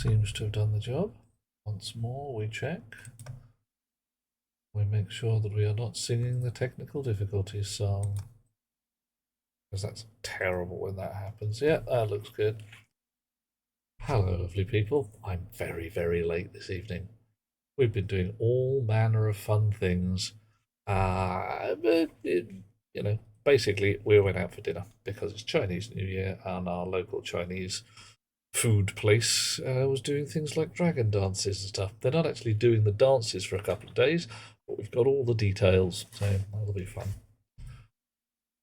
seems to have done the job. Once more we check. We make sure that we are not singing the technical difficulties song. Because that's terrible when that happens. Yeah, that looks good. Hello, lovely people. I'm very, very late this evening. We've been doing all manner of fun things. Basically, we went out for dinner because it's Chinese New Year and our local Chinese food place was doing things like dragon dances and stuff. They're not actually doing the dances for a couple of days, but we've got all the details, so that'll be fun.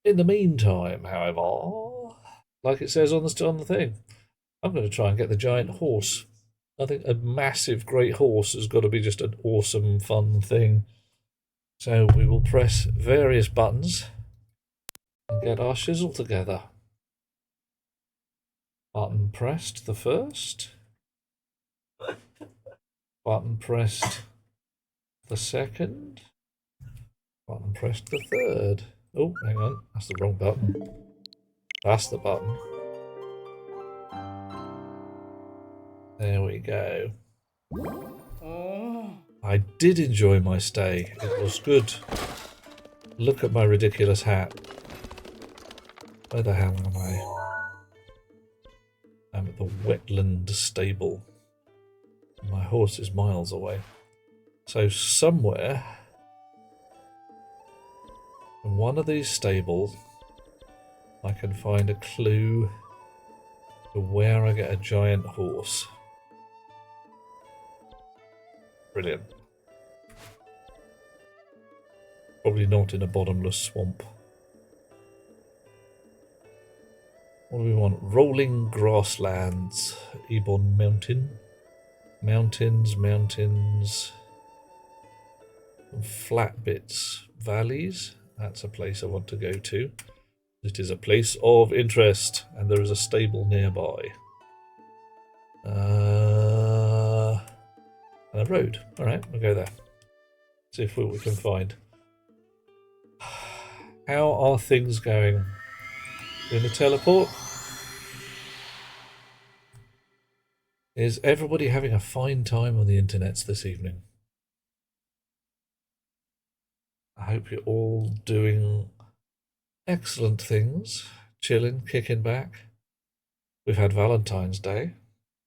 In the meantime, however, like it says on the thing, I'm going to try and get the giant horse. I think a massive great horse has got to be just an awesome fun thing. So we will press various buttons and get our shizzle together. Button pressed the first. Button pressed the second. Button pressed the third. Oh, hang on, that's the wrong button. That's the button. There we go. I did enjoy my stay. It was good. Look at my ridiculous hat. Where the hell am I? I'm at the wetland stable. My horse is miles away. So somewhere in one of these stables I can find a clue to where I get a giant horse. Brilliant. Probably not in a bottomless swamp. What do we want? Rolling grasslands. Ebon Mountain. Mountains. Flat bits. Valleys. That's a place I want to go to. It is a place of interest, and there is a stable nearby. And a road. Alright, we'll go there. See if what we can find. How are things going? In the teleport? Is everybody having a fine time on the internets this evening? I hope you're all doing excellent things. Chilling, kicking back. We've had Valentine's Day.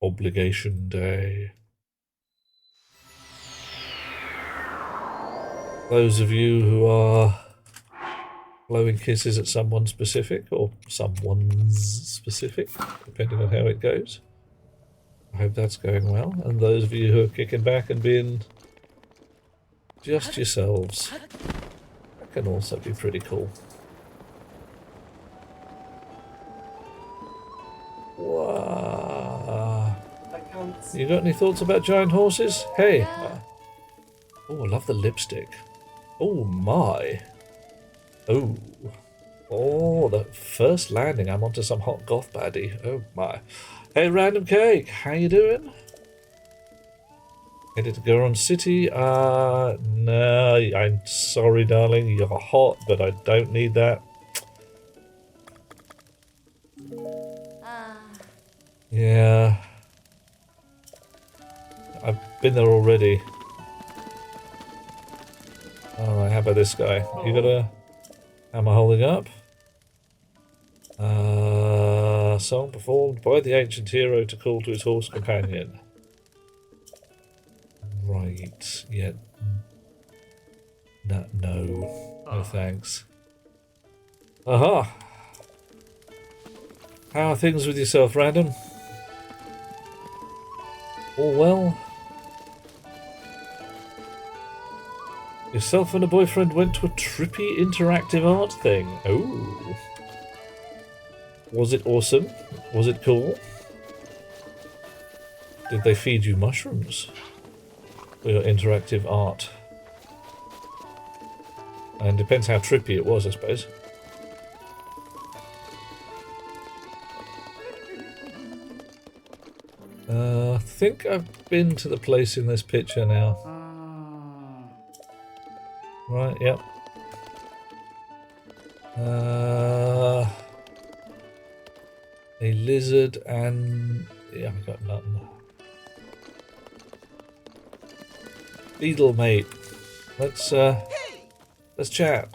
Obligation Day. Those of you who are blowing kisses at someone specific, or someone's specific, depending on how it goes. I hope that's going well. And those of you who are kicking back and being just yourselves, that can also be pretty cool. Wow. You got any thoughts about giant horses? Hey. Oh, I love the lipstick. Oh my. Oh. Oh, the first landing. I'm onto some hot goth baddie. Oh my. Hey, Random Cake. How you doing? Headed to Goron City. No, I'm sorry, darling. You're hot, but I don't need that. Yeah. I've been there already. Alright, how about this guy? You got a... How am I holding up? Song performed by the ancient hero to call to his horse companion. Right, yeah. No thanks. Aha! How are things with yourself, Random? All well? Yourself and a boyfriend went to a trippy interactive art thing. Oh. Was it awesome? Was it cool? Did they feed you mushrooms for your interactive art? And depends how trippy it was, I suppose. I think I've been to the place in this picture now. Right, yep. A lizard and... yeah, I've got nothing. Beetle mate. Let's chat.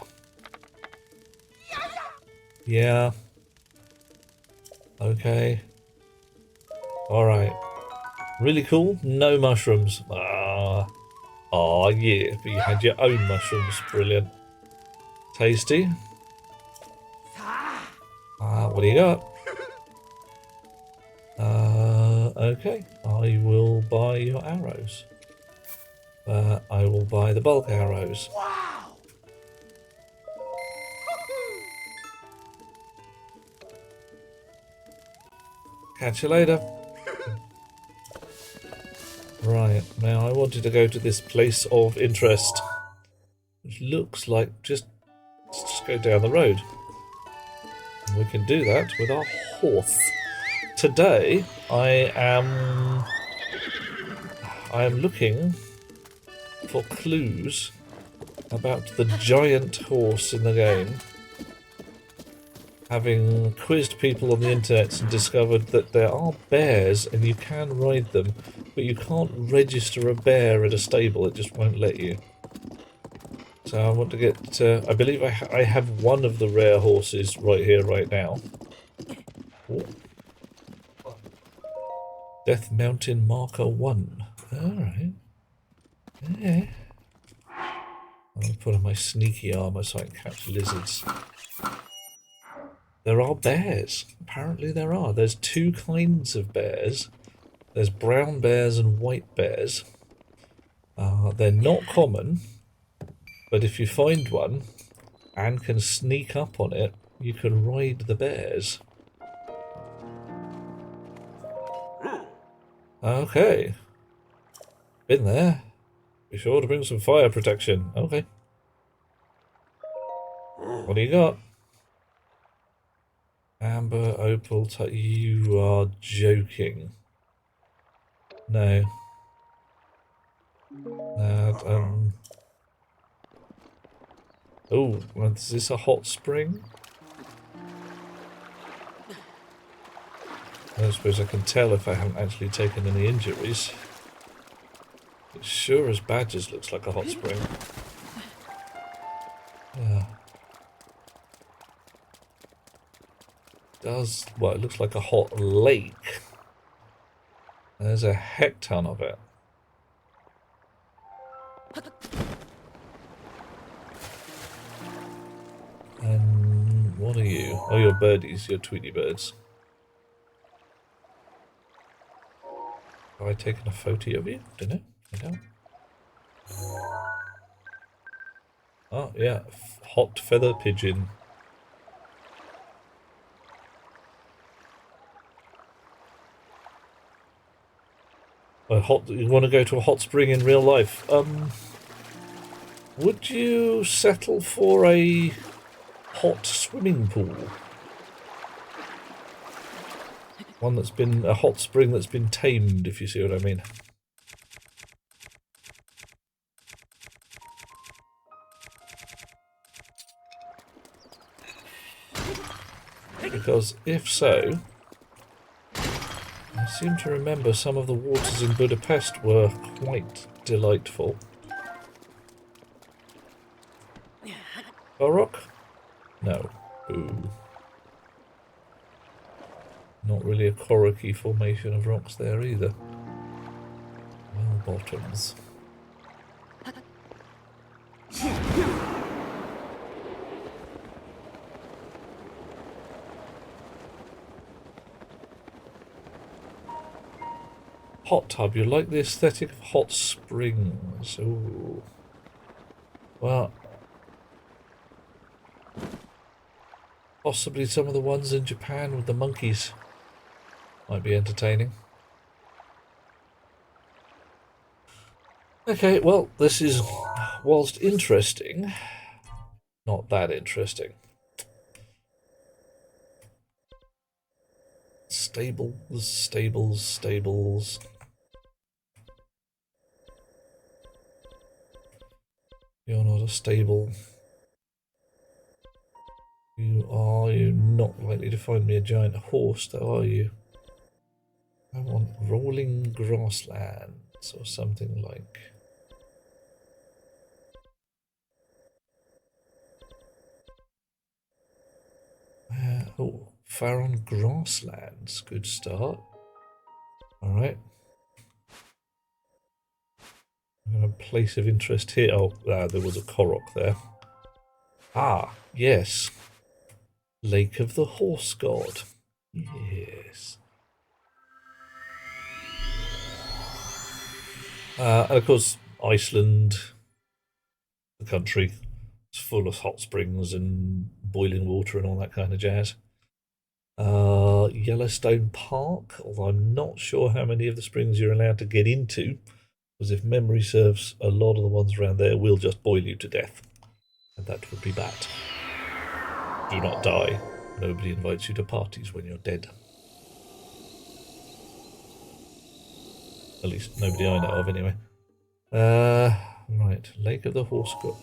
Yeah. Okay. Alright. Really cool? No mushrooms. Ah. Oh yeah, but you had your own mushrooms. Brilliant. Tasty. What do you got? Okay. I will buy your arrows. I will buy the bulk arrows. Wow. Catch you later. Right, now I wanted to go to this place of interest. Which looks like let's just go down the road. And we can do that with our horse. Today I am looking for clues about the giant horse in the game. Having quizzed people on the internet and discovered that there are bears and you can ride them, but you can't register a bear at a stable, it just won't let you. So I want to get, I believe I have one of the rare horses right here, right now. Ooh. Death Mountain Marker 1. Alright. Yeah. I'm going to put on my sneaky armour so I can catch lizards. There are bears. Apparently there are. There's two kinds of bears. There's brown bears and white bears. They're not common, but if you find one and can sneak up on it, you can ride the bears. Okay. Been there. Be sure to bring some fire protection. Okay. What do you got? Amber, opal, you are joking. No. Oh, is this a hot spring? I suppose I can tell if I haven't actually taken any injuries. It sure as badgers looks like a hot spring. Yeah. Well, it looks like a hot lake. There's a heck ton of it. And what are you? Oh, you're birdies, you're Tweety birds. Have I taken a photo of you? Don't know. I don't. Oh, yeah. Hot feather pigeon. You want to go to a hot spring in real life? Would you settle for a hot swimming pool? One that's been a hot spring that's been tamed, if you see what I mean. Because if so, I seem to remember some of the waters in Budapest were quite delightful. A rock? No. Ooh. Not really a Koraki formation of rocks there either. Well, bottoms. Hot tub. You like the aesthetic of hot springs. Ooh. Well, possibly some of the ones in Japan with the monkeys might be entertaining. Okay, well, this is, whilst interesting, not that interesting. Stables. You're not a stable. You're not likely to find me a giant horse, though, are you? I want rolling grasslands or something like. Oh, Faron grasslands. Good start. Alright. A place of interest here. Oh, there was a Korok there. Ah, yes. Lake of the Horse God. Yes. And of course, Iceland, the country, is full of hot springs and boiling water and all that kind of jazz. Yellowstone Park, although I'm not sure how many of the springs you're allowed to get into, because if memory serves, a lot of the ones around there will just boil you to death, and that would be bad. Do not die. Nobody invites you to parties when you're dead. At least nobody I know of, anyway. Right, Lake of the Horse God.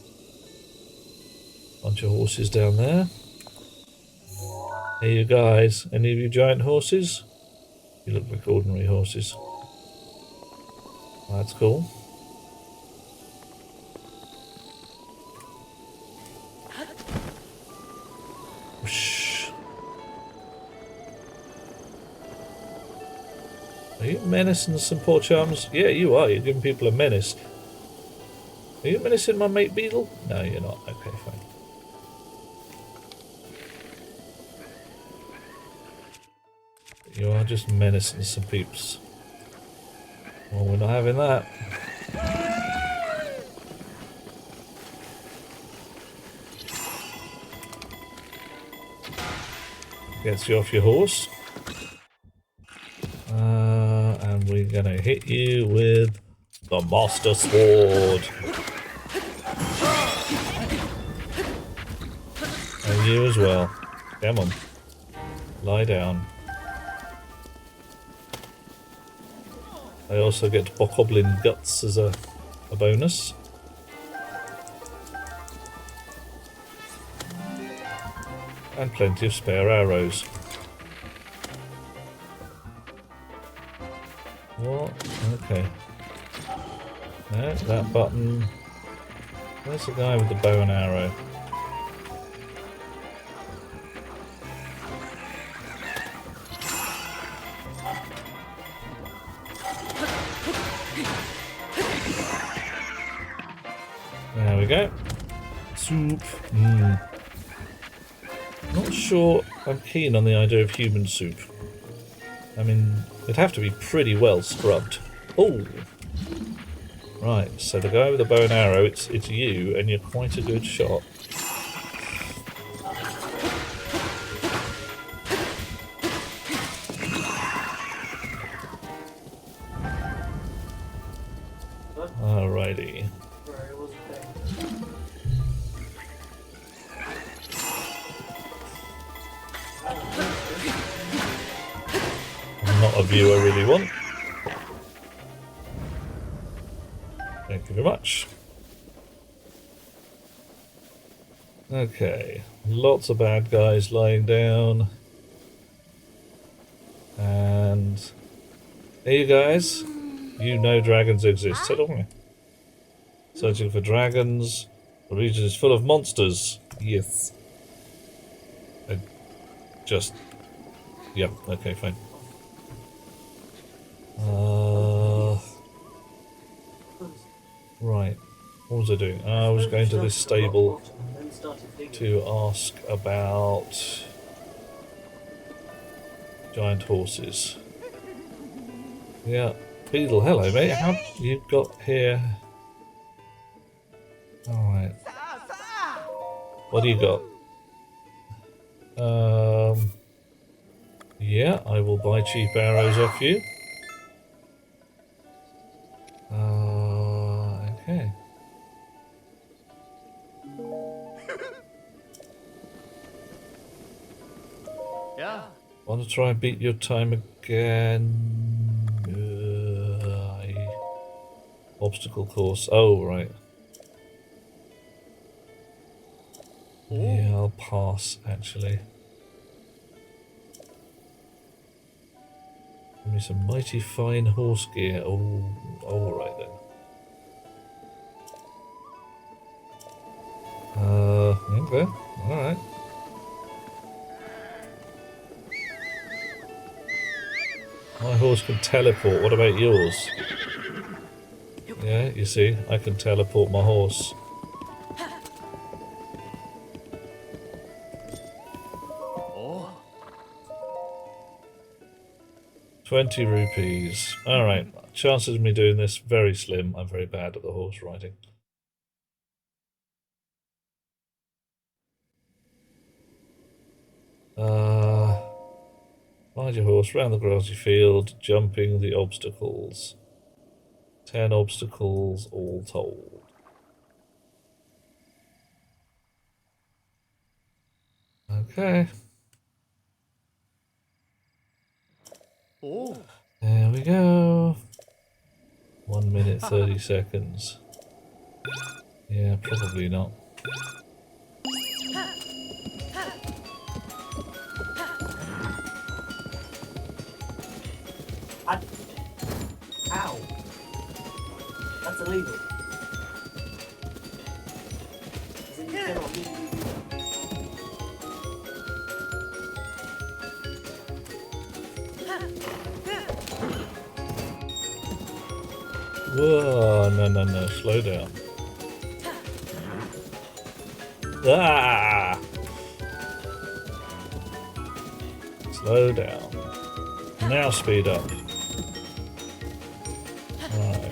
Bunch of horses down there. Hey, you guys, any of you giant horses? You look like ordinary horses. That's cool. Whoosh. Are you menacing some poor chums? Yeah, you are. You're giving people a menace. Are you menacing my mate Beetle? No, you're not. Okay, fine. You are just menacing some peeps. Well, we're not having that. Gets you off your horse. And we're gonna hit you with the Master Sword. And you as well. Come on. Lie down. I also get Bokoblin Guts as a bonus. And plenty of spare arrows. What? Okay. No, that button. Where's the guy with the bow and arrow? There we go. Soup. Not sure I'm keen on the idea of human soup. I mean, it'd have to be pretty well scrubbed. Oh! Right, so the guy with the bow and arrow, it's you, and you're quite a good shot. Alrighty. Not a view I really want. Thank you very much. Okay, lots of bad guys lying down. And hey, you guys, you know dragons exist, so don't we? Searching for dragons. The region is full of monsters. Yes. Yeah, okay, fine. Right. What was I doing? I was going to this stable to ask about giant horses. Yeah. Beetle, hello mate. How you got here? Alright. What do you got? Yeah, I will buy cheap arrows off you. Okay. Yeah. Want to try and beat your time again? Obstacle course. Oh, right. Yeah, I'll pass, actually. Give me some mighty fine horse gear. Oh, alright then. Okay, alright. My horse can teleport. What about yours? Yeah, you see, I can teleport my horse. Oh. 20 rupees. Alright, chances of me doing this very slim. I'm very bad at the horse riding. Ride your horse round the grassy field, jumping the obstacles. 10 obstacles all told. Okay. Oh. There we go. 1 minute 30 seconds. Yeah, probably not. Ow! That's illegal. You cannot legally do Whoa, no, slow down. Ah! Slow down. Now speed up. Right.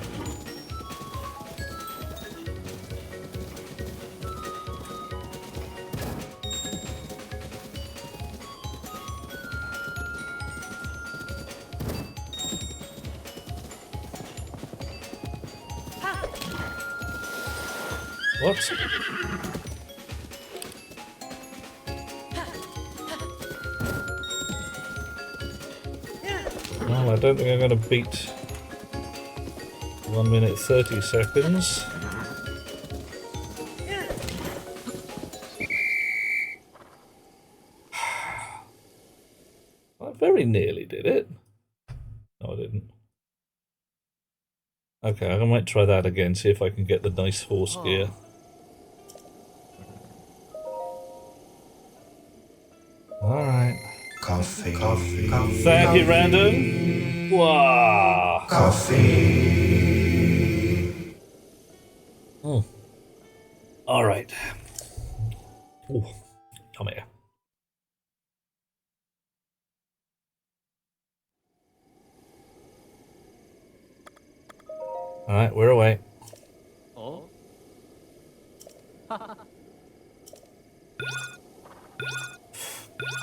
What? Well, I don't think I'm going to beat 1 minute 30 seconds. I very nearly did it. No, I didn't. Okay, I might try that again, see if I can get the nice horse gear. Alright. Coffee. Thank you, Random. Wow. Coffee. Oh. Alright. Ooh. Come here. Alright, we're away. Oh.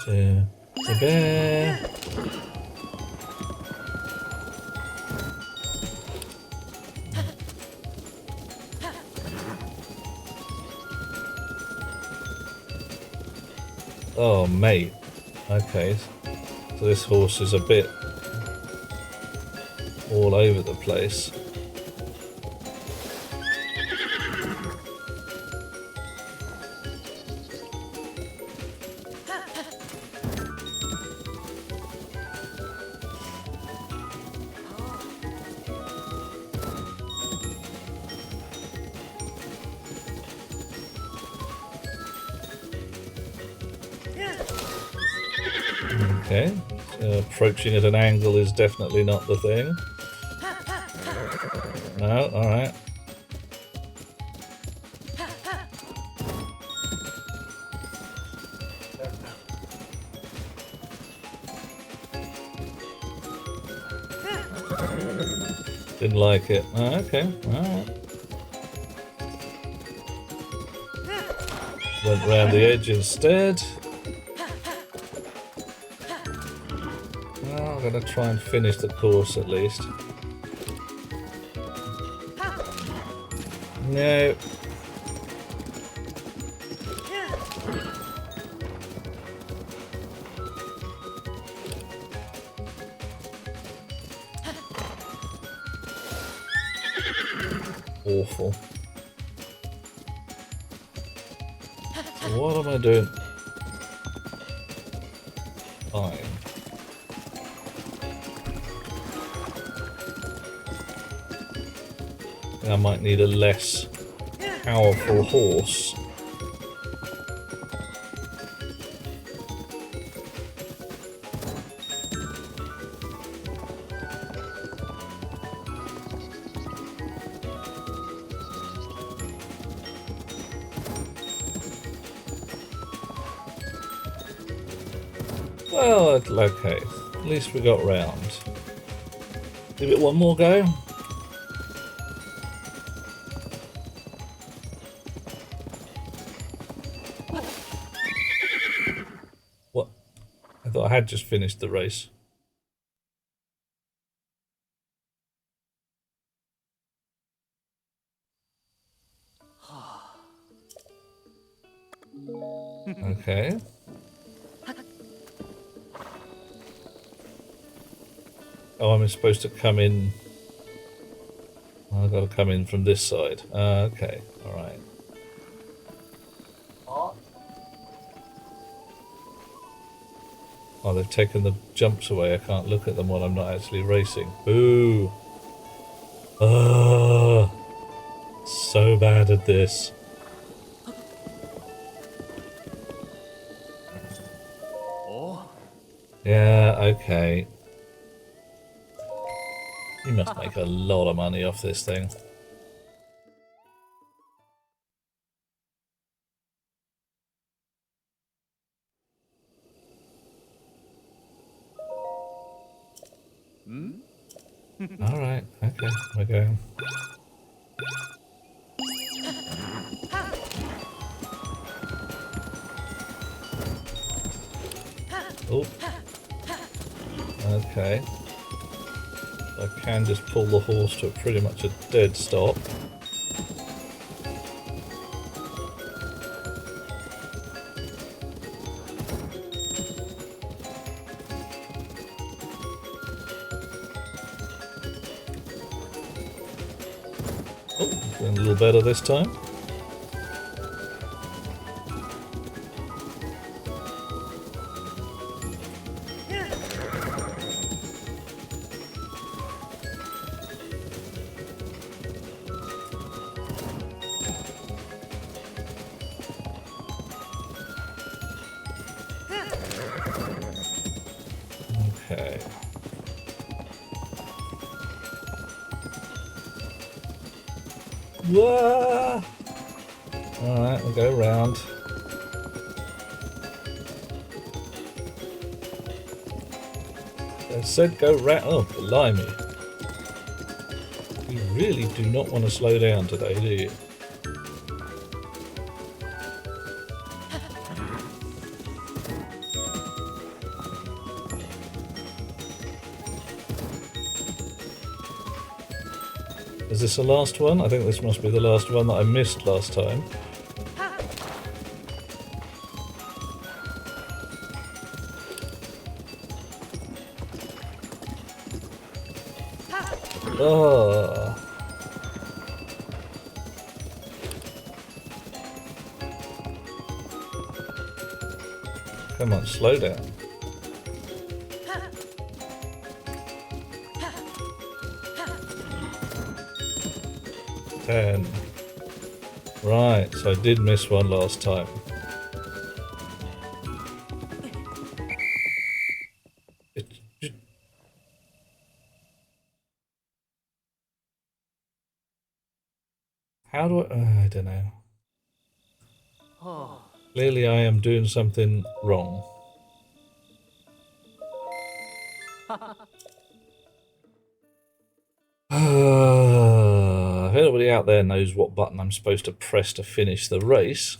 To the bear. Oh, mate. Okay. So this horse is a bit all over the place. Okay, approaching at an angle is definitely not the thing. No, alright. Didn't like it. Oh, okay, alright. Went round the edge instead. I'm going to try and finish the course at least. No. Awful. So what am I doing? Fine. I might need a less powerful horse. Well, okay. At least we got round. Give it one more go. What? I thought I had just finished the race. Okay. Oh, I'm supposed to come in. I've got to come in from this side. Okay, alright. Oh, Oh, they've taken the jumps away. I can't look at them while I'm not actually racing. Boo! Ah, so bad at this. Oh. Yeah, okay. You must make a lot of money off this thing. Hmm? Alright, okay, we're going. Oh. Okay. I can just pull the horse to pretty much a dead stop. Oh, doing a little better this time. Okay. Whoa! Alright, we'll go round. I said go round. Oh, blimey. You really do not want to slow down today, do you? Is this the last one? I think this must be the last one that I missed last time. Oh. Come on, slow down. Ten. Right, so I did miss one last time. How do I don't know. Oh. Clearly I am doing something wrong. If anybody out there knows what button I'm supposed to press to finish the race,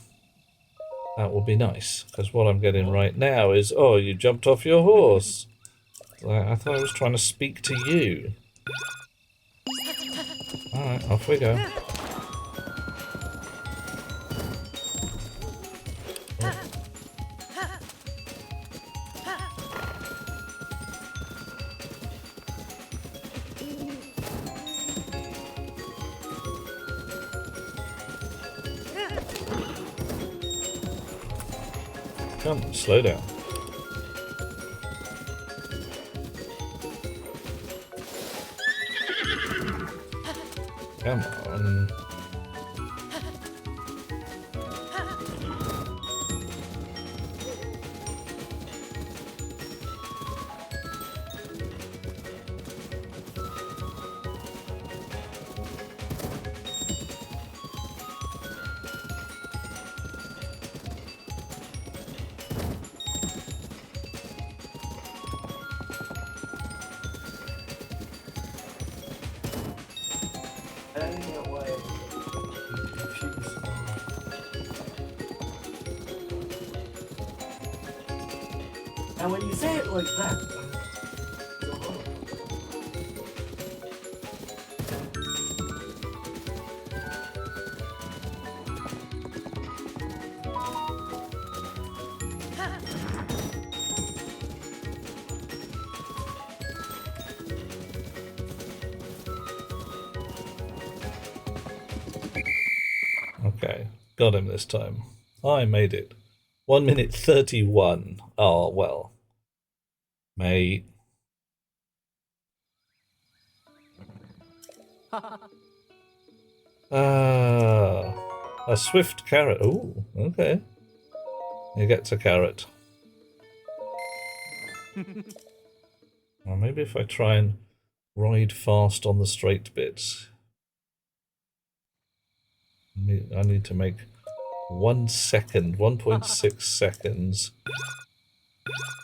that would be nice. Because what I'm getting right now is, oh, you jumped off your horse. I thought I was trying to speak to you. Alright, off we go. Come on, slow down. Come on. And when you say it like that, Okay, got him this time. I made it. 1 minute 31. Oh, well. Mate. A swift carrot. Ooh, okay. He gets a carrot. Well, maybe if I try and ride fast on the straight bits. I need to make 1 second, 1.6 seconds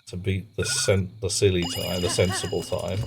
to beat the silly time, the sensible time.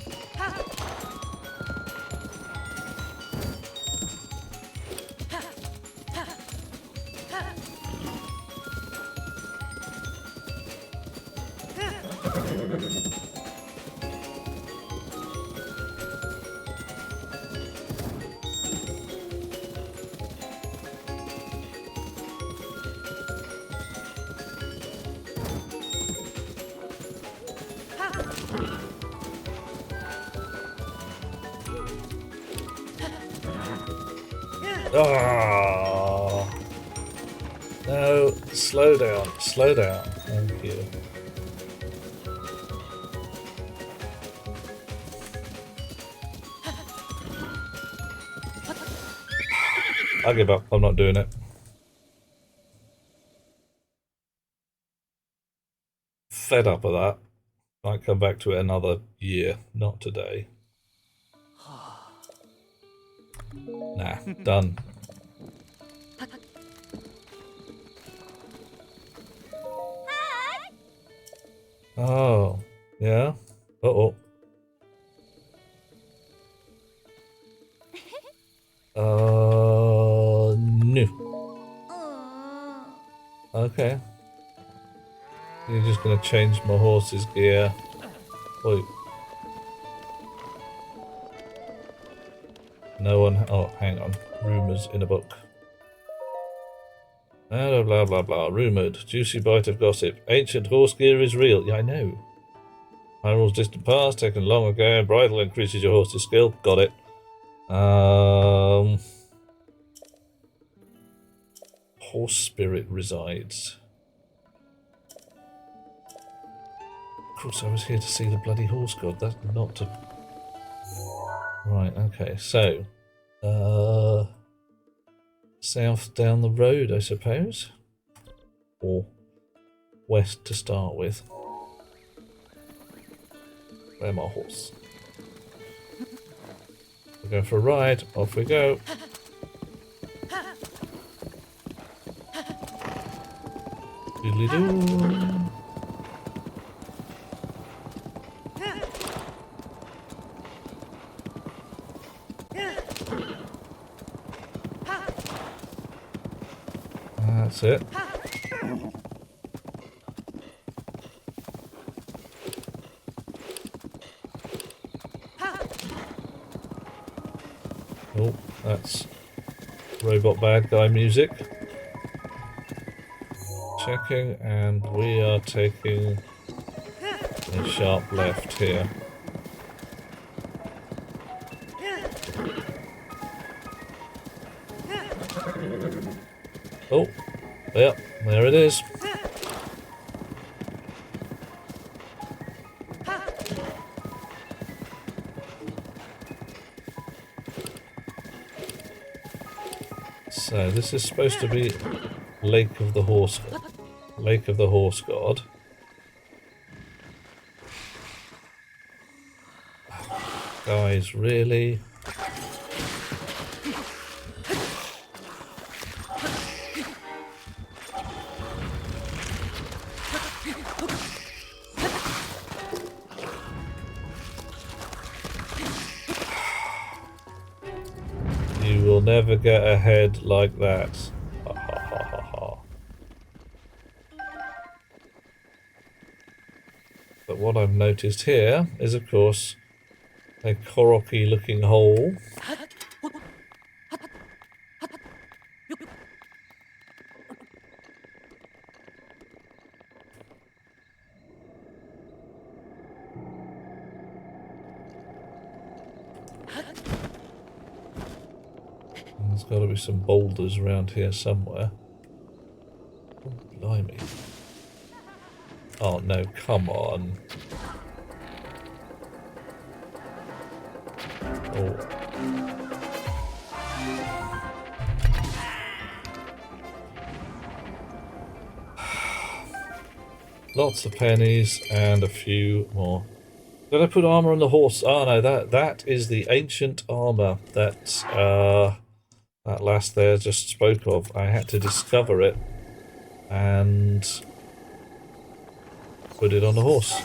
Ah, no, slow down, slow down. Thank you. I give up. I'm not doing it. Fed up of that. Might come back to it another year. Not today. Nah, done. Oh, yeah? Uh-oh. No. Okay. You're just gonna change my horse's gear. Wait. No one... Oh, hang on. Rumours in a book. Blah, blah, blah, blah. Rumoured. Juicy bite of gossip. Ancient horse gear is real. Yeah, I know. Hyrule's distant past, taken long ago. Bridle increases your horse's skill. Got it. Horse spirit resides. Of course, I was here to see the bloody horse god. That's not to... Right, okay. So, south down the road, I suppose. Or west to start with. Where's my horse? We're going for a ride. Off we go. Doodly-doo. That's it. Oh, that's robot bad guy music. Checking, and we are taking a sharp left here. Oh, yep, there it is. So this is supposed to be Lake of the Horse God. Guys, really? You will never get ahead like that. Ha ha ha ha ha. what I've noticed here is, of course, a Korok-y looking hole. There's got to be some boulders around here somewhere. Oh, blimey. Oh no, come on. Oh. Lots of pennies and a few more. Did I put armor on the horse? Oh no, that is the ancient armor that that last there just spoke of. I had to discover it and put it on the horse.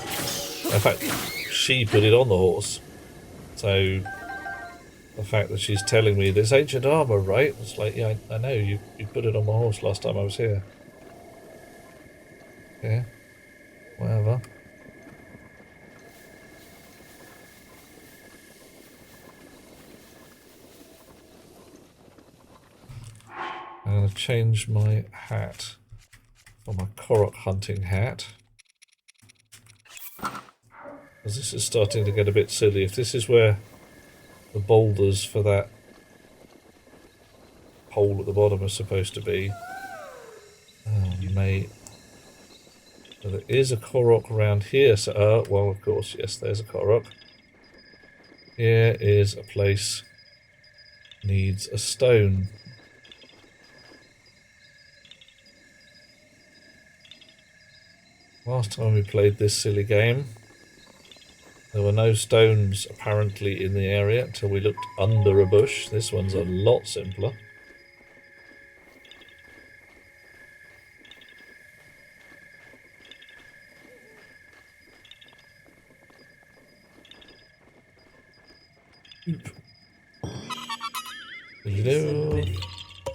In fact, she put it on the horse. So the fact that she's telling me this ancient armor, right? It's like, yeah, I know, you put it on my horse last time I was here. Yeah, whatever. I'm going to change my hat for my Korok hunting hat. Because this is starting to get a bit silly. If this is where the boulders for that hole at the bottom are supposed to be, mate. So there is a Korok around here. So, well, of course, yes, there's a Korok. Here is a place needs a stone. Last time we played this silly game, there were no stones apparently in the area until we looked under a bush. This one's a lot simpler. Hello.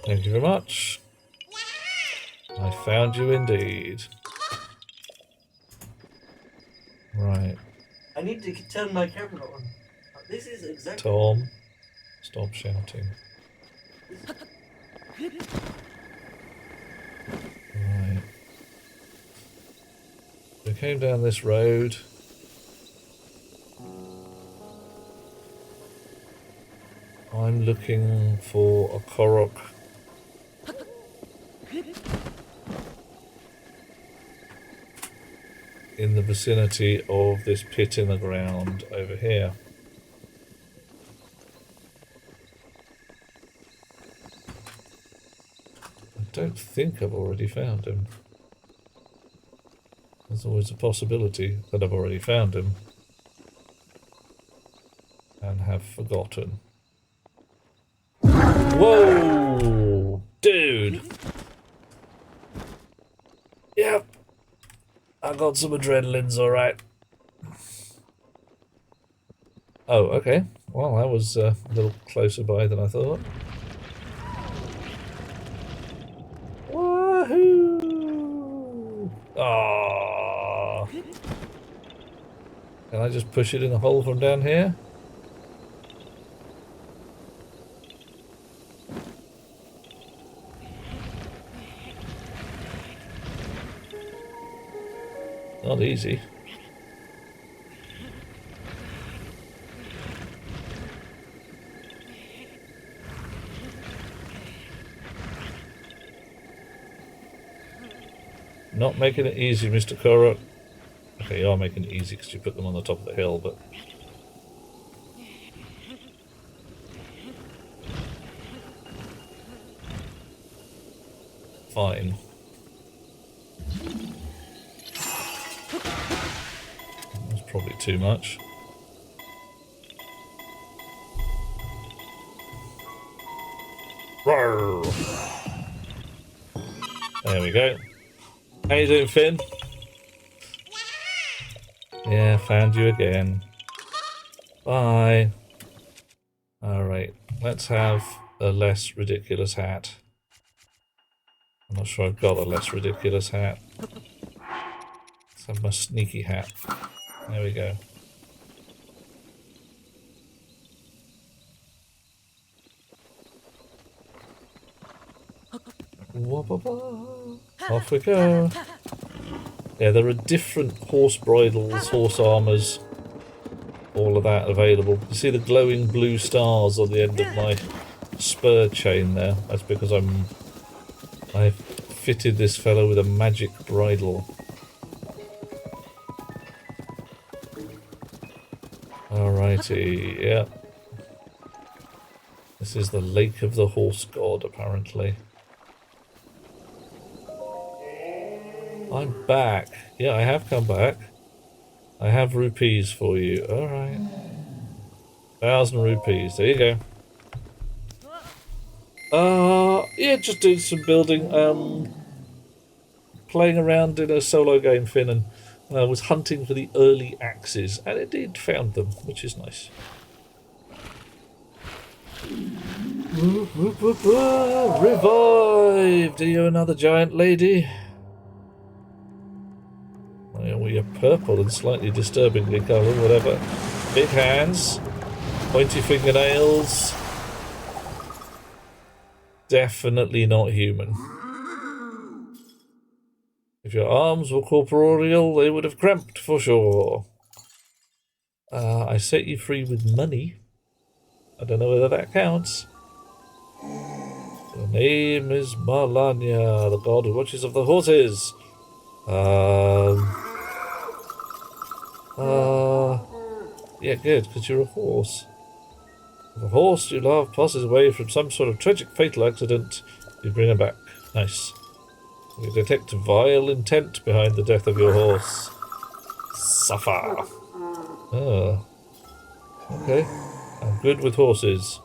Thank you very much. I found you indeed. Right. I need to turn my camera on. This is exactly... Tom, stop shouting. Right. We came down this road. I'm looking for a Korok. In the vicinity of this pit in the ground over here. I don't think I've already found him. There's always a possibility that I've already found him and have forgotten. Whoa! Dude! Yep. I got some adrenalines, alright. Oh, okay. Well, that was a little closer by than I thought. Woohoo! Ah! Can I just push it in the hole from down here? Not easy. Not making it easy, Mr. Korok. Okay, you are making it easy because you put them on the top of the hill, but... Fine. That's probably too much. Roar. There we go. How you doing, Finn? Yeah, found you again. Bye. Alright, let's have a less ridiculous hat. I'm not sure I've got a less ridiculous hat. Let's have my sneaky hat. There we go. Off we go. Yeah, there are different horse bridles, horse armours, all of that available. You see the glowing blue stars on the end of my spur chain there? That's because I've fitted this fellow with a magic bridle. Alrighty, yeah. This is the Lake of the Horse God, apparently. I'm back. Yeah, I have come back. I have rupees for you. Alright. 1,000 rupees. There you go. Yeah, just doing some building. Playing around in a solo game, Finn, and was hunting for the early axes, and indeed found them, which is nice. Revived! Are you another giant lady? Well, you're purple and slightly disturbingly coloured, whatever. Big hands, pointy fingernails. Definitely not human. If your arms were corporeal, they would have cramped for sure. I set you free with money. I don't know whether that counts. Your name is Malanya, the god who watches of the horses. Yeah, good, because you're a horse. If a horse you love passes away from some sort of tragic fatal accident, you bring him back. Nice. We detect vile intent behind the death of your horse. Suffer. Oh. Okay. I'm good with horses.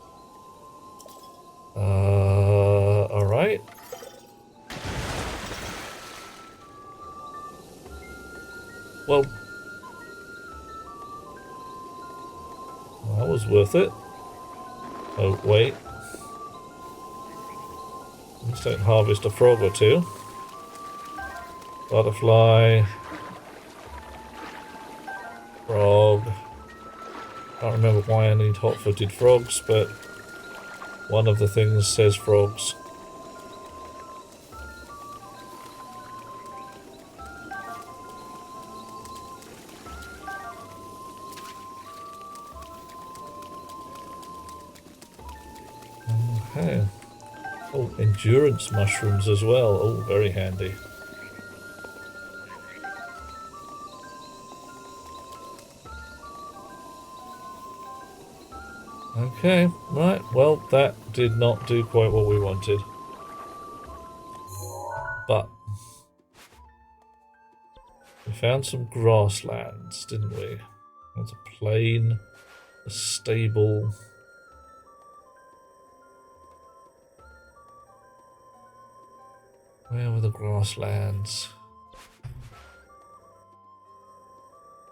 Alright. Well, that was worth it. Oh, wait. Let's don't harvest a frog or two. Butterfly. Frog. Can't remember why I need hot-footed frogs, but one of the things says frogs. Okay. Oh, endurance mushrooms as well. Oh, very handy. Okay, right, well, that did not do quite what we wanted. But we found some grasslands, didn't we? There's a plain, a stable. Where were the grasslands?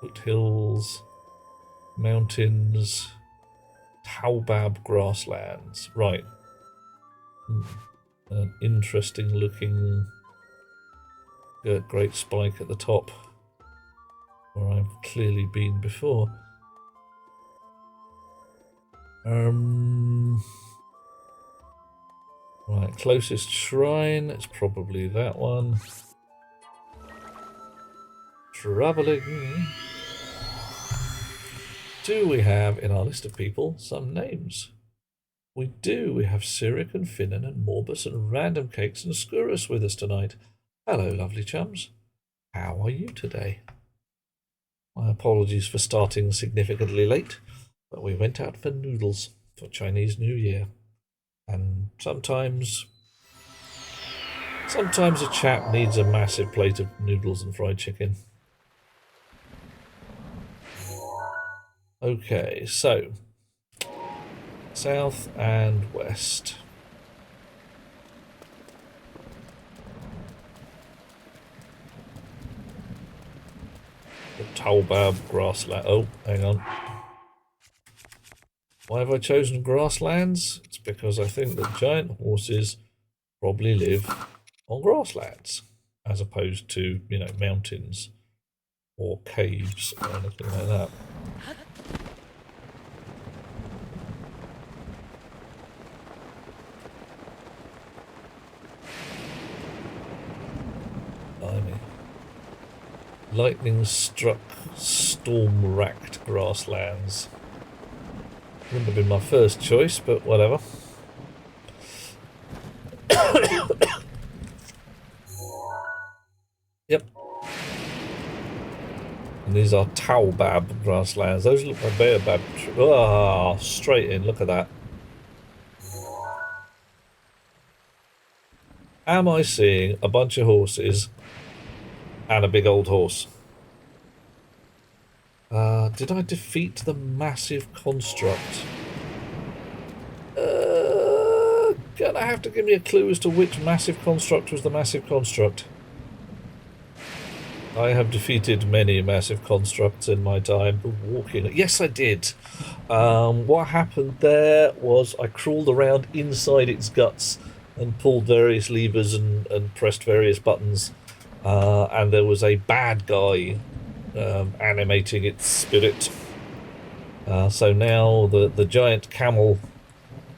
Foothills, mountains. Taubab grasslands. Right. An interesting looking great spike at the top where I've clearly been before. Right, closest shrine, it's probably that one. Travelling. Do we have in our list of people some names? We do. We have Cyric and Finnan and Morbus and Random Cakes and Skurrus with us tonight. Hello, lovely chums. How are you today? My apologies for starting significantly late, but we went out for noodles for Chinese New Year. And sometimes a chap needs a massive plate of noodles and fried chicken. Okay, so south and west. The Taubab grassland. Oh, hang on. Why have I chosen grasslands? It's because I think that giant horses probably live on grasslands as opposed to, you know, mountains or caves or anything like that. Blimey. Lightning struck, storm racked grasslands. Wouldn't have been my first choice, but whatever. Yep. And these are Taobab grasslands. Those look like baobab. Ah, straight in. Look at that. Am I seeing a bunch of horses and a big old horse? Did I defeat the massive construct? Gonna have to give me a clue as to which massive construct was the massive construct. I have defeated many massive constructs in my time walking. Yes, I did. What happened there was I crawled around inside its guts and pulled various levers and pressed various buttons. And there was a bad guy animating its spirit. So now the giant camel,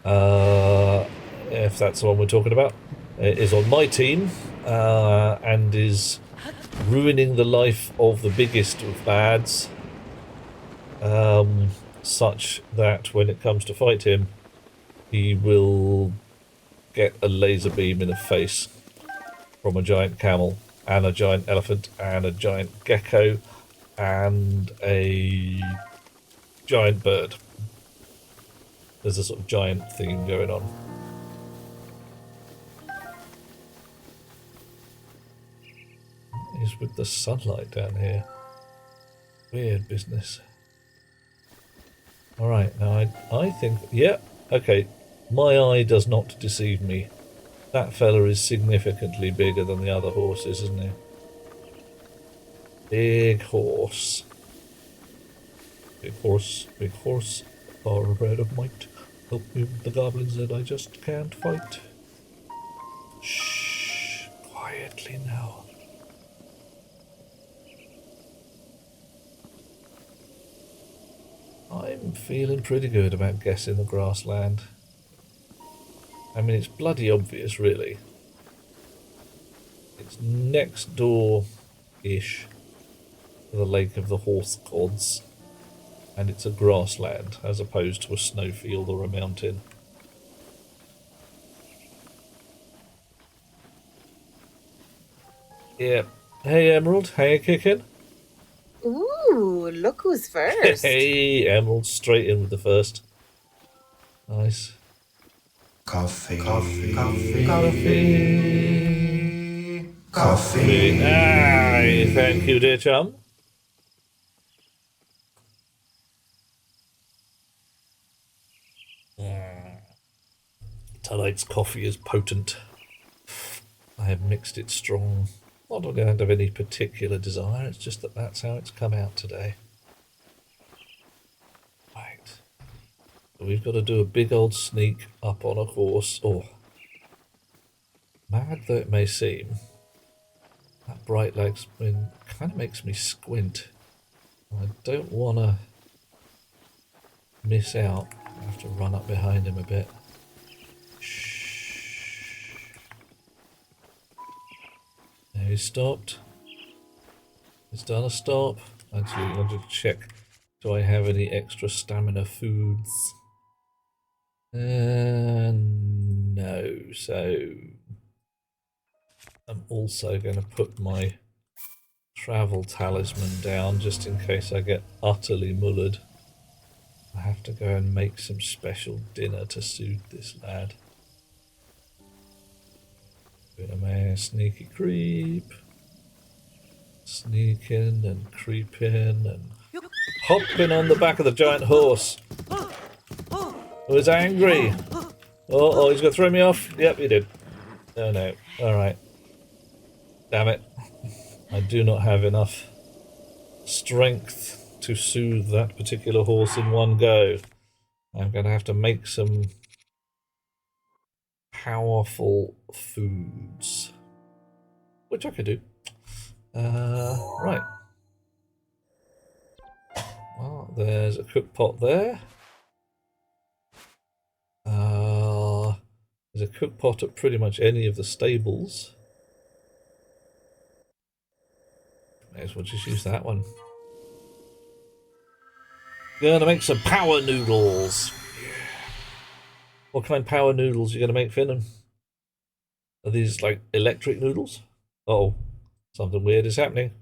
if that's the one we're talking about, is on my team and is ruining the life of the biggest of bads, such that when it comes to fight him, he will get a laser beam in the face from a giant camel and a giant elephant and a giant gecko and a giant bird. There's a sort of giant theme going on. What is with the sunlight down here? Weird business. Alright, now I think... Yeah, okay. My eye does not deceive me. That fella is significantly bigger than the other horses, isn't he? Big horse. Big horse, big horse. Thoroughbred of might. Help me with the goblins that I just can't fight. Shh. Quietly now. I'm feeling pretty good about guessing the grassland. I mean, it's bloody obvious, really. It's next door-ish to the Lake of the Horse Gods, and it's a grassland as opposed to a snowfield or a mountain. Yeah. Hey, Emerald, how you kicking? Ooh, look who's first. Hey, Emerald, straight in with the first. Nice. Coffee. Coffee. Coffee. Aye, thank you, dear chum. Tonight's coffee is potent. I have mixed it strong. Not that I don't have any particular desire, it's just that that's how it's come out today. Right. So we've got to do a big old sneak up on a horse. Oh. Mad though it may seem, that bright light's kind of makes me squint. I don't want to miss out. I have to run up behind him a bit. Shh. Now he's stopped. He's done a stop. Actually, I wanted to check. Do I have any extra stamina foods? No. So I'm also going to put my travel talisman down just in case I get utterly mullered. I have to go and make some special dinner to soothe this lad. Bit of my sneaky creep. Sneaking and creeping and hopping on the back of the giant horse. Oh, he's angry. Oh, he's going to throw me off. Yep, he did. Oh no. Alright. Damn it. I do not have enough strength to soothe that particular horse in one go. I'm going to have to make some powerful foods, which I could do. Right. Well, there's a cook pot there. There's a cook pot at pretty much any of the stables. May as well just use that one. Gonna make some power noodles. What kind of power noodles are you gonna make, Finn? Are these like electric noodles? Oh, something weird is happening.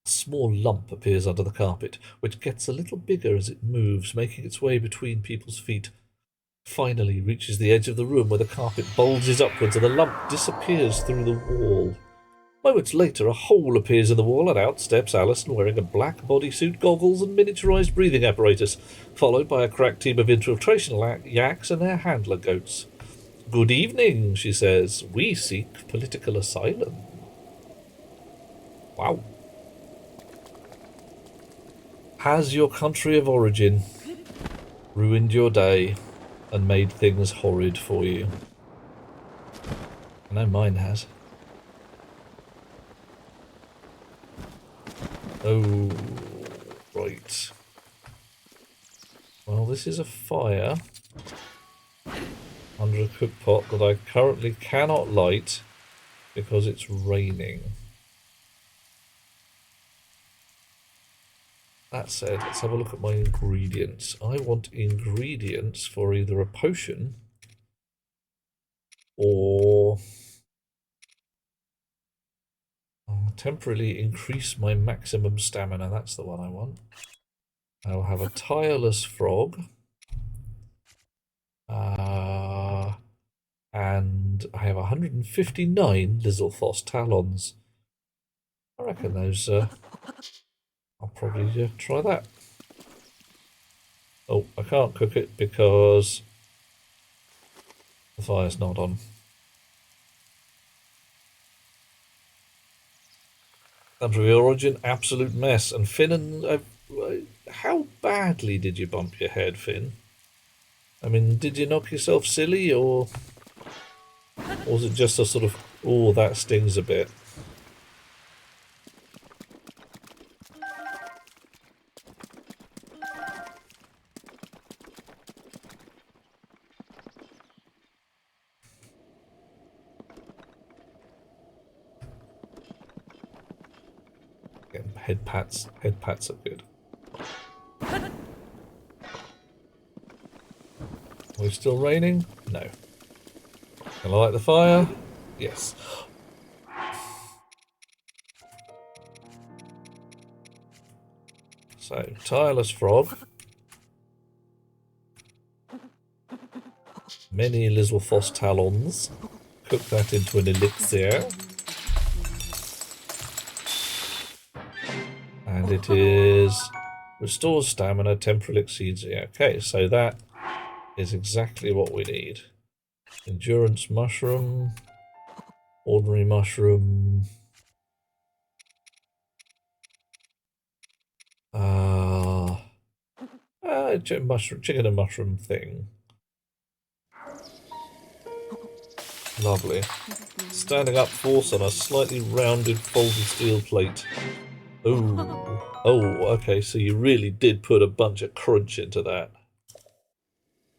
A small lump appears under the carpet, which gets a little bigger as it moves, making its way between people's feet. Finally reaches the edge of the room where the carpet bulges upwards and the lump disappears through the wall. Moments later, a hole appears in the wall and out steps Alison wearing a black bodysuit, goggles and miniaturized breathing apparatus, followed by a crack team of infiltration yaks and their handler goats. Good evening, she says. We seek political asylum. Wow. Has your country of origin ruined your day and made things horrid for you? I know mine has. Oh, right. Well, this is a fire under a cook pot that I currently cannot light because it's raining. That said, let's have a look at my ingredients. I want ingredients for either a potion or I'll temporarily increase my maximum stamina. That's the one I want. I'll have a tireless frog. And I have 159 Lizzlefoss talons. I reckon those, I'll probably try that. Oh, I can't cook it because the fire's not on. Country of origin, absolute mess. And Finn, and how badly did you bump your head, Finn? I mean, did you knock yourself silly, or was it just a sort of, oh, that stings a bit? Again, head pats are good. Are we still raining? No. Can I light the fire? Yes. So, tireless frog. Many Lizzlefoss talons. Cook that into an elixir. And it is restores stamina, temporal exceeds. Yeah, okay, so that is exactly what we need. Endurance mushroom, ordinary mushroom, chicken and mushroom thing. Lovely. Standing up force on a slightly rounded folded steel plate. Ooh. Oh, okay, so you really did put a bunch of crunch into that.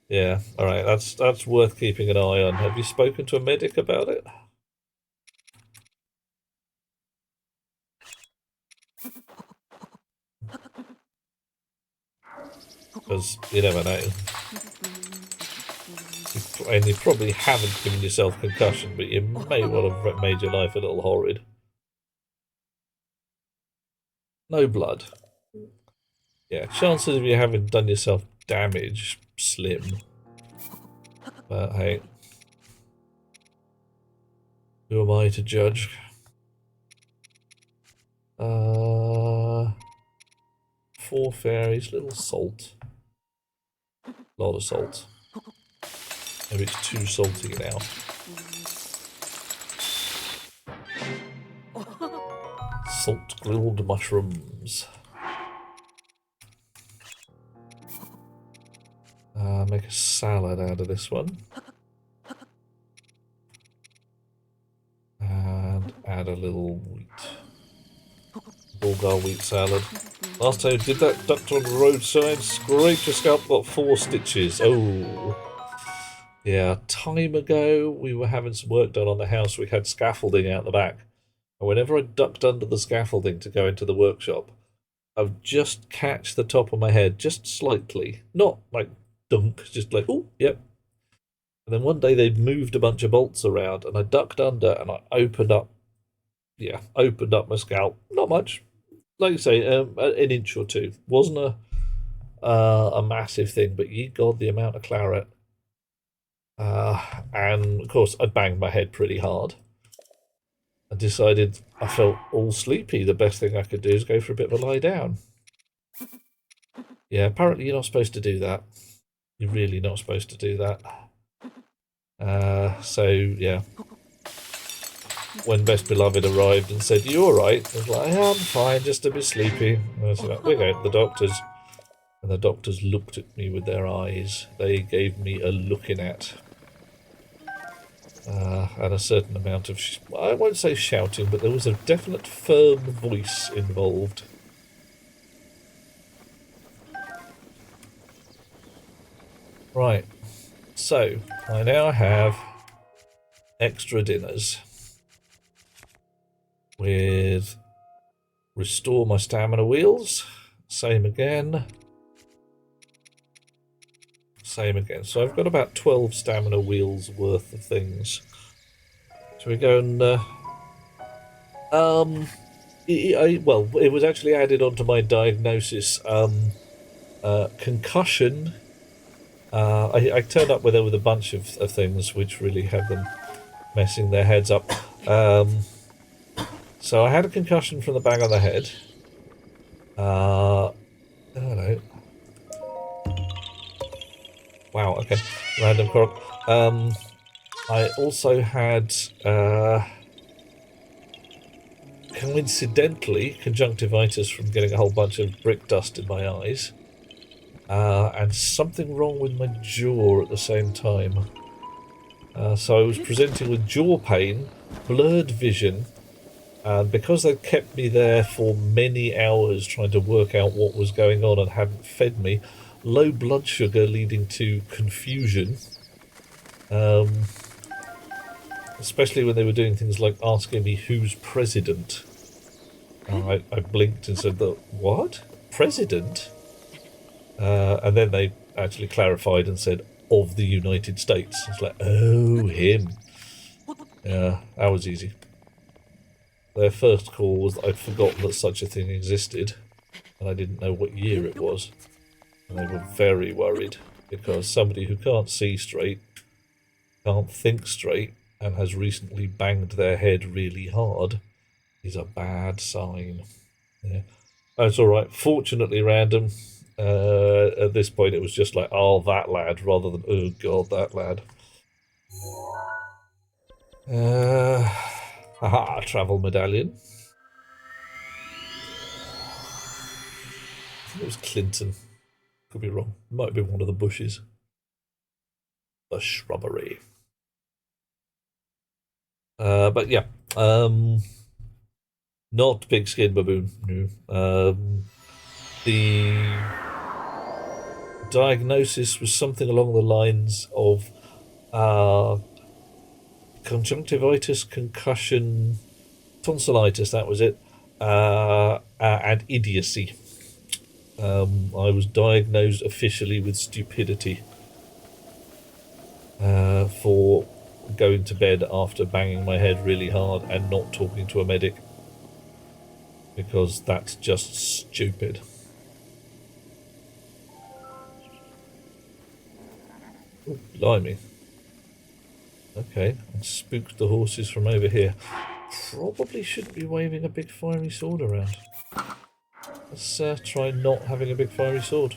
Yeah, alright, that's worth keeping an eye on. Have you spoken to a medic about it? Because you never know. And you probably haven't given yourself concussion, but you may well have made your life a little horrid. No blood. Yeah, chances of you having done yourself damage, slim. But hey, who am I to judge? 4 fairies, little salt. A lot of salt. Maybe it's too salty now. Salt grilled mushrooms. Make a salad out of this one. And add a little wheat. Bulgar wheat salad. Last time I did that, ducked on the roadside, scraped your scalp, got 4 stitches. Oh. Yeah, time ago we were having some work done on the house. We had scaffolding out the back. And whenever I ducked under the scaffolding to go into the workshop, I would just catch the top of my head just slightly. Not like dunk, just like, oh, yep. And then one day they'd moved a bunch of bolts around and I ducked under and I opened up my scalp. Not much. Like you say, an inch or two. Wasn't a massive thing, but ye god, the amount of claret. And of course, I banged my head pretty hard. I decided I felt all sleepy. The best thing I could do is go for a bit of a lie down. Yeah, apparently you're not supposed to do that. You're really not supposed to do that. So, yeah. When Best Beloved arrived and said, "You alright?" I was like, "Yeah, I'm fine, just a bit sleepy." And I was like, "We're going to the doctors." And the doctors looked at me with their eyes. They gave me a looking at. And a certain amount of, I won't say shouting, but there was a definite firm voice involved. Right, so I now have extra dinners with restore my stamina wheels, same again. Same again. So I've got about 12 stamina wheels worth of things. Shall we go and well, it was actually added onto my diagnosis. Concussion. I turned up with a bunch of things which really had them messing their heads up. So I had a concussion from the bang on the head. I don't know. Wow, okay. Random croc. I also had, coincidentally, conjunctivitis from getting a whole bunch of brick dust in my eyes. And something wrong with my jaw at the same time. So I was presenting with jaw pain, blurred vision, and because they'd kept me there for many hours trying to work out what was going on and hadn't fed me, low blood sugar leading to confusion. Especially when they were doing things like asking me who's president. I blinked and said, "What? President?" And then they actually clarified and said, "Of the United States." It's like, oh, him. Yeah, that was easy. Their first call was that I'd forgotten that such a thing existed, and I didn't know what year it was. And they were very worried, because somebody who can't see straight, can't think straight, and has recently banged their head really hard is a bad sign. Yeah. That's alright. Fortunately random. At this point it was just like, oh, that lad, rather than, oh god, that lad. Aha, travel medallion. I think it was Clinton. Could be wrong. Might have been one of the bushes. The shrubbery. But yeah. Not big skin baboon, no. The diagnosis was something along the lines of conjunctivitis, concussion, tonsillitis, that was it, and idiocy. I was diagnosed officially with stupidity for going to bed after banging my head really hard and not talking to a medic, because that's just stupid. Ooh, blimey. Okay, I spooked the horses from over here. Probably shouldn't be waving a big fiery sword around. Let's try not having a big fiery sword.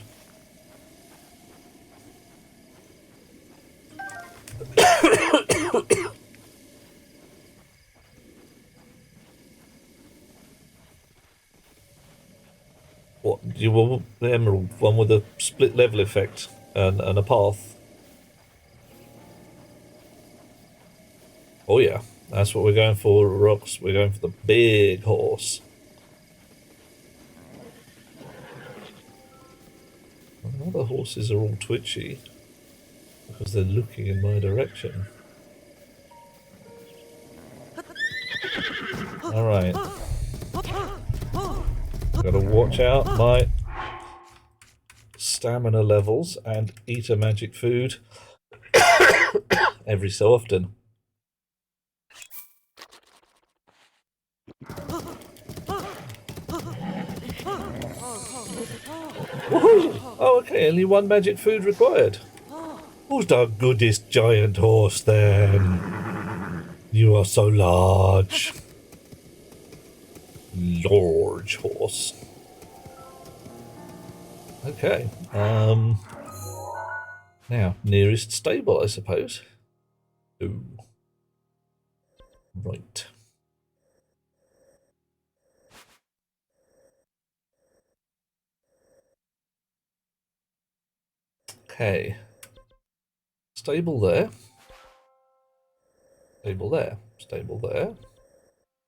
What, you want the emerald one with a split level effect and a path? Oh yeah, that's what we're going for, Rocks. We're going for the big horse. Now the horses are all twitchy because they're looking in my direction. Alright. Gotta watch out my stamina levels and eat a magic food every so often. Woohoo! Oh, okay, only one magic food required. Who's the goodest giant horse then? You are so large. Large horse. Okay. Now, nearest stable, I suppose. Ooh. Right. Okay. Stable there. Stable there. Stable there.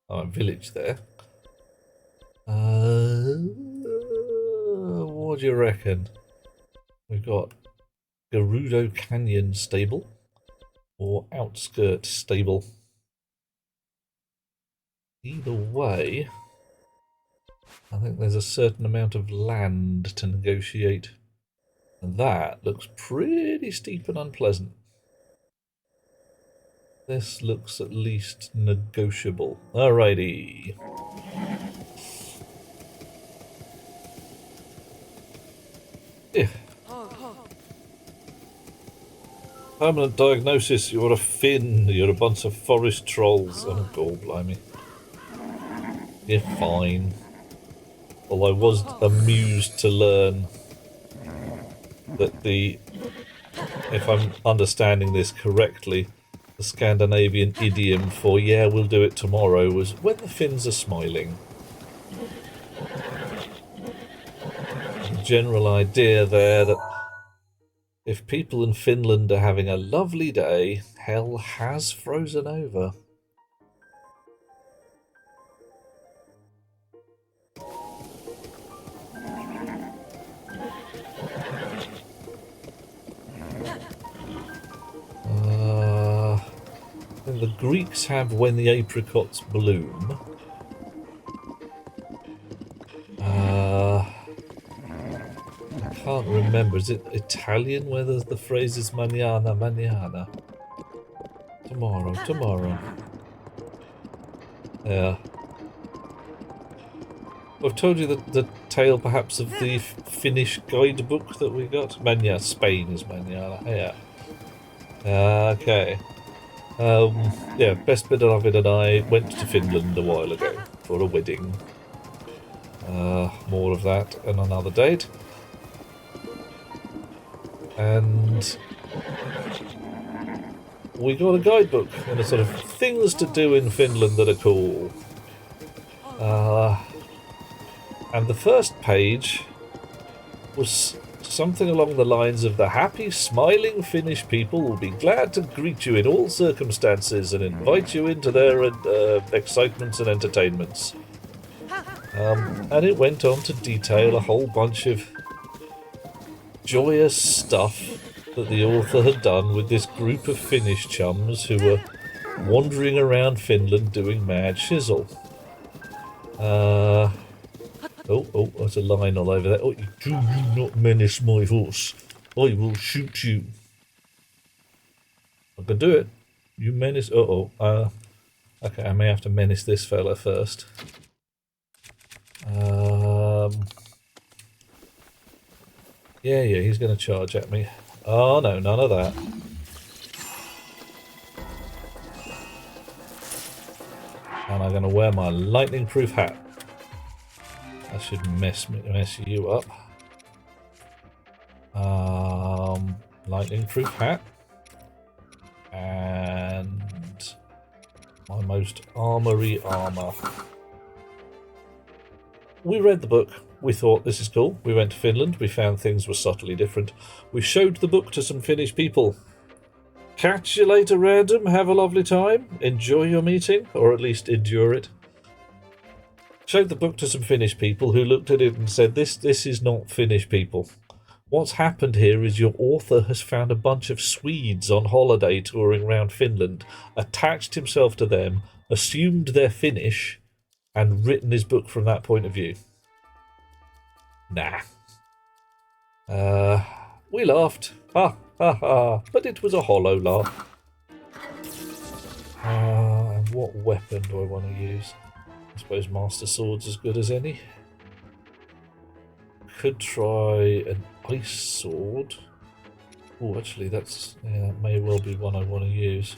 Oh, and village there. What do you reckon? We've got Gerudo Canyon stable or outskirt stable. Either way, I think there's a certain amount of land to negotiate. And that looks pretty steep and unpleasant. This looks at least negotiable. Alrighty. Yeah. Permanent diagnosis, you're a Finn, you're a bunch of forest trolls. Oh, God, blimey. You're fine. Well, I was amused to learn that if I'm understanding this correctly, the Scandinavian idiom for "yeah, we'll do it tomorrow" was when the Finns are smiling. The general idea there that if people in Finland are having a lovely day, hell has frozen over. The Greeks have "when the apricots bloom." I can't remember. Is it Italian where the phrase is "manana, manana"? Tomorrow, tomorrow. Yeah. I've told you the tale perhaps of the Finnish guidebook that we got. Spain is manana. Yeah. Okay. Yeah, Best Beloved and I went to Finland a while ago for a wedding. More of that on another date. And we got a guidebook and a sort of things to do in Finland that are cool. And the first page was something along the lines of "the happy, smiling Finnish people will be glad to greet you in all circumstances and invite you into their excitements and entertainments." And it went on to detail a whole bunch of joyous stuff that the author had done with this group of Finnish chums who were wandering around Finland doing mad shizzle. Oh, there's a line all over there. "Oh, do you not menace my horse. I will shoot you." I can do it. You menace... Okay, I may have to menace this fella first. Yeah, he's going to charge at me. Oh, no, none of that. And I'm going to wear my lightning-proof hat. That should mess you up. Lightning-proof hat. And my most armory armor. We read the book. We thought, this is cool. We went to Finland. We found things were subtly different. We showed the book to some Finnish people. Catch you later, random. Have a lovely time. Enjoy your meeting, or at least endure it. Showed the book to some Finnish people who looked at it and said, this is not Finnish people. What's happened here is your author has found a bunch of Swedes on holiday touring around Finland, attached himself to them, assumed they're Finnish, and written his book from that point of view. Nah. We laughed. Ha ha ha. But it was a hollow laugh. And what weapon do I want to use? I suppose Master Sword's as good as any. Could try an ice sword. Oh, actually, that may well be one I want to use.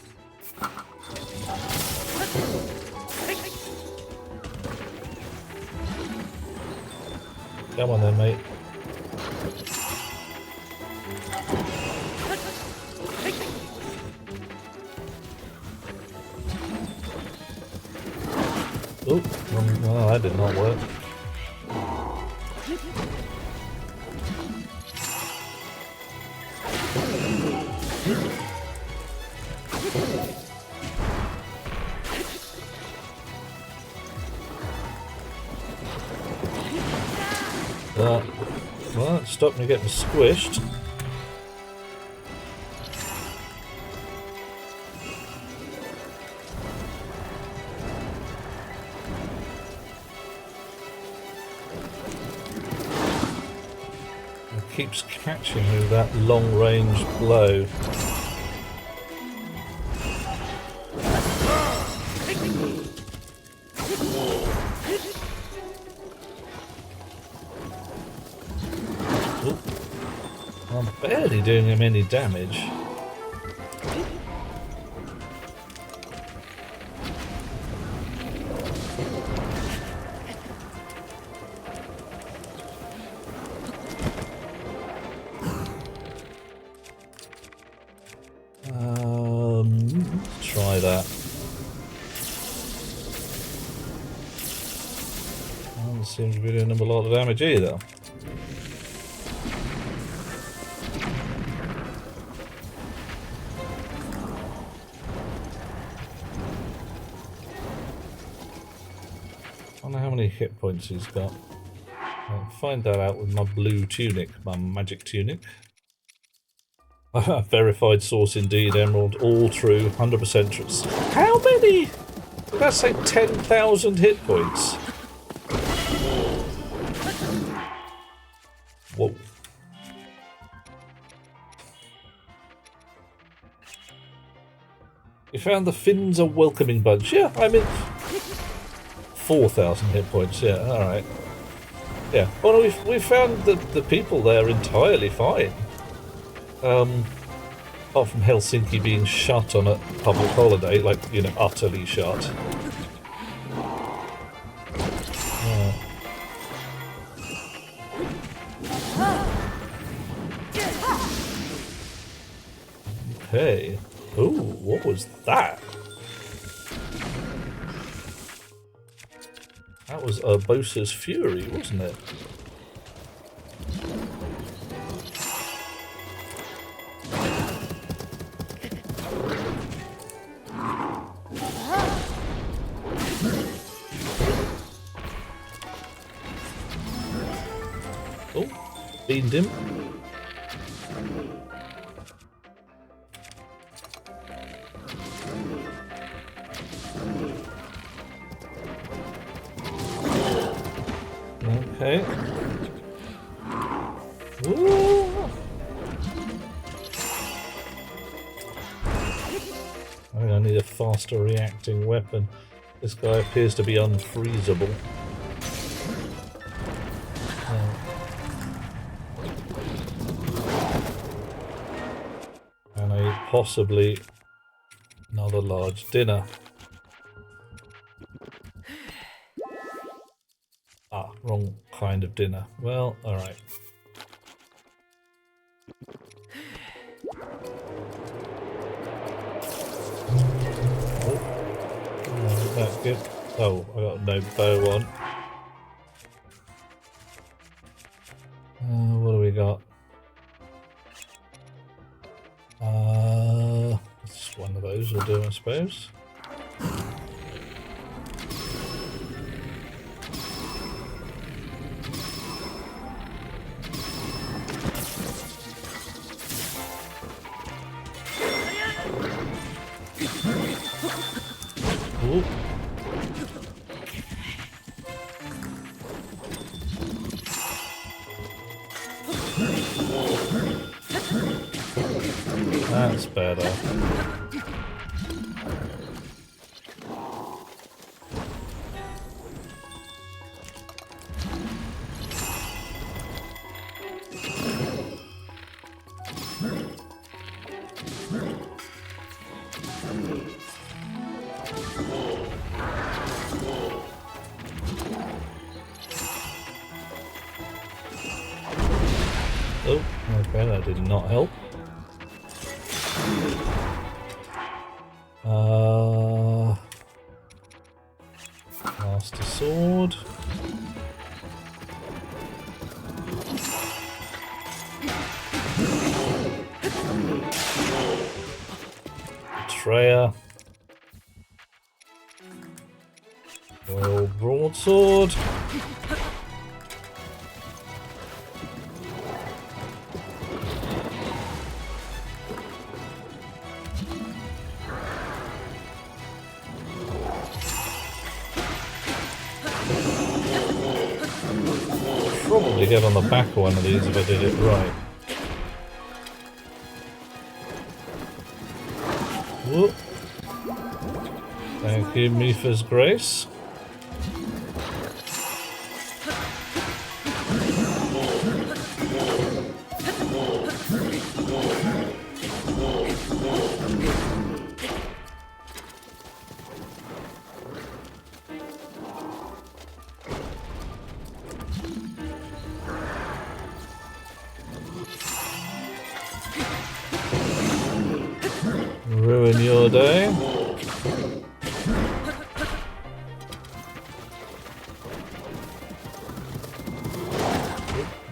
Come on then, mate. Oh, well, that did not work. Well, it stopped me getting squished. It keeps catching me with that long-range blow. I'm barely doing him any damage. Try that. Doesn't seem to be doing him a lot of damage either. I wonder how many hit points he's got. I'll find that out with my blue tunic, my magic tunic. Verified source indeed, Emerald. All true, 100% true. How many? Did I say 10,000 hit points? Whoa. You found the Finns a welcoming bunch. Yeah, I mean... 4,000 hit points, yeah, alright. Yeah, well, we found the people there entirely fine. Apart from Helsinki being shut on a public holiday, like, you know, utterly shut. Okay. Ooh, what was that? That was Urbosa's Fury, wasn't it? Oh, beamed him. Okay. Ooh. I think I need a faster reacting weapon. This guy appears to be unfreezable. And possibly another large dinner. Ah, wrong kind of dinner. Well, alright. Oh, that's good. Oh, I got no bow on. What do we got? Just one of those will do, I suppose. Ooh. That's better. Oh, okay, that did not help. Master Sword. Betrayer. Royal Broadsword. Probably get on the back of one of these if I did it right. Whoop. Thank you, Mifa's Grace. Ruin your day.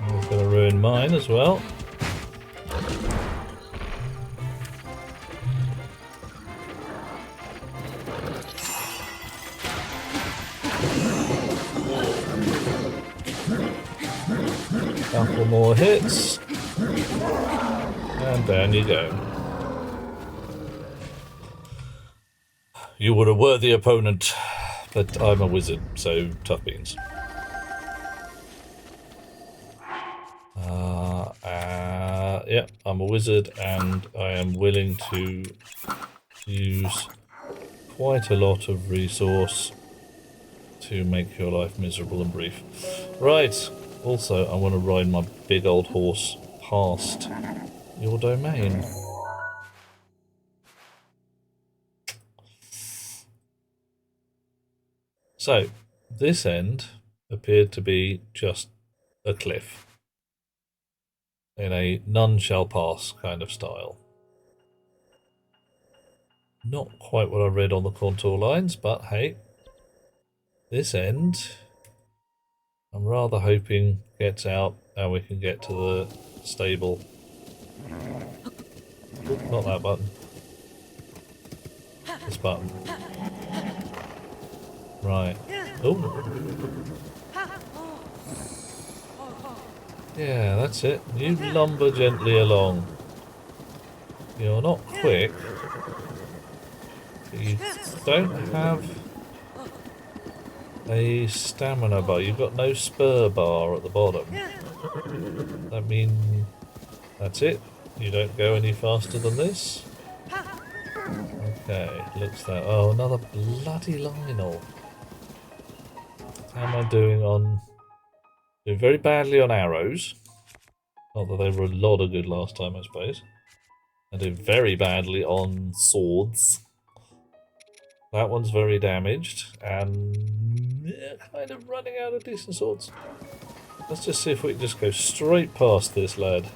I'm going to ruin mine as well. Couple more hits. And down you go. You were a worthy opponent, but I'm a wizard, so tough beans. Yeah, I'm a wizard and I am willing to use quite a lot of resource to make your life miserable and brief. Right, also I want to ride my big old horse past your domain. So, this end appeared to be just a cliff in a none shall pass kind of style. Not quite what I read on the contour lines, but hey, this end I'm rather hoping gets out and we can get to the stable. Oop, not that button. This button. Right. Oh. Yeah, that's it. You lumber gently along. You're not quick. But you don't have a stamina bar. You've got no spur bar at the bottom. That means that's it. You don't go any faster than this. Okay, looks that. Oh, another bloody Lionel. How am I doing on? Doing very badly on arrows. Not that they were a lot of good last time, I suppose. I did very badly on swords. That one's very damaged, and yeah, kind of running out of decent swords. Let's just see if we can just go straight past this lad.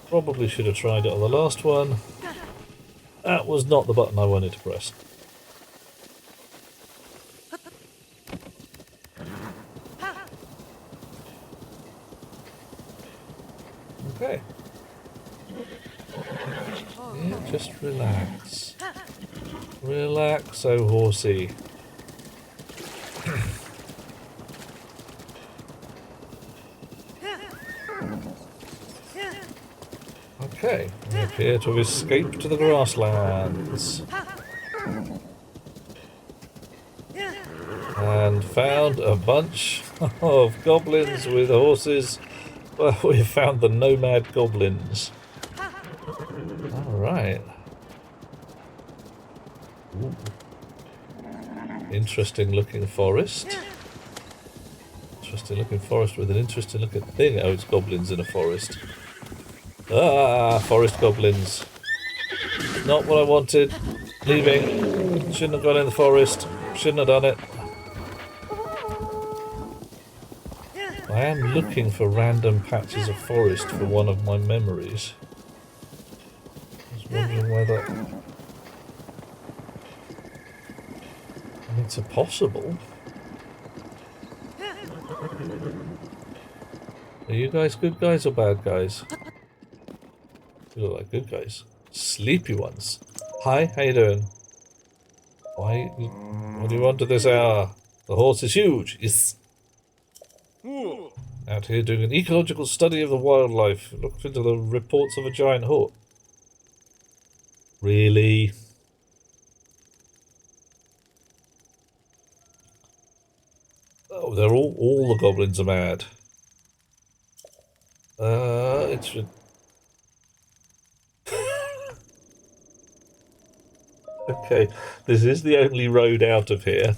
Probably should have tried it on the last one. That was not the button I wanted to press. Okay. Yeah, just relax. Relax, oh horsey. Okay, we appear to have escaped to the grasslands. And found a bunch of goblins with horses. Well, we found the nomad goblins. Alright. Interesting looking forest. Interesting looking forest with an interesting looking thing. Oh, it's goblins in a forest. Ah, forest goblins. Not what I wanted. Leaving. Shouldn't have gone in the forest. Shouldn't have done it. I am looking for random patches of forest for one of my memories. I was wondering whether it's possible. Are you guys good guys or bad guys? You look like good guys. Sleepy ones. Hi, how you doing? Why? What do you want at this hour? The horse is huge. Yes. Out here doing an ecological study of the wildlife. Looked into the reports of a giant horse. Really? Oh, they're all the goblins are mad. It's okay. This is the only road out of here.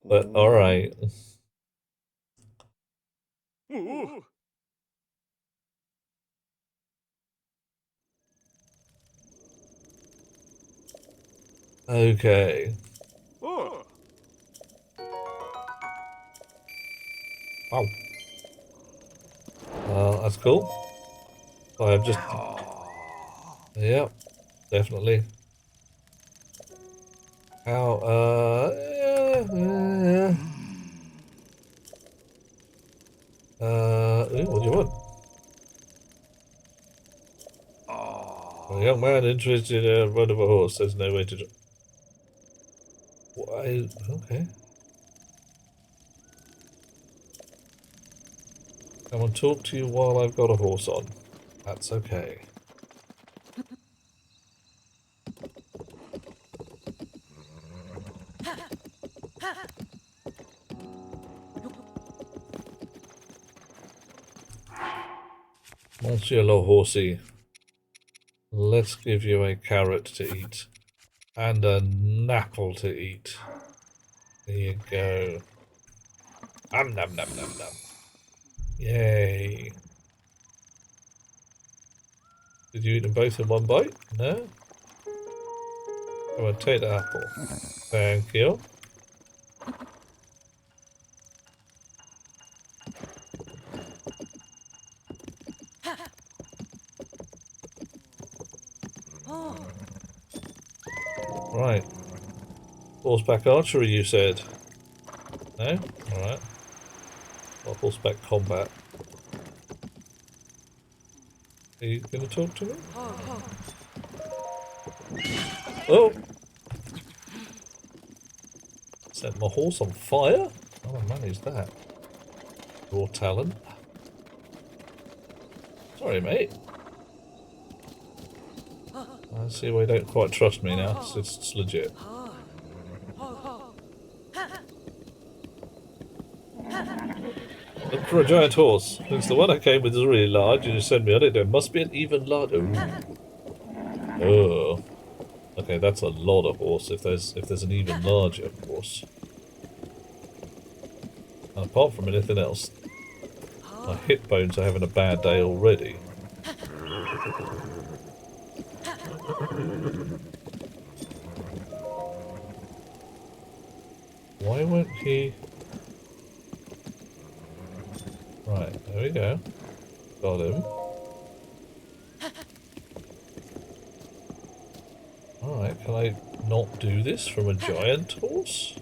But alright. Okay. Wow. That's cool. I've just... Yep, definitely. How, ooh, what do you want? A young man interested in a run of a horse. There's no way to... Why? Okay. Come and talk to you while I've got a horse on. That's okay. Monsieur le Horsey, let's give you a carrot to eat. And an apple to eat. There you go. Nom nom nom nom nom. Yay. Did you eat them both in one bite? No? Come on, take the apple. Thank you. Right. Horseback archery, you said? No? Alright. Well, horseback combat. Are you going to talk to me? Oh! Set my horse on fire? How do I manage that? Raw talent. Sorry, mate. I see why you don't quite trust me now. It's legit. Look for a giant horse. Since the one I came with is really large and you send me on it, there must be an even larger. Oh. Okay, that's a lot of horse if there's an even larger horse. And apart from anything else, my hip bones are having a bad day already. Why won't he... Right, there we go. Got him. Alright, can I not do this from a giant horse?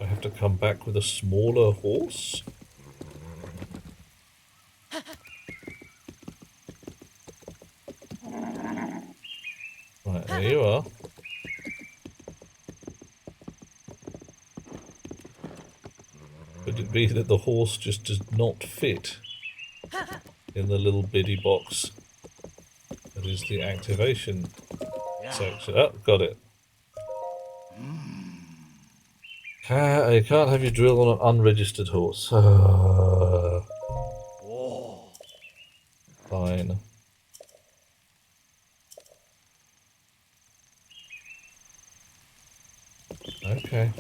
I have to come back with a smaller horse? Right, there you are. be that the horse just does not fit in the little biddy box that is the activation section. Oh, got it. I can't have you drill on an unregistered horse. Fine. Okay.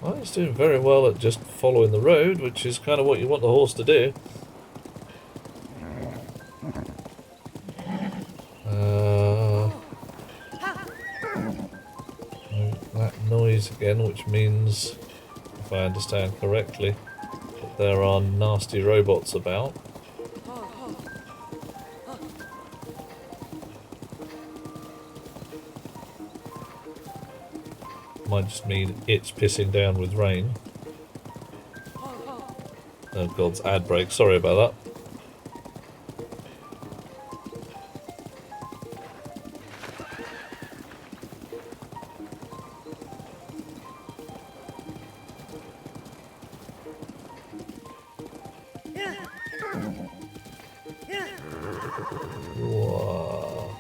Well, he's doing very well at just following the road, which is kind of what you want the horse to do. That noise again, which means, if I understand correctly, that there are nasty robots about. Might just mean it's pissing down with rain. Oh God's ad break, sorry about that. Whoa.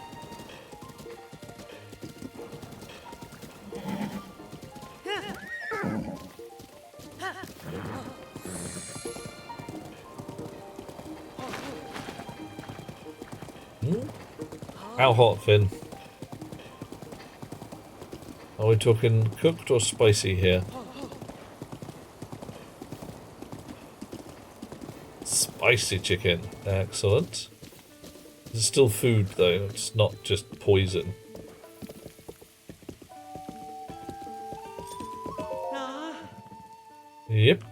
How hot, Finn? Are we talking cooked or spicy here? Spicy chicken. Excellent. It's still food though, it's not just poison. Yep.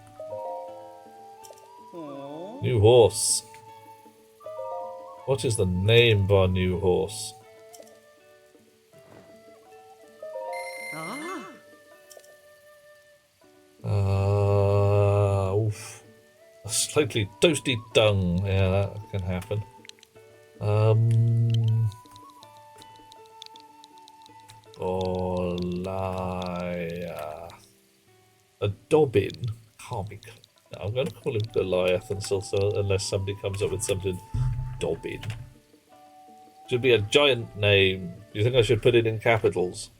New horse. What is the name of our new horse? Oof. A slightly toasty tongue. Yeah, that can happen. Goliath. A Dobbin. Can't be. I'm going to call him Goliath unless somebody comes up with something. Dobbin. Should be a giant name. Do you think I should put it in capitals?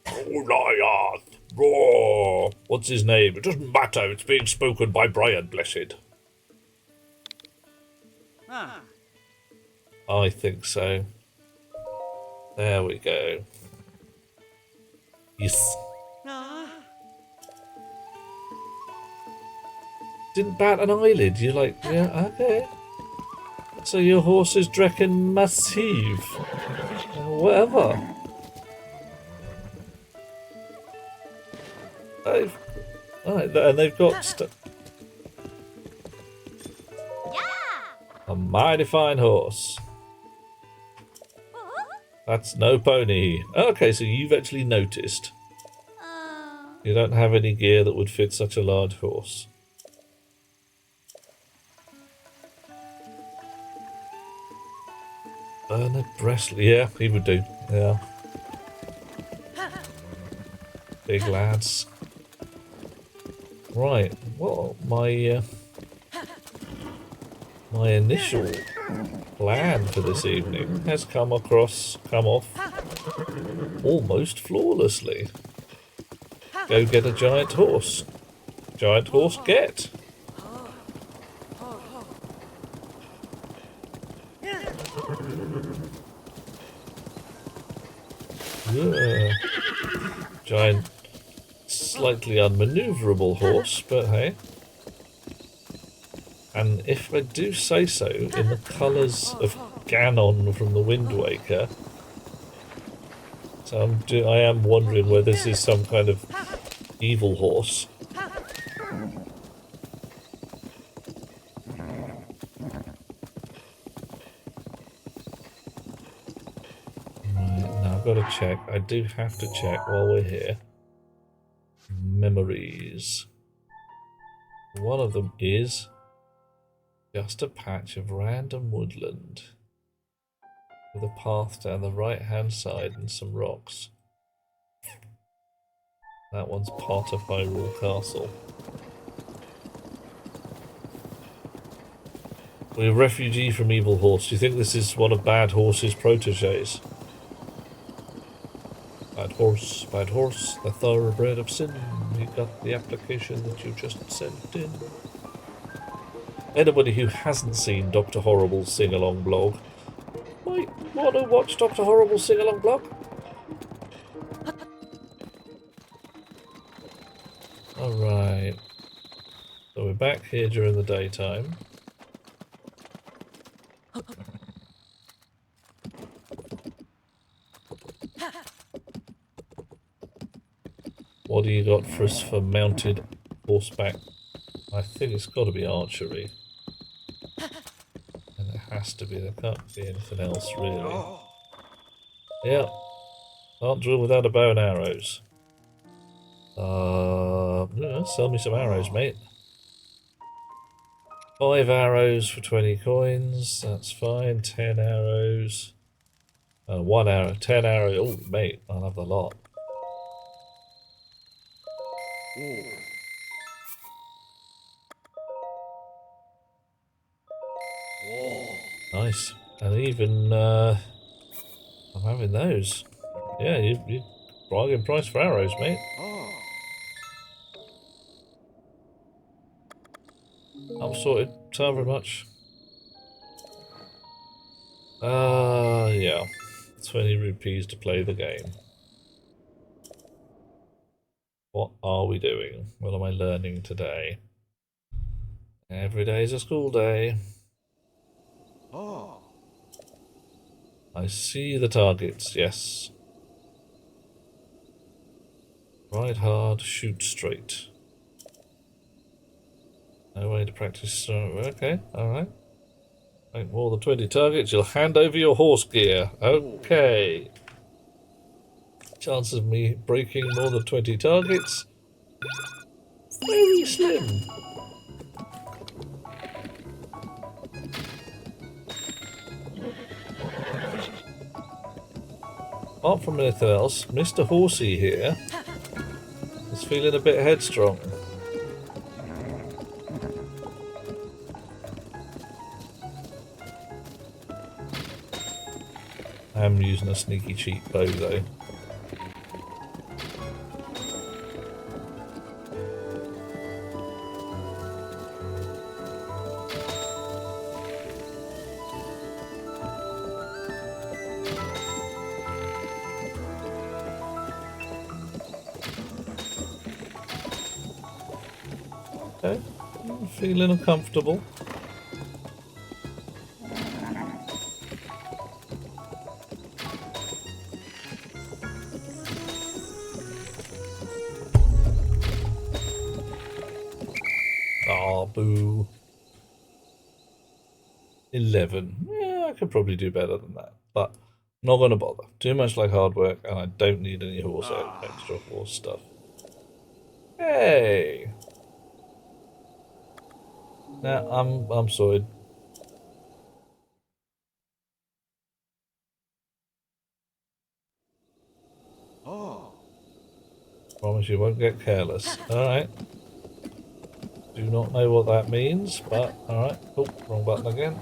Goliath. Roar. What's his name? It doesn't matter. It's being spoken by Brian Blessed. I think so. There we go. Yes. Didn't bat an eyelid. You're like, yeah, okay. So your horse is Drekken Massive. Whatever. And they've got a mighty fine horse. That's no pony. Okay, so you've actually noticed. You don't have any gear that would fit such a large horse. Bernard Bresley, yeah, he would do. Yeah. Big lads. Right, well, my initial plan for this evening has come off almost flawlessly. Go get a giant horse. Giant horse get. Yeah. Giant, slightly unmaneuverable horse, but hey. And if I do say so, in the colours of Ganon from the Wind Waker. So I am wondering whether this is some kind of evil horse. I've got to check. I do have to check while we're here. Memories. One of them is Just a patch of random woodland with a path down the right hand side and some rocks. That one's part of Hyrule Castle. We're a refugee from Evil Horse. Do you think this is one of Bad Horse's proteges? Bad Horse, the thoroughbred of sin. You got the application that you just sent in. Anybody who hasn't seen Dr. Horrible's sing-along blog might want to watch Dr. Horrible's sing-along blog. Alright. So we're back here during the daytime. What do you got for us for mounted horseback? I think it's got to be archery. And it has to be, there can't be anything else really. Yeah. Can't drill without a bow and arrows. Yeah, sell me some arrows, mate. 5 arrows for 20 coins, that's fine. 10 arrows. 1 arrow, 10 arrows. Oh, mate, I'll have the lot. Nice. And even, I'm having those. Yeah, you bargain price for arrows, mate. I'm sorted. So very much. Yeah. 20 rupees to play the game. What are we doing? What am I learning today? Every day is a school day. I see the targets, yes. Ride hard, shoot straight. No way to practice. Okay, alright. Make more than 20 targets, you'll hand over your horse gear. Okay. Chance of me breaking more than 20 targets? Very slim. Apart from anything else, Mr. Horsey here is feeling a bit headstrong. I'm using a sneaky cheap bow though. Okay, I'm feeling uncomfortable. Ah, boo. 11. Yeah, I could probably do better than that, but not gonna bother. Too much like hard work, and I don't need any extra horse stuff. Hey. Now I'm sorry. Promise you won't get careless. Alright. Do not know what that means, but alright. Oh, wrong button again.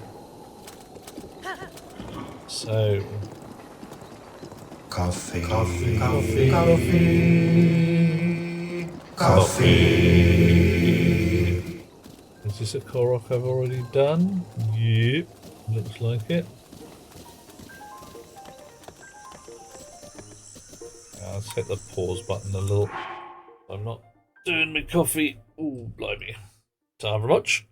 So Coffee. Is this a Korok I've already done? Yep. Looks like it. Let's hit the pause button a little. I'm not doing my coffee. Ooh, blimey. Time for much.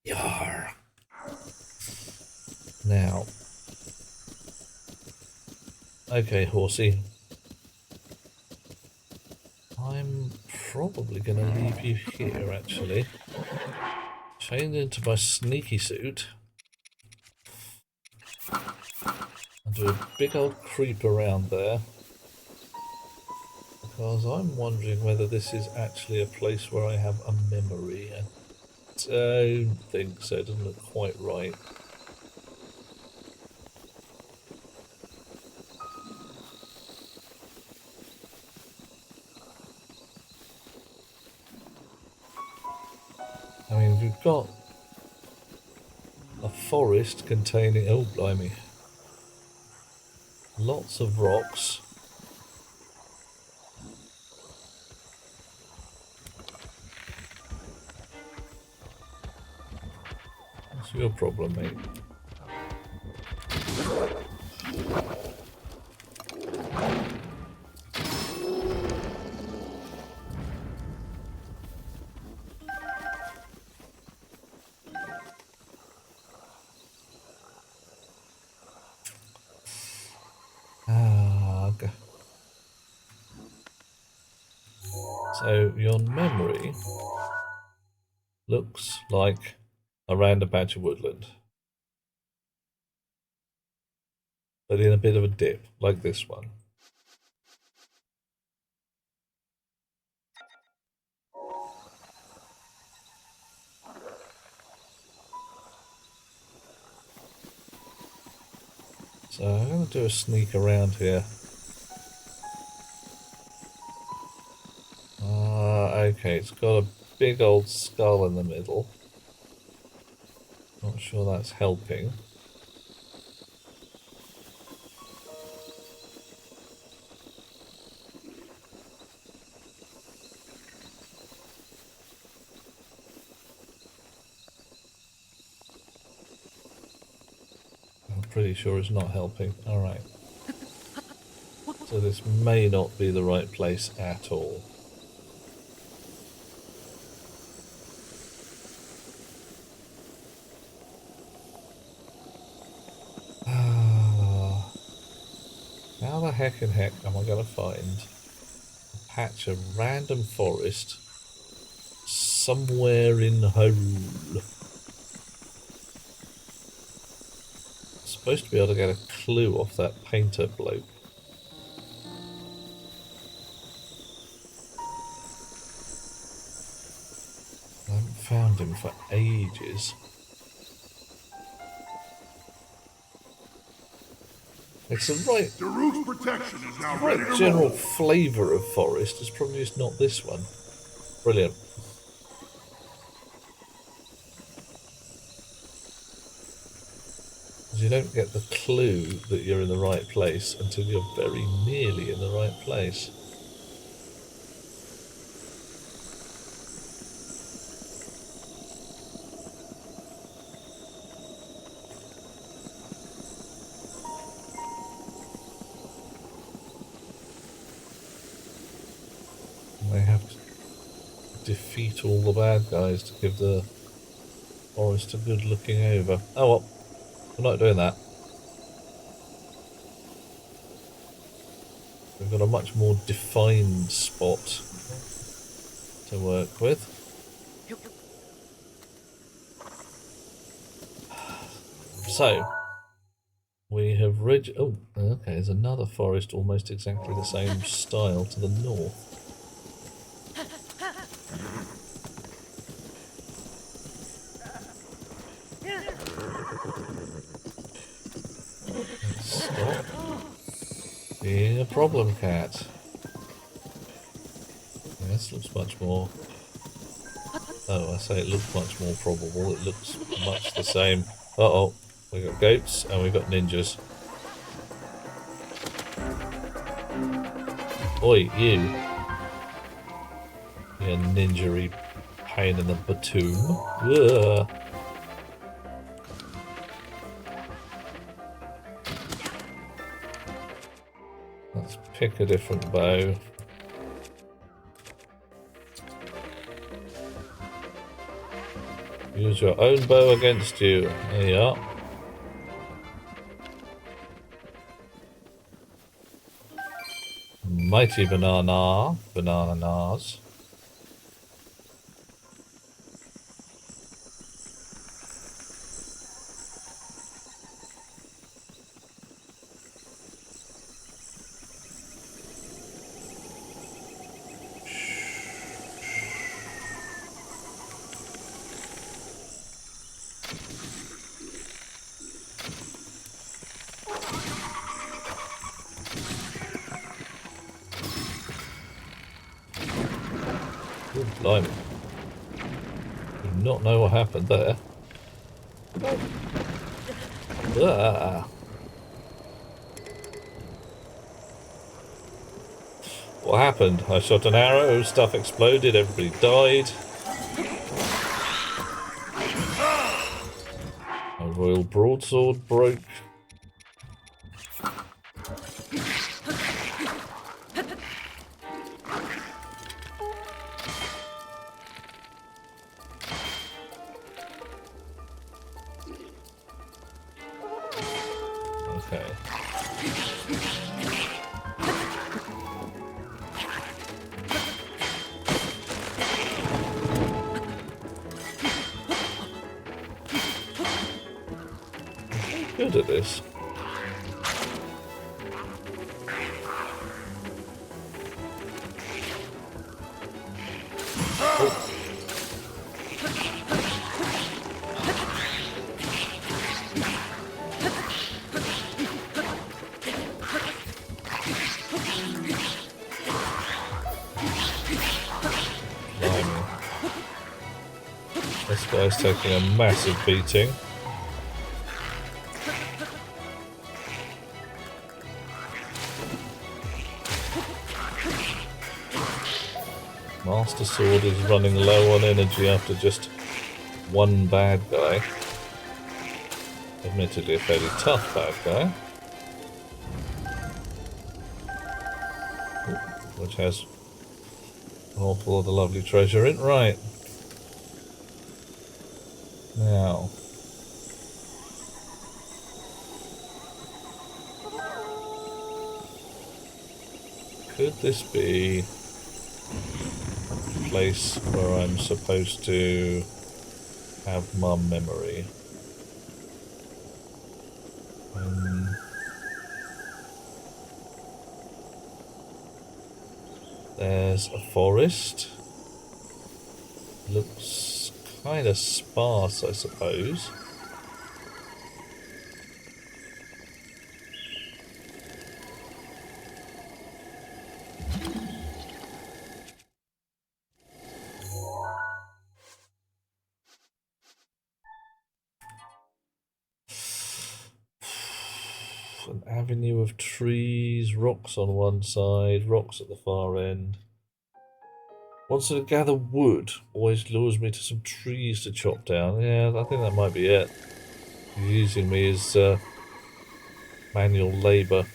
Yar. Now. Okay, horsey. I'm probably going to leave you here, actually. Change into my sneaky suit. And do a big old creep around there. Because I'm wondering whether this is actually a place where I have a memory. I don't think so. It doesn't look quite right. I mean, we've got a forest containing... Oh, blimey. Lots of rocks. What's your problem, mate? Okay. So your memory looks like around a patch of woodland, but in a bit of a dip, like this one. So I'm going to do a sneak around here. Okay, it's got a big old skull in the middle. Not sure that's helping. I'm pretty sure it's not helping. Alright. So this may not be the right place at all. How the heck am I going to find a patch of random forest somewhere in Hyrule? I'm supposed to be able to get a clue off that painter bloke. I haven't found him for ages. It's the right, protection is now right general flavour of forest. It's probably just not this one. Brilliant. Because you don't get the clue that you're in the right place until you're very nearly in the right place. They have to defeat all the bad guys to give the forest a good looking over. Oh well, we're not doing that. We've got a much more defined spot to work with. So, we have oh, okay, there's another forest almost exactly the same style to the north. Stop being a problem cat. Yeah, this looks much more... Oh, I say it looks much more probable. It looks much the same. Uh-oh. We've got goats and we've got ninjas. Oi, you. You ninja-y pain in the batoon. Ugh. Let's pick a different bow. Use your own bow against you. There you are. Mighty bananas. Blimey. Do not know what happened there. Ah. What happened? I shot an arrow, stuff exploded, everybody died. My royal broadsword broke. Okay. Good at this. This guy's taking a massive beating. Master Sword is running low on energy after just one bad guy. Admittedly a fairly tough bad guy. Which has an awful lot of lovely treasure in. Right. Now. Could this be a place where I'm supposed to have mum memory? There's a forest. Looks kind of sparse, I suppose. An avenue of trees, rocks on one side, rocks at the far end. Wants to gather wood, always lures me to some trees to chop down. Yeah, I think that might be it. He's using me as manual labour.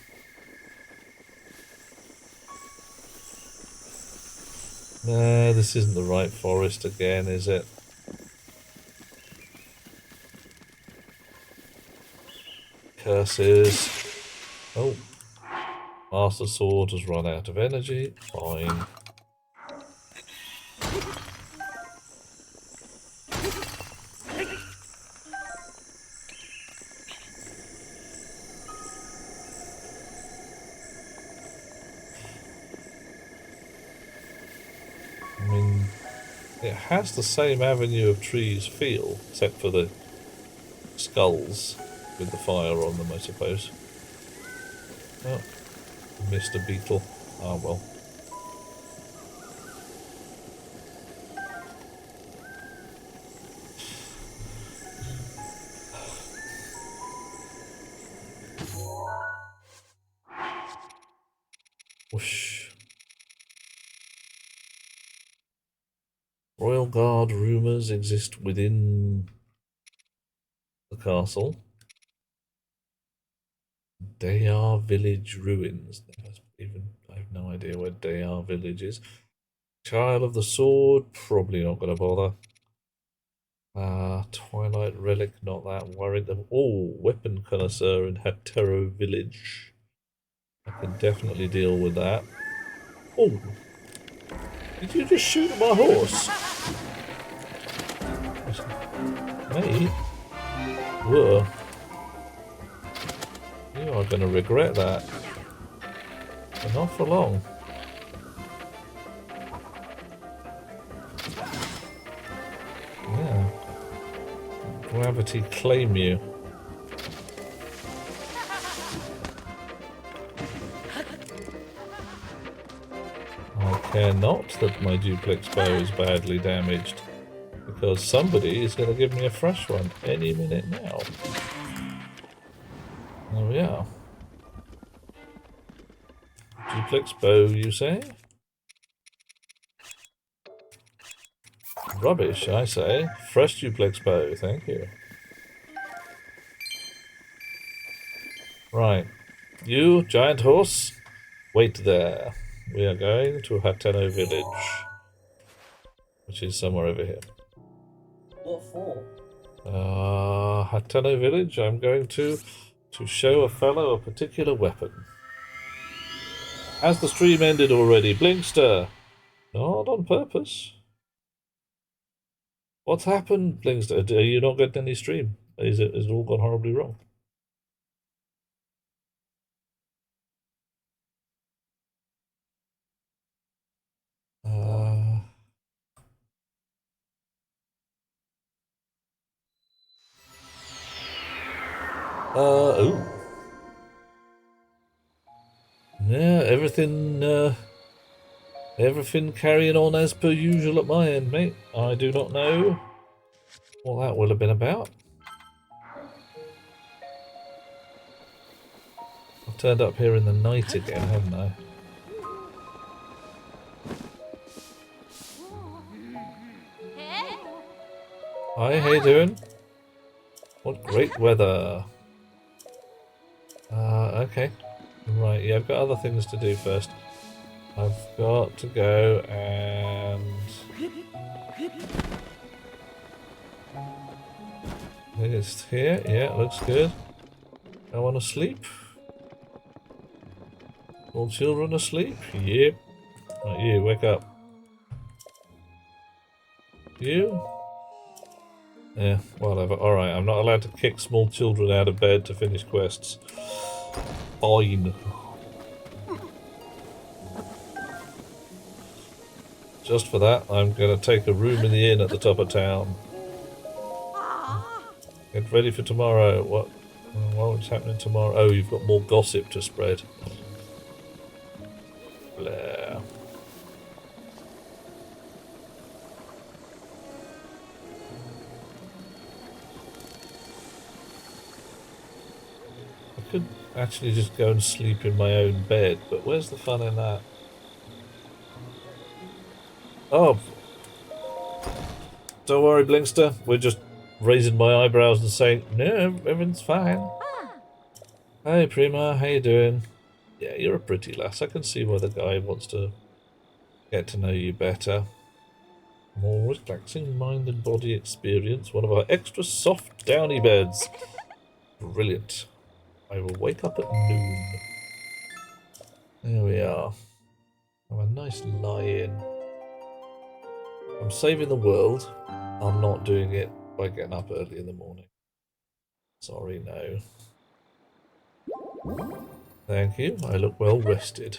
Nah, this isn't the right forest again, is it? Curses. Oh. Master Sword has run out of energy. Fine. I mean, it has the same avenue of trees feel, except for the skulls with the fire on them, I suppose. Oh, missed a beetle. Ah, well. Whoosh. Royal Guard rumours exist within the castle. Dayar Village ruins. I have no idea where Dayar Village is. Child of the Sword, probably not going to bother. Twilight Relic, not that worried. Oh, Weapon Connoisseur in Hatero Village. I can definitely deal with that. Oh, did you just shoot at my horse? Mate? Whoa. You are going to regret that. But not for long. Yeah. Gravity claim you. Okay. care not that my duplex bow is badly damaged, because somebody is going to give me a fresh one any minute now. There we are. Duplex bow, you say? Rubbish, I say. Fresh duplex bow, thank you. Right. You, giant horse, wait there. We are going to Hateno village, which is somewhere over here. What for? Hateno village, I'm going to show a fellow a particular weapon. Has the stream ended already? Blinkster! Not on purpose. What's happened, Blinkster? Are you not getting any stream? Is it all gone horribly wrong? Oh. Yeah, everything carrying on as per usual at my end, mate. I do not know what that will have been about. I've turned up here in the night again, haven't I? Hi, how you doing? What great weather. Okay. Right, yeah, I've got other things to do first. I've got to go and... I think it's here. Yeah, looks good. I want to sleep. All children asleep? Yep. Right, you, wake up. You? Yeah, whatever. Alright, I'm not allowed to kick small children out of bed to finish quests. Fine. Just for that, I'm going to take a room in the inn at the top of town. Get ready for tomorrow. What's happening tomorrow? Oh, you've got more gossip to spread. Blah. I could actually just go and sleep in my own bed, but where's the fun in that? Oh, don't worry, Blinkster. We're just raising my eyebrows and saying, no, everything's fine. Hey, Prima, how you doing? Yeah, you're a pretty lass. I can see why the guy wants to get to know you better. More relaxing mind and body experience. One of our extra soft, downy beds. Brilliant. I will wake up at noon. There we are. Have a nice lie-in. I'm saving the world. I'm not doing it by getting up early in the morning. Sorry, no. Thank you. I look well rested.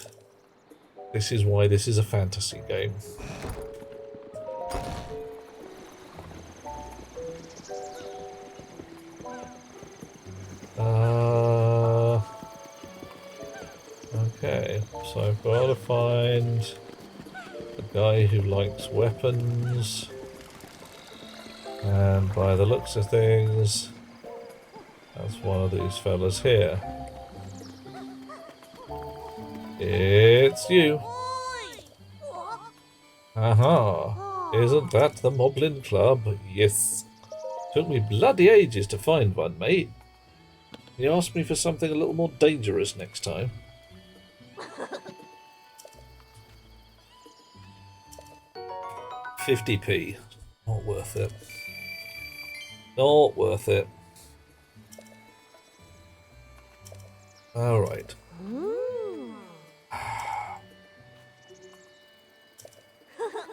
This is why this is a fantasy game. Okay, so I've got to find a guy who likes weapons, and by the looks of things, that's one of these fellas here. It's you. Aha! Isn't that the Moblin Club? Yes. Took me bloody ages to find one, mate. You asked me for something a little more dangerous next time. £50p. Not worth it. Not worth it. Alright.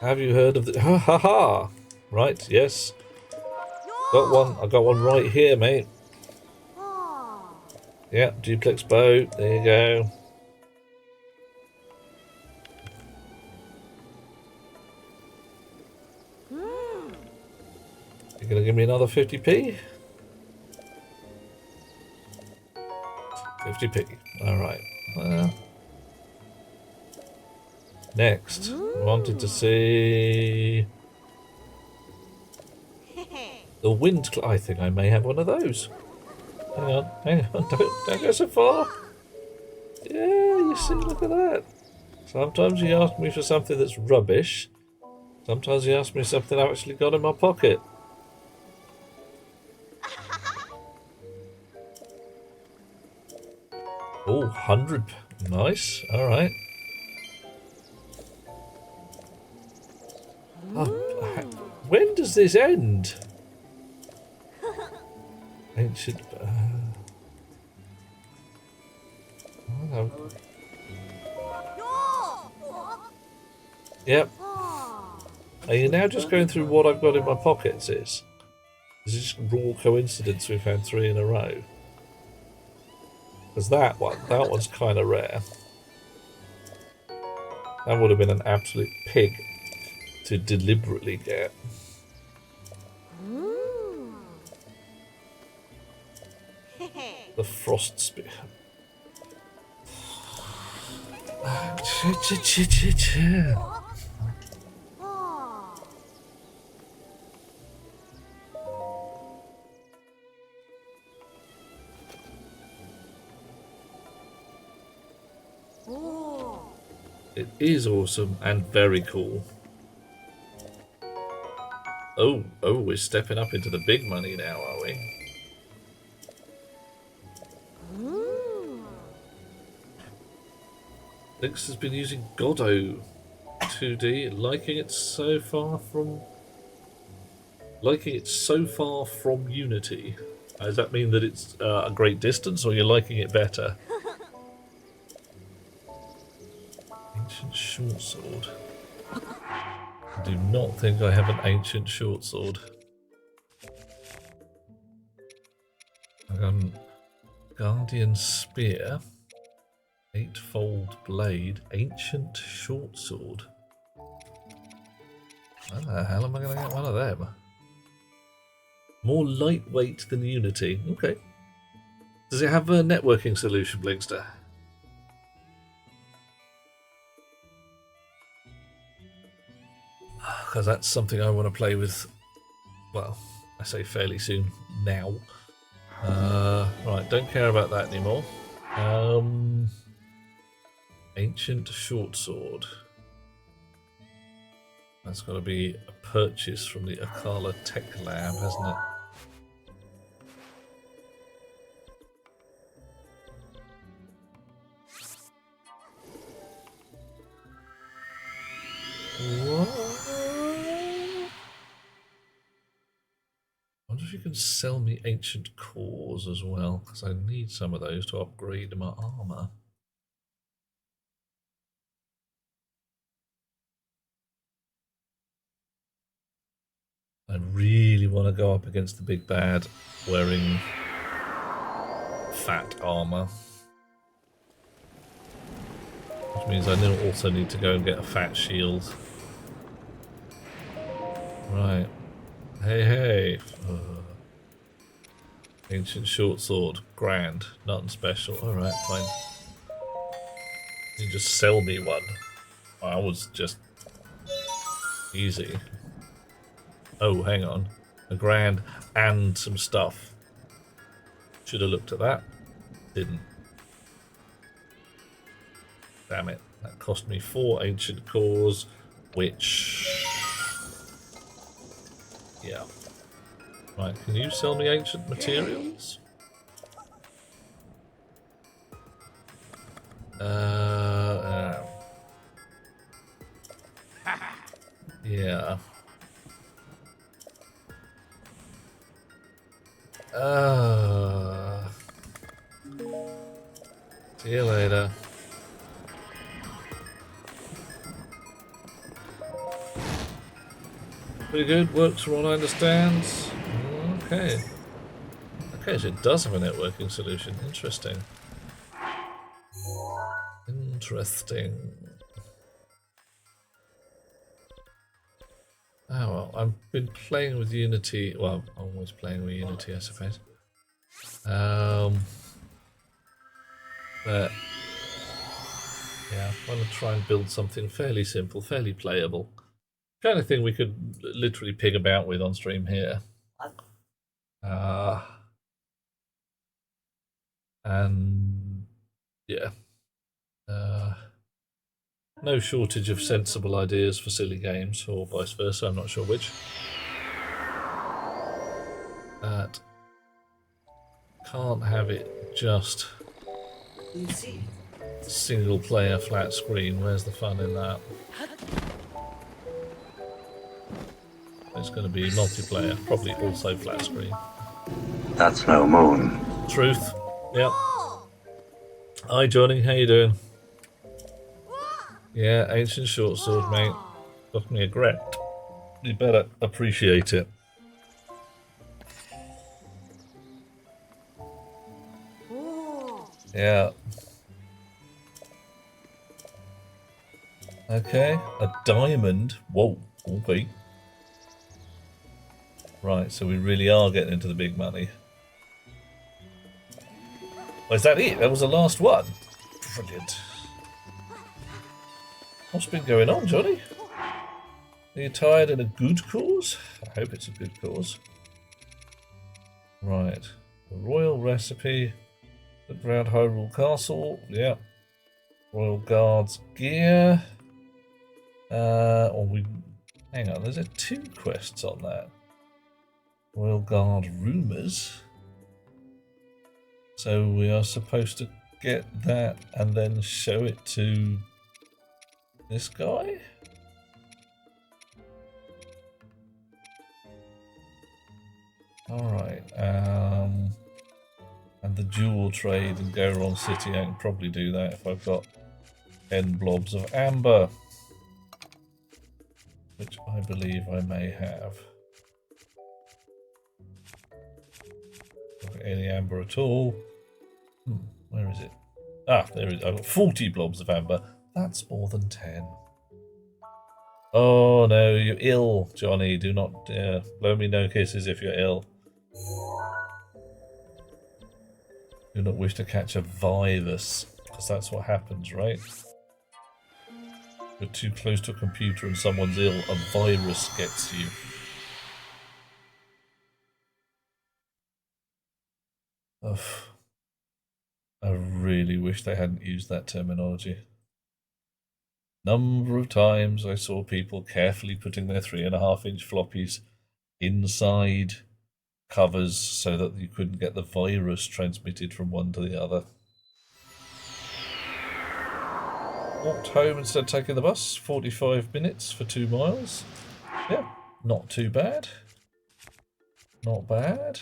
Have you heard of the... Ha ha ha! Right, yes. Got one. I got one right here, mate. Yeah, duplex bow. There you go. You gonna give me another 50p? 50p. Alright. Next, wanted to see the wind. I think I may have one of those. Hang on, don't go so far. Yeah, you see, look at that. Sometimes you ask me for something that's rubbish. Sometimes you ask me something I've actually got in my pocket. Oh, 100. Nice. Alright. When does this end? Ancient. Oh, no. Yep. Are you now just going through what I've got in my pockets? Is it just raw coincidence we've had 3 in a row? Because that one's kind of rare. That would have been an absolute pig to deliberately get. The frost spear. It is awesome and very cool. Oh, we're stepping up into the big money now, are we? Lynx has been using BotW 2D, liking it so far from Unity. Does that mean that it's a great distance, or you're liking it better? Ancient short sword. I do not think I have an ancient short sword. Guardian spear, 8-fold blade, ancient short sword. How the hell am I going to get one of them? More lightweight than Unity. Okay. Does it have a networking solution, Blinkster? Because that's something I want to play with, well, I say fairly soon, now. Right, don't care about that anymore. Ancient short sword. That's got to be a purchase from the Akala Tech Lab, hasn't it? I wonder if you can sell me ancient cores as well, because I need some of those to upgrade my armor. I really want to go up against the big bad wearing fat armor. Which means I also need to go and get a fat shield. Right. Hey. Ancient short sword. Grand. Nothing special. Alright, fine. You just sell me one. I was just easy. Oh, hang on. A grand and some stuff. Should have looked at that. Didn't. Damn it. That cost me 4 ancient cores, which... yeah. Right, can you sell me ancient materials? Yeah. See you later. Pretty good, works from what I understand. Okay. Okay, so it does have a networking solution. Interesting. Interesting. Oh well, I've been playing with Unity. Well, I'm always playing with Unity, I suppose. But Yeah, I want to try and build something fairly simple, fairly playable. Kind of thing we could literally pig about with on stream here. And yeah. No shortage of sensible ideas for silly games, or vice versa, I'm not sure which. But can't have it just You see, single player flat screen. Where's the fun in that? It's going to be multiplayer, probably also flat screen. That's no moon. Truth. Yep. Hi Johnny, how you doing? Yeah, ancient short sword, mate. Got me a gret. You better appreciate it. Yeah. Okay, a diamond. Whoa, okay. Right, so we really are getting into the big money. Oh, is that it? That was the last one? Brilliant. What's been going on, Johnny? Are you tired in a good cause? I hope it's a good cause. Right. The royal recipe. The Grand Hyrule Castle. Yeah. Royal Guards gear. Hang on, there's 2 quests on that. Royal Guard rumours. So we are supposed to get that and then show it to this guy? Alright, and the jewel trade in Goron City, I can probably do that if I've got 10 blobs of amber. Which I believe I may have. Not any amber at all. Where is it? Ah, there it is. I've got 40 blobs of amber. That's more than 10. Oh no, you're ill, Johnny. Do not blow me no kisses if you're ill. Do not wish to catch a virus, because that's what happens, right? You're too close to a computer and someone's ill, a virus gets you. Ugh. I really wish they hadn't used that terminology. Number of times I saw people carefully putting their 3.5-inch floppies inside covers so that you couldn't get the virus transmitted from one to the other. Walked home instead of taking the bus, 45 minutes for 2 miles. Yeah, not too bad. Not bad.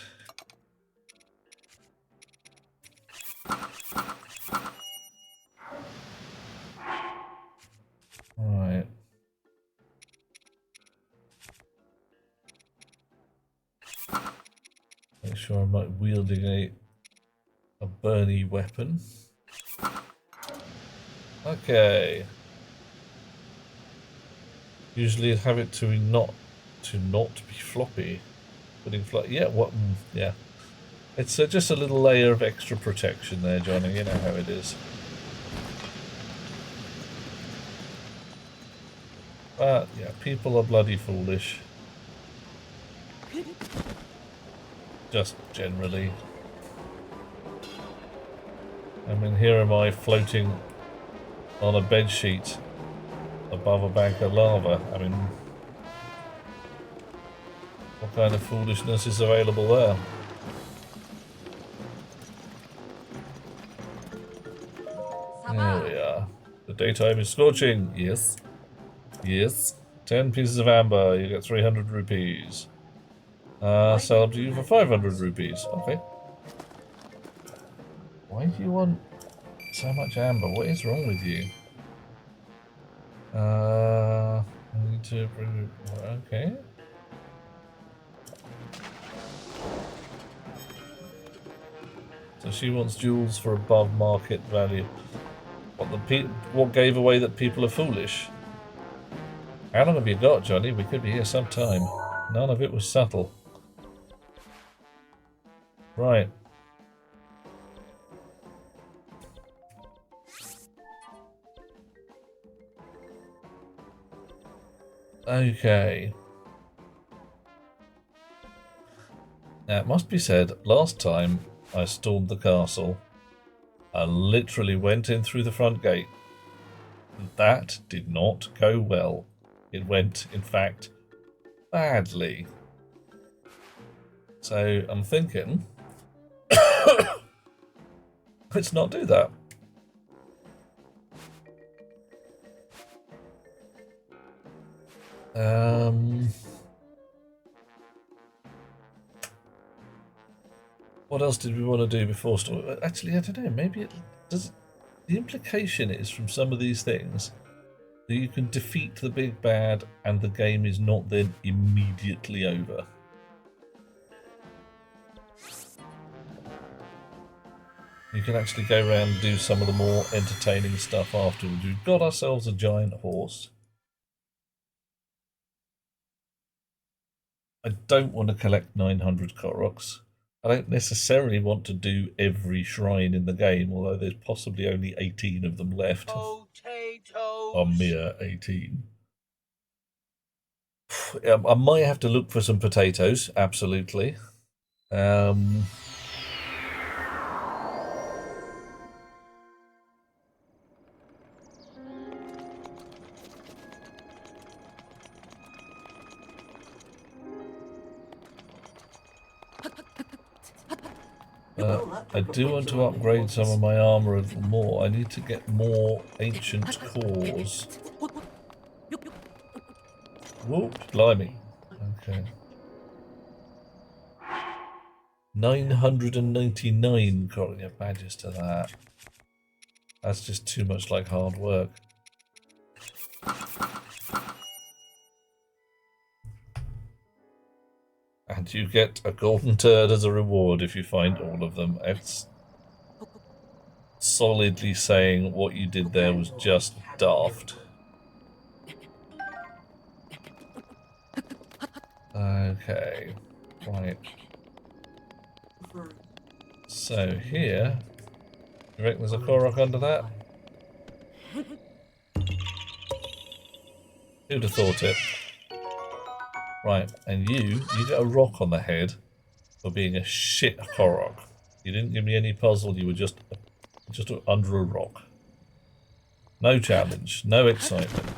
Right. Make sure I'm not wielding a burny weapon. Okay. Usually have it to not be floppy. Putting yeah, what? Yeah. It's just a little layer of extra protection there, Johnny. You know how it is. But yeah, people are bloody foolish. Just generally. I mean, here am I floating on a bedsheet above a bank of lava. I mean, what kind of foolishness is available there? There we are. The daytime is scorching. Yes. Yes. 10 pieces of amber. You get 300 rupees. Sell them to you for 500 rupees. Okay. Why do you want so much amber? What is wrong with you? I need to bring. Okay. So she wants jewels for above market value. What gave away that people are foolish? How long have you got, Johnny? We could be here some time. None of it was subtle. Right. Okay. Now, it must be said, last time I stormed the castle, I literally went in through the front gate. That did not go well. It went, in fact, badly. So I'm thinking, let's not do that. What else did we want to do before storm? Actually, I don't know. Maybe it does. The implication is from some of these things that you can defeat the big bad and the game is not then immediately over. You can actually go around and do some of the more entertaining stuff afterwards. We've got ourselves a giant horse. I don't want to collect 900 Koroks. I don't necessarily want to do every shrine in the game, although there's possibly only 18 of them left. Potatoes. A mere 18. I might have to look for some potatoes, absolutely. I do want to upgrade some of my armor a little more. I need to get more ancient cores. Whoop, blimey. Okay. 999 Coronia badges to that. That's just too much like hard work. And you get a golden turd as a reward if you find all of them. It's solidly saying what you did there was just daft. Okay, right. So here, you reckon there's a Korok under that? Who'd have thought it? Right, and you get a rock on the head for being a shit Korok. You didn't give me any puzzle, you were just under a rock. No challenge, no excitement.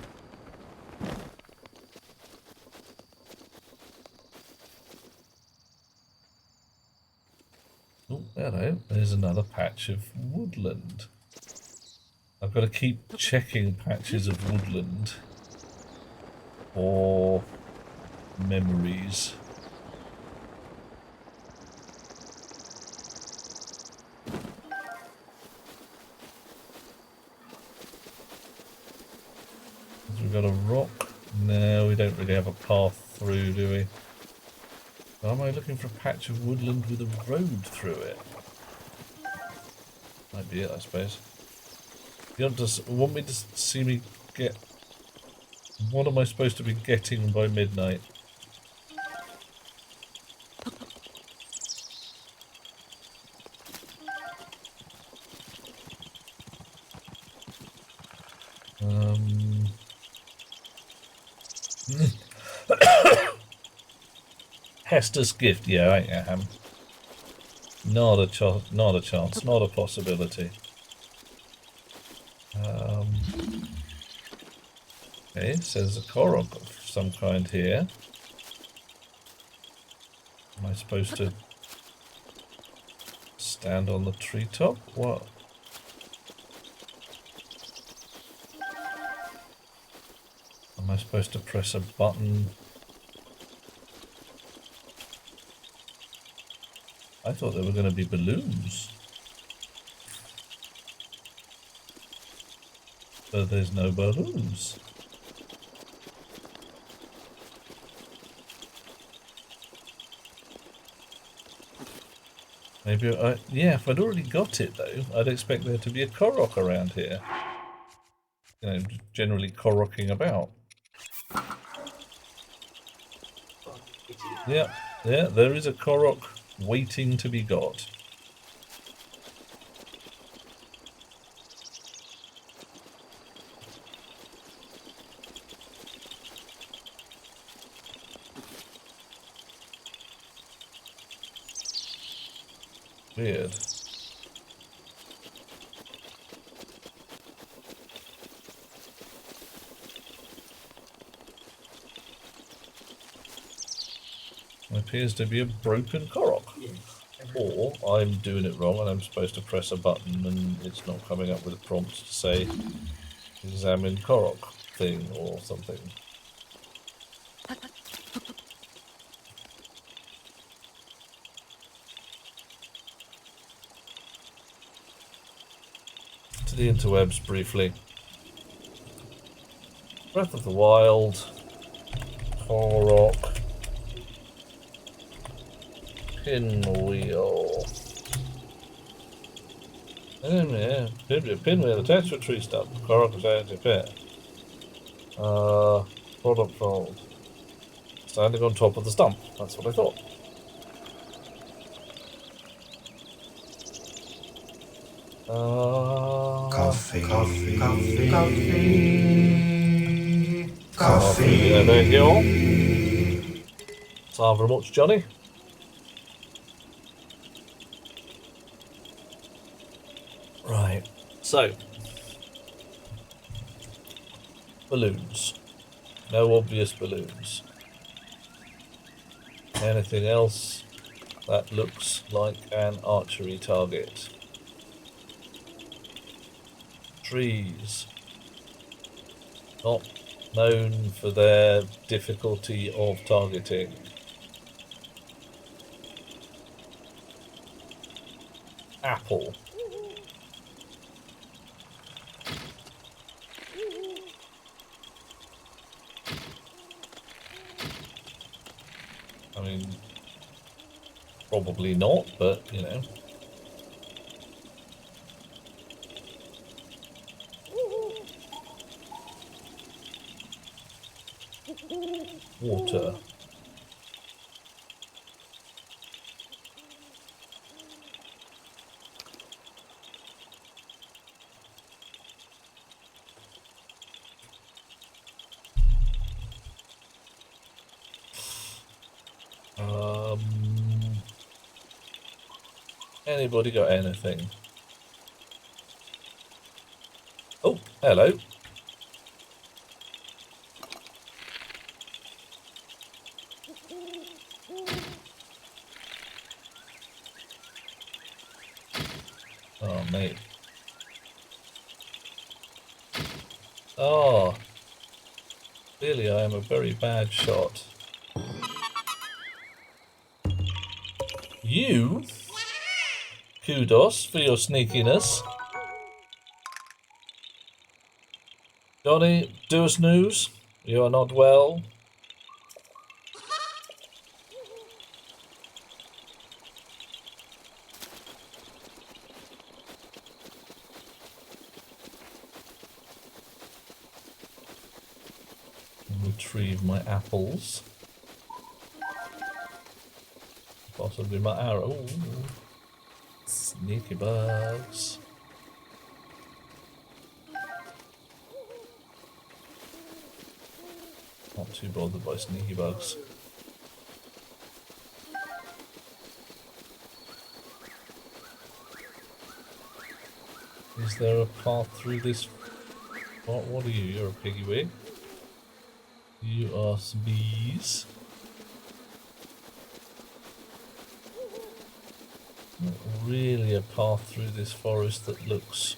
Oh, hello, there's another patch of woodland. I've got to keep checking patches of woodland for memories. We've got a rock. No, we don't really have a path through, do we? Or am I looking for a patch of woodland with a road through it? Might be it, I suppose. You want me to see me get... What am I supposed to be getting by midnight? Hester's gift, yeah, I am. Not a chance, not a possibility. Okay, so there's a Korok of some kind here. Am I supposed to stand on the treetop? What? Am I supposed to press a button? I thought there were going to be balloons. But there's no balloons. Maybe yeah, if I'd already got it though, I'd expect there to be a Korok around here. You know, generally Koroking about. Yeah, there is a Korok waiting to be got. Weird. There appears to be a broken Korok. Yes. Or I'm doing it wrong and I'm supposed to press a button and it's not coming up with a prompt to say examine Korok thing or something. To the interwebs briefly. Breath of the Wild, Korok, Pinwheel. Pinwheel attached to a tree stump. Korok is out of pair. Product fold. Standing on top of the stump. That's what I thought. Coffee. Thank you all. Thank you very much, Johnny. Right, so balloons. No obvious balloons. Anything else that looks like an archery target? Trees. Not known for their difficulty of targeting. Apple. I mean, probably not, but you know. Water. Anybody got anything? Oh, hello. Oh, mate. Oh. Clearly I am a very bad shot. You? Kudos for your sneakiness. Johnny, do us news. You are not well. Retrieve my apples. Possibly my arrow. Ooh. Sneaky bugs. Not too bothered by sneaky bugs. Is there a path through this? What are you? You're a piggy wig. You are some bees. Not really a path through this forest that looks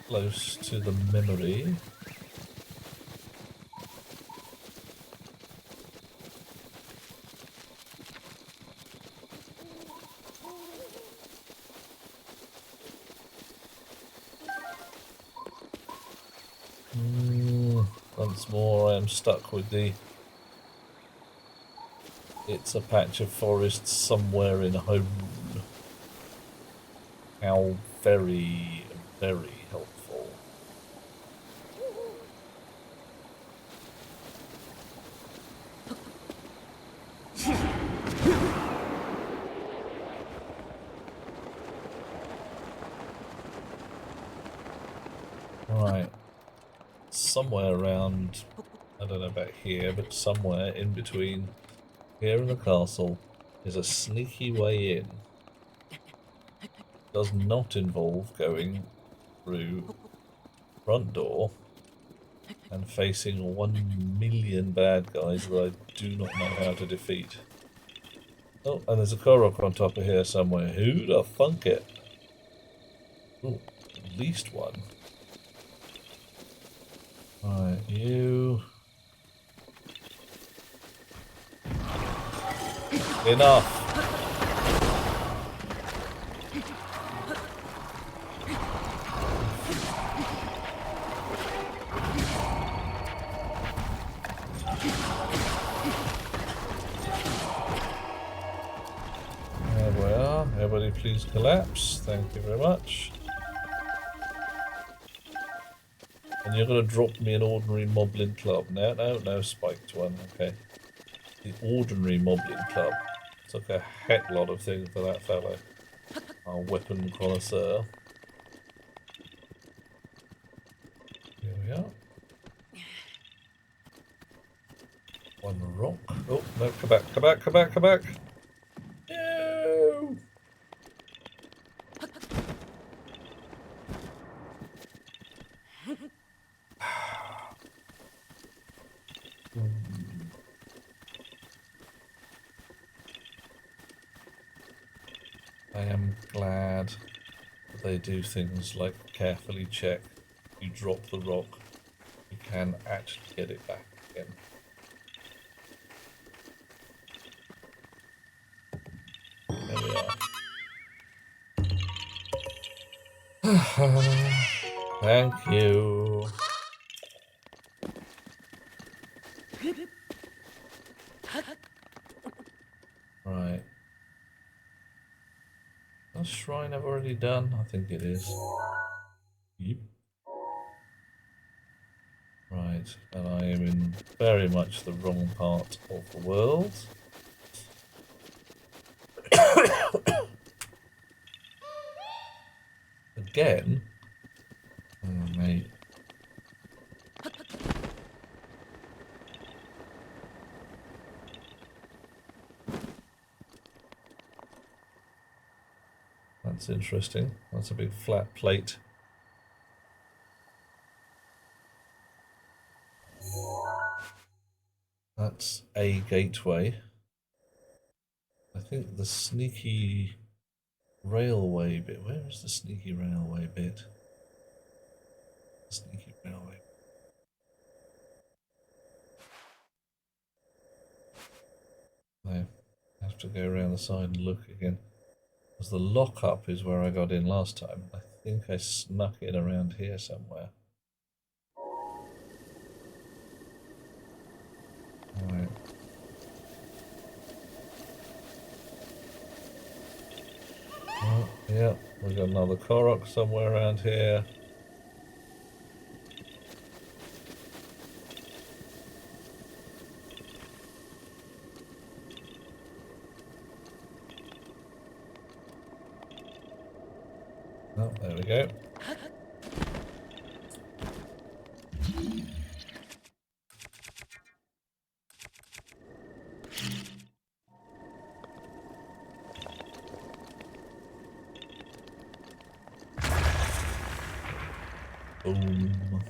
close to the memory. Once more I am stuck with the it's a patch of forest somewhere in home. How very, very helpful. Right. Somewhere around, I don't know about here, but somewhere in between here and the castle is a sneaky way in. does not involve going through front door and facing 1,000,000 bad guys that I do not know how to defeat. Oh, and there's a Korok on top of here somewhere. Who the funk it? Oh, at least one. Right, you. Enough. There we are. Everybody please collapse. Thank you very much. And you're going to drop me an ordinary Moblin Club. No, spiked one. Okay. The ordinary Moblin Club. Took a heck lot of things for that fellow. Our weapon connoisseur. Here we are. One rock. Oh, no, come back. No! I am glad that they do things like carefully check. You drop the rock, you can actually get it back again. There we are. Thank you. Right. That shrine I've already done? I think it is. Yep. Right, and I am in very much the wrong part of the world. Again? Oh, mate. That's interesting. That's a big flat plate. That's a gateway. I think the sneaky railway bit. Where is the sneaky railway bit? Sneaky railway. No, I have to go around the side and look again. Because the lockup is where I got in last time. I think I snuck it around here somewhere. Alright. Oh, yeah, we've got another Korok somewhere around here. Oh, there we go. Boom.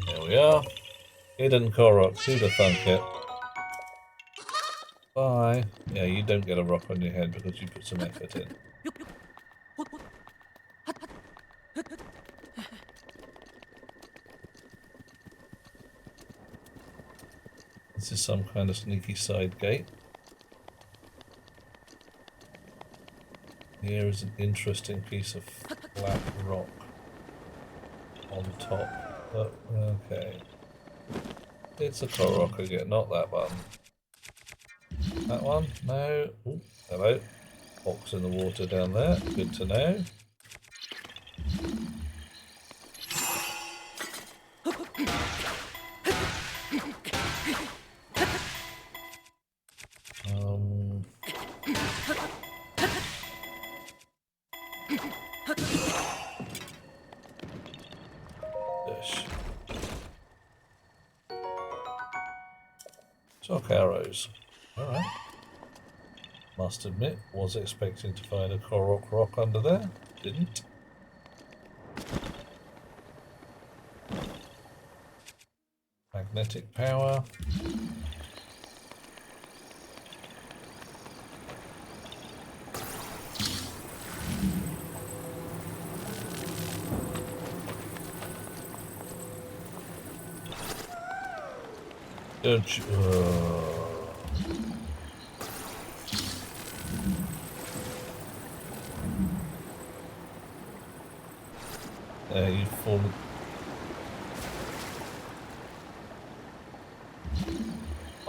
There we are. Hidden Korok. Who'd have thunk it? Bye. Yeah, you don't get a rock on your head because you put some effort in. This is some kind of sneaky side gate. Here is an interesting piece of flat rock on top. Oh, okay. It's a Korok again, not that one. That one? No. Ooh, hello. Box in the water down there. Good to know. Shock arrows. Alright. Must admit, was expecting to find a Korok rock under there. Didn't. Magnetic power. Don't you... you've fallen...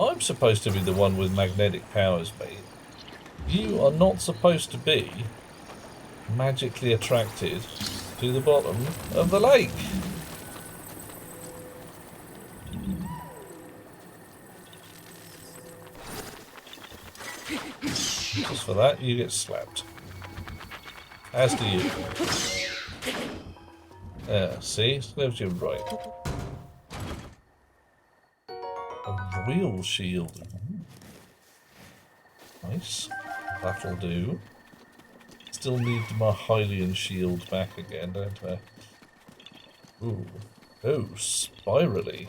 I'm supposed to be the one with magnetic powers, mate. You are not supposed to be magically attracted to the bottom of the lake. Just for that, you get slapped. As do you. See? Serves you right. A real shield. Nice. That'll do. Still need my Hylian shield back again, don't I? Ooh. Oh, spirally.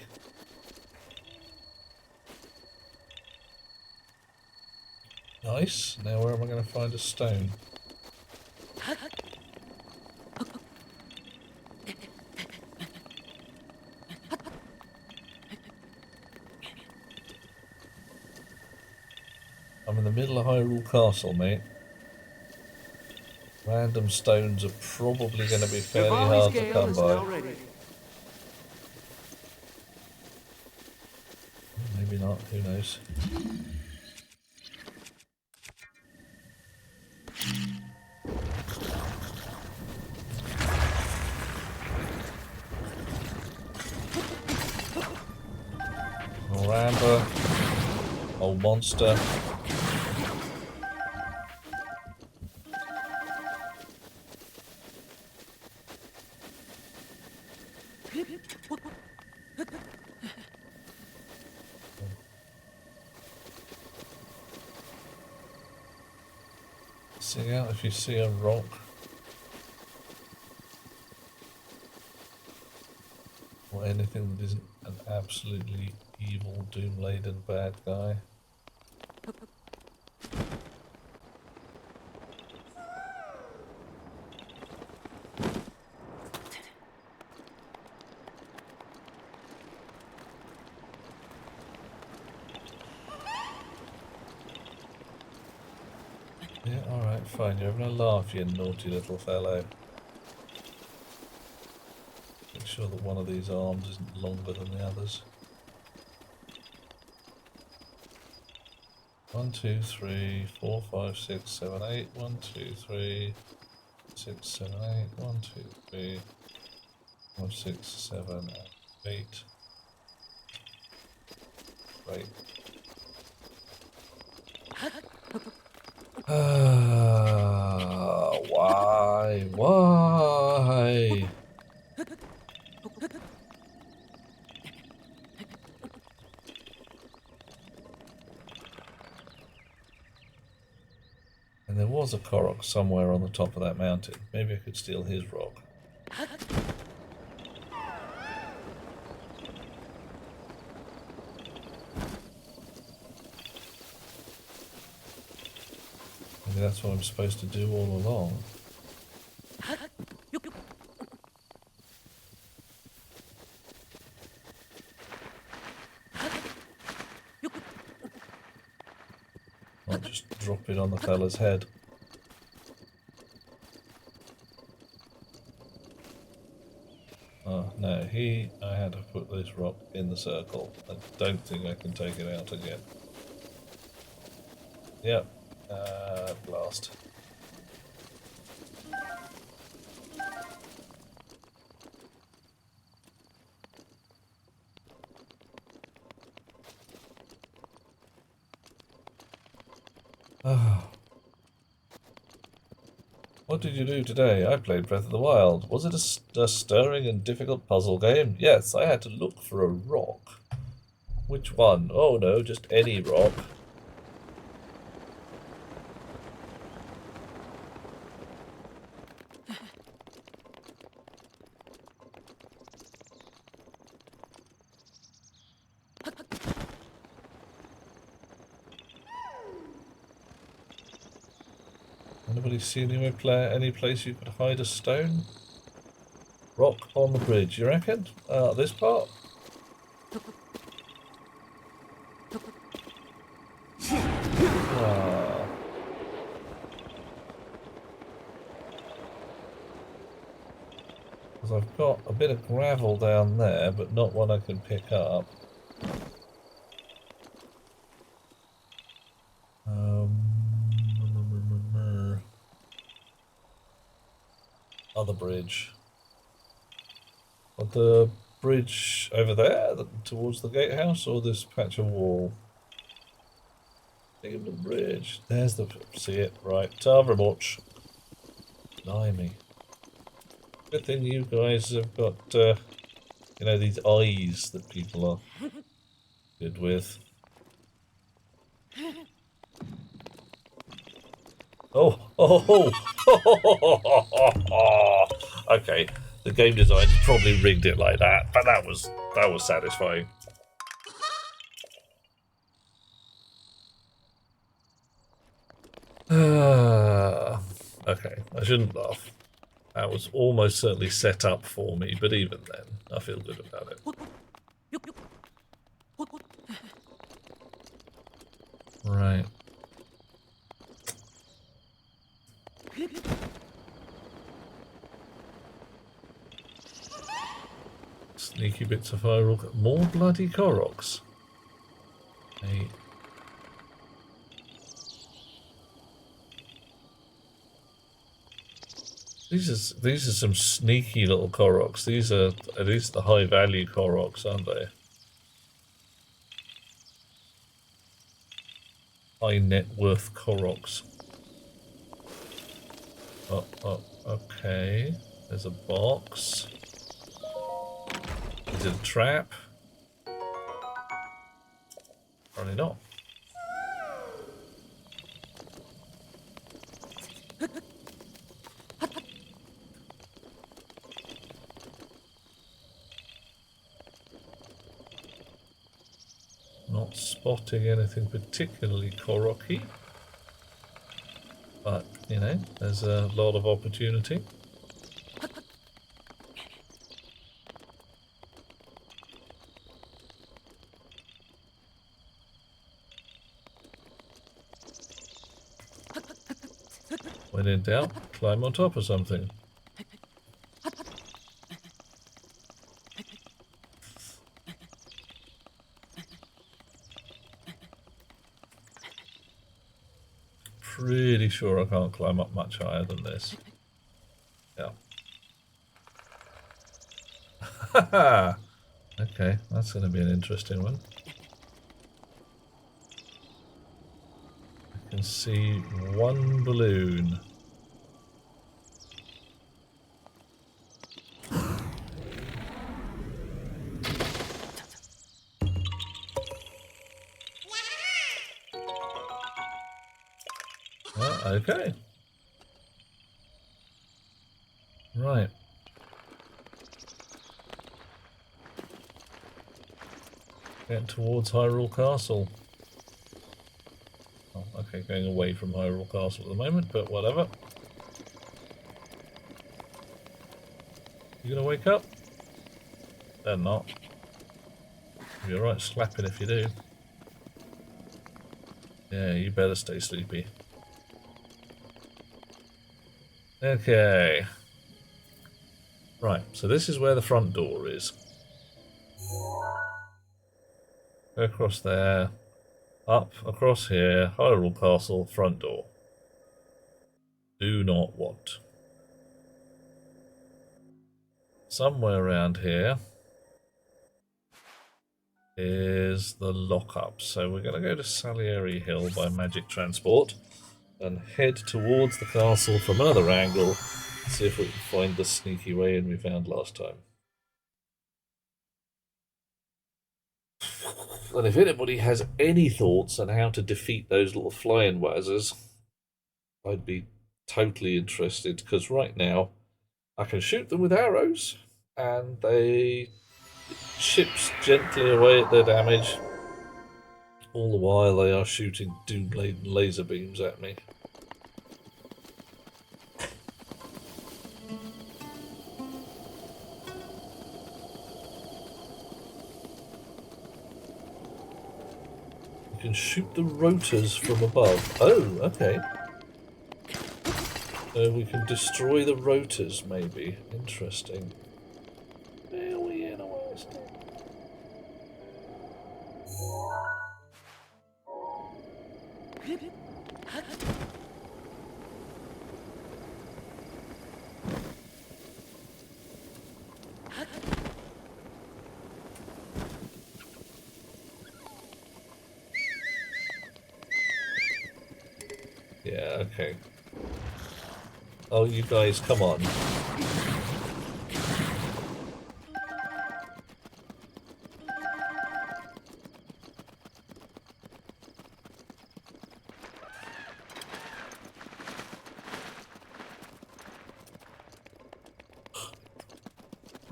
Nice. Now where am I going to find a stone? I'm in the middle of Hyrule Castle, mate. Random stones are probably going to be fairly hard to come by. Maybe not, who knows. Rambo, old monster. Sing out if you see a rock. Or anything that isn't an absolutely evil, doom-laden bad guy. Yeah, alright, fine. You're having a laugh, you naughty little fellow. Make sure that one of these arms isn't longer than the others. 1, 2, 3, 4, 5, 6, 7, 8. 1, 2, 3, 6, 7, 8. 1, 2, 3, 4, 6, 7, 8. Right. Why? Why? And there was a Korok somewhere on the top of that mountain. Maybe I could steal his rock. Maybe that's what I'm supposed to do all along. Not just drop it on the fella's head. Oh, no, I had to put this rock in the circle. I don't think I can take it out again. Yep. Blast. What did you do today? I played Breath of the Wild. Was it a stirring and difficult puzzle game? Yes, I had to look for a rock. Which one? Oh no, just any rock. Anybody see any place you could hide a stone? Rock on the bridge, you reckon? This part? Ah. Because I've got a bit of gravel down there, but not one I can pick up. Other bridge. But the bridge over there, towards the gatehouse, or this patch of wall? Think of the bridge. There's the... See it? Right. Ta very much. Blimey. Good thing you guys have got, you know, these eyes that people are good with. Oh, oh, oh. Okay, the game designer probably rigged it like that, but that was satisfying. Okay, I shouldn't laugh. That was almost certainly set up for me, but even then, I feel good about it. Right. Sneaky bits of fire. More bloody Koroks. Hey. These are some sneaky little Koroks. These are at least the high value Koroks, aren't they? High net worth Koroks. Oh, okay. There's a box. Is it a trap? Probably not. Not spotting anything particularly Koroky. But, you know, there's a lot of opportunity. When in doubt, climb on top of something. Pretty sure I can't climb up much higher than this. Yeah. Okay, that's going to be an interesting one. I can see one balloon. Okay. Right. Get towards Hyrule Castle. Oh, okay, going away from Hyrule Castle at the moment, but whatever. You gonna wake up? They're not. You're right slapping if you do. Yeah, you better stay sleepy. Okay. Right, so this is where the front door is. Go across there. Up, across here. Hyrule Castle, front door. Do not want. Somewhere around here is the lockup. So we're going to go to Salieri Hill by magic transport and head towards the castle from another angle. See if we can find the sneaky way in we found last time. And if anybody has any thoughts on how to defeat those little flying wazzers, I'd be totally interested, because right now I can shoot them with arrows and they chips gently away at their damage, all the while they are shooting doom-laden laser beams at me. You can shoot the rotors from above. Oh, okay. So we can destroy the rotors, maybe. Interesting. Where are we in a while still? Yeah, okay. Oh, you guys, come on.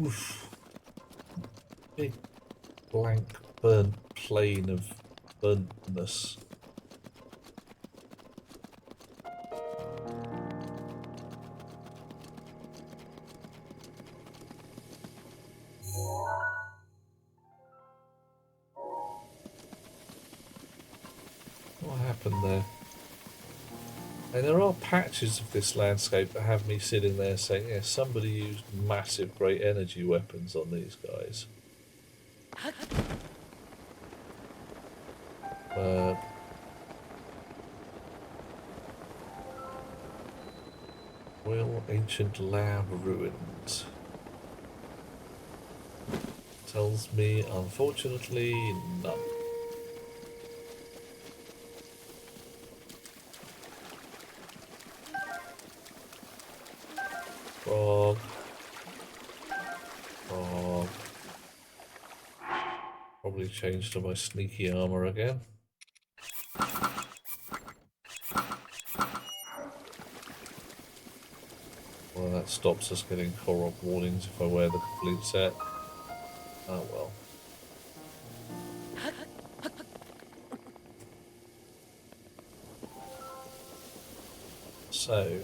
Oof. Big blank burnt plane of burntness. What happened there? And there are patches of this landscape that have me sitting there saying, yeah, somebody used massive great energy weapons on these guys. Royal Ancient Lab Ruins. Tells me, unfortunately, none. Frog. Frog. Probably changed to my sneaky armor again. Well, that stops us getting Korok warnings if I wear the complete set. Oh well. So,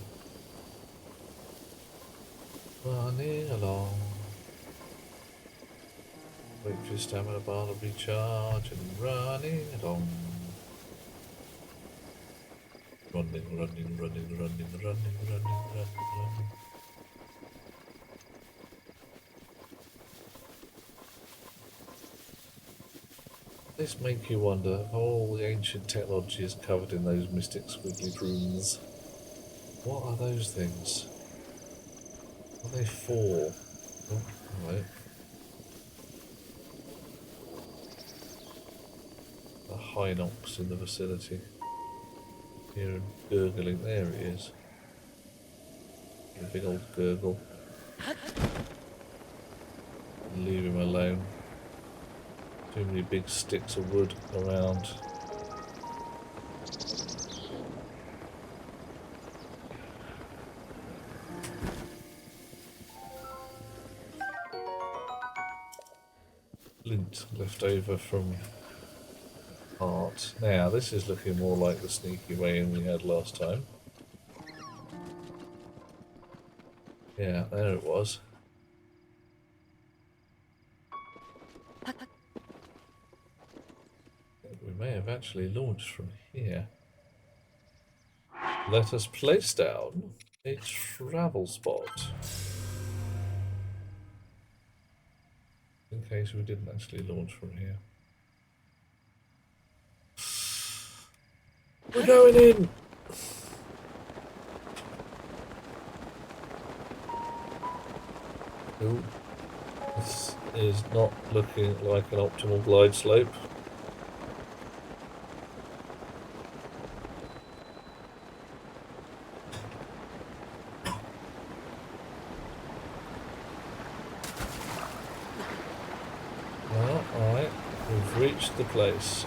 running along. Wait for your stamina bar to recharge and running along. Running, running, running, running, running, running, running. This make you wonder if all the ancient technology is covered in those mystic squiggly runes. What are those things? What are they for? Oh, right. A Hinox in the vicinity. Hear him gurgling. There he is. A big old gurgle. Leave him alone. Too many big sticks of wood around. Lint left over from art. Now this is looking more like the sneaky way in we had last time. Yeah, there it was. We may have actually launched from here. Let us place down a travel spot. In case we didn't actually launch from here. We're going in! Ooh. This is not looking like an optimal glide slope. Alright, we've reached the place.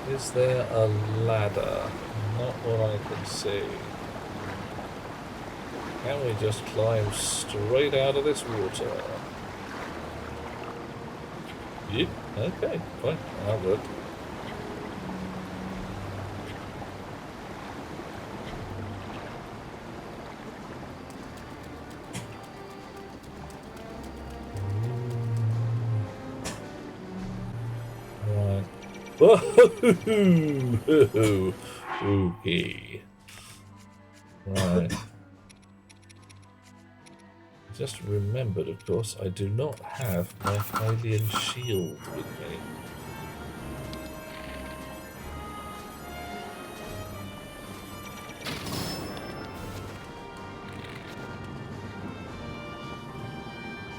Is there a ladder? Not what I can see. Can we just climb straight out of this water? Yep, okay, fine, that'll work. Right. Okay. Right. Just remembered, of course, I do not have my Hylian shield with me.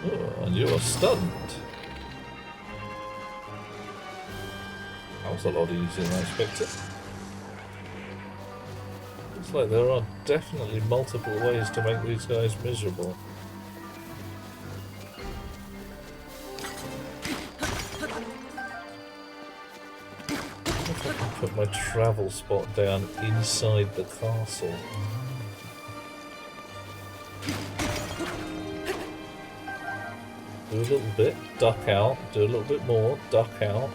Oh, and you are stunned. That was a lot easier than I expected. Looks like there are definitely multiple ways to make these guys miserable. If I can put my travel spot down inside the castle. Do a little bit, duck out, do a little bit more, duck out.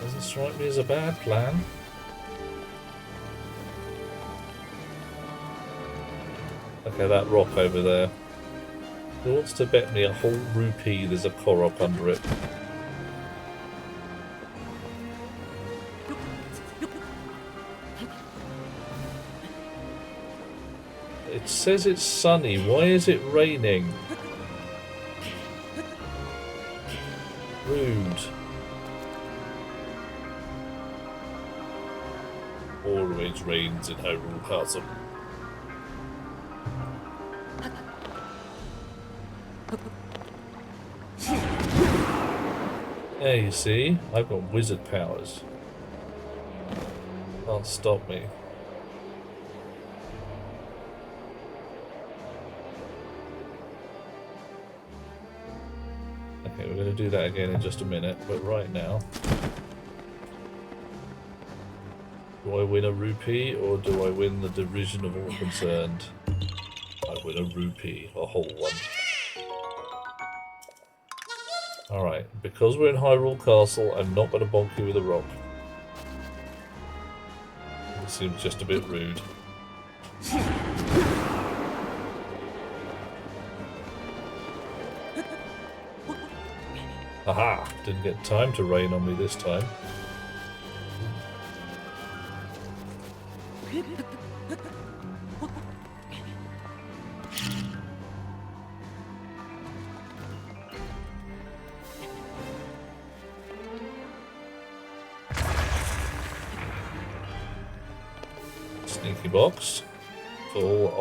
Doesn't strike me as a bad plan. Okay, that rock over there. Who wants to bet me a whole rupee there's a Korok under it? It says it's sunny. Why is it raining? Rude. Always rains in Hyrule Castle. There you see, I've got wizard powers. Can't stop me. Okay, we're going to do that again in just a minute, but right now... Do I win a rupee, or do I win the derision of all concerned? I win a rupee, a whole one. Alright, because we're in Hyrule Castle, I'm not going to bonk you with a rock. It seems just a bit rude. Aha! Didn't get time to rain on me this time. Sneaky box full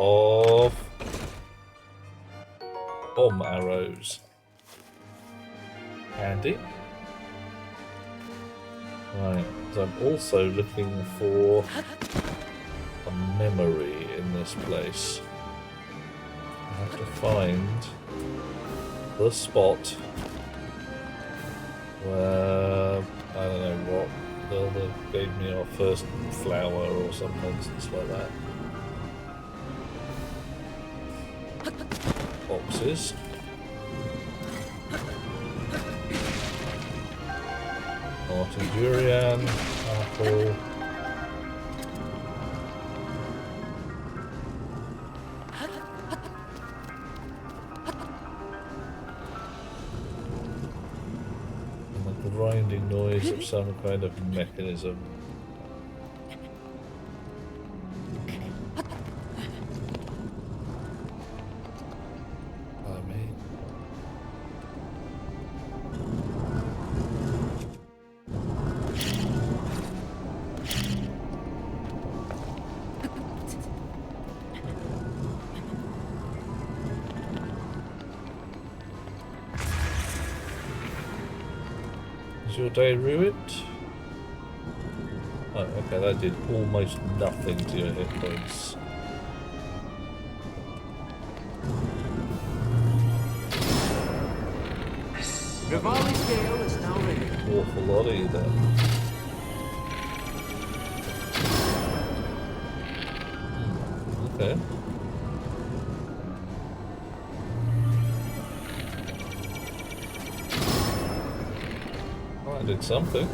of bomb arrows. Handy. Right, so I'm also looking for a memory in this place. I have to find the spot where, I don't know what, Zelda gave me our first flower or some nonsense like that. Boxes. Martin Durian, apple. And the grinding noise of some kind of mechanism. Is your day ruined? Oh, okay, that did almost nothing to your hit points. Rivali's gale is now ready. Awful lot of you there. Okay. Well, I did something.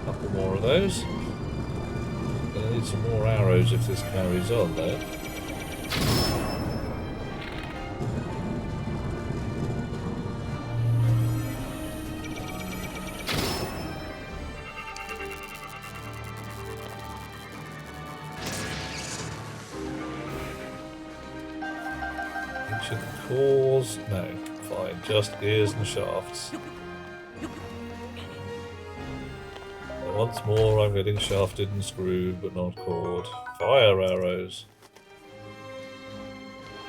Couple more of those. Gonna need some more arrows if this carries on though. Ancient cores? No. Fine, just gears and shafts. Once more, I'm getting shafted and screwed, but not cored. Fire arrows.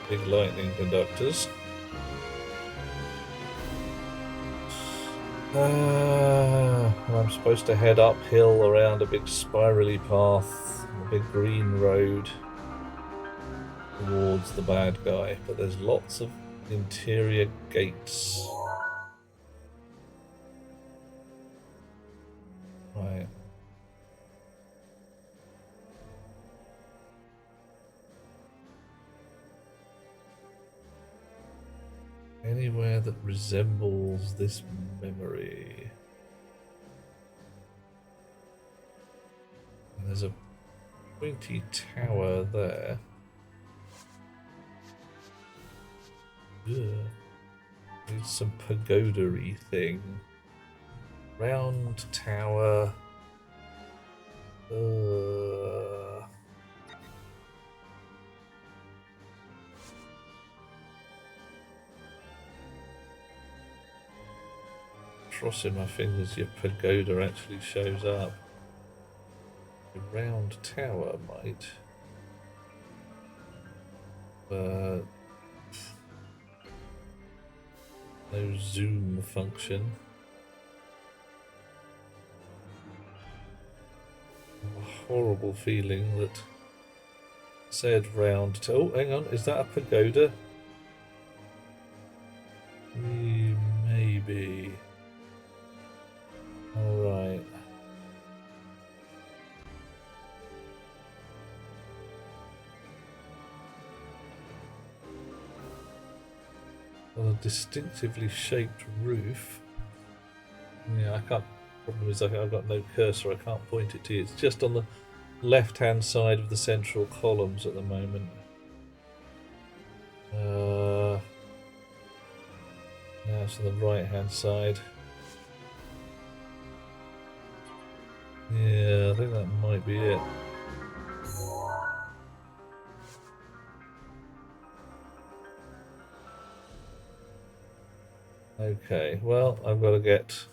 Big lightning conductors. And I'm supposed to head uphill around a big spirally path, a big green road towards the bad guy. But there's lots of interior gates. Right. Anywhere that resembles this memory. And there's a pointy tower there. Ugh. Needs some pagoda-y thing. Round tower. Crossing my fingers your pagoda actually shows up. A round tower might. But no zoom function. A horrible feeling that said round tower. Oh, hang on, is that a pagoda? Maybe. Alright. Got a distinctively shaped roof. Yeah, I can't. Problem is, I've got no cursor. I can't point it to you. It's just on the left-hand side of the central columns at the moment. Now it's on the right-hand side. Yeah, I think that might be it. Okay, well, I've got to get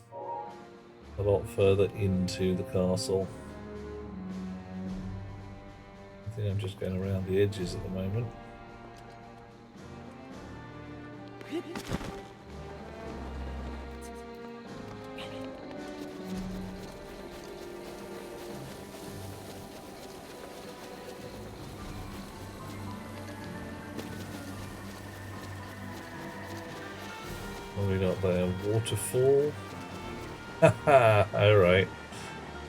a lot further into the castle. I think I'm just going around the edges at the moment. What have we got there? Waterfall? Haha, alright.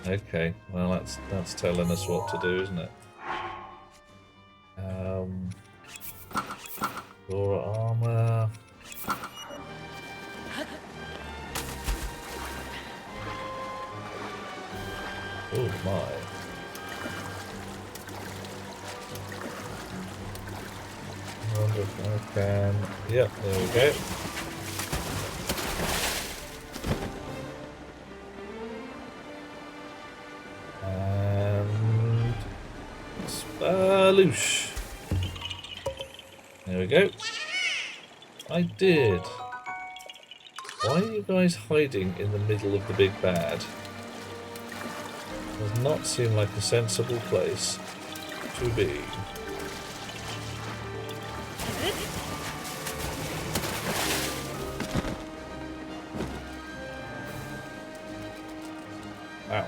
Okay, well that's telling us what to do, isn't it? Laura armor. Oh my. I wonder if I can. Yep, there we go. And Spaloosh. There we go. I did. Why are you guys hiding in the middle of the big bad? Does not seem like a sensible place to be. Ow.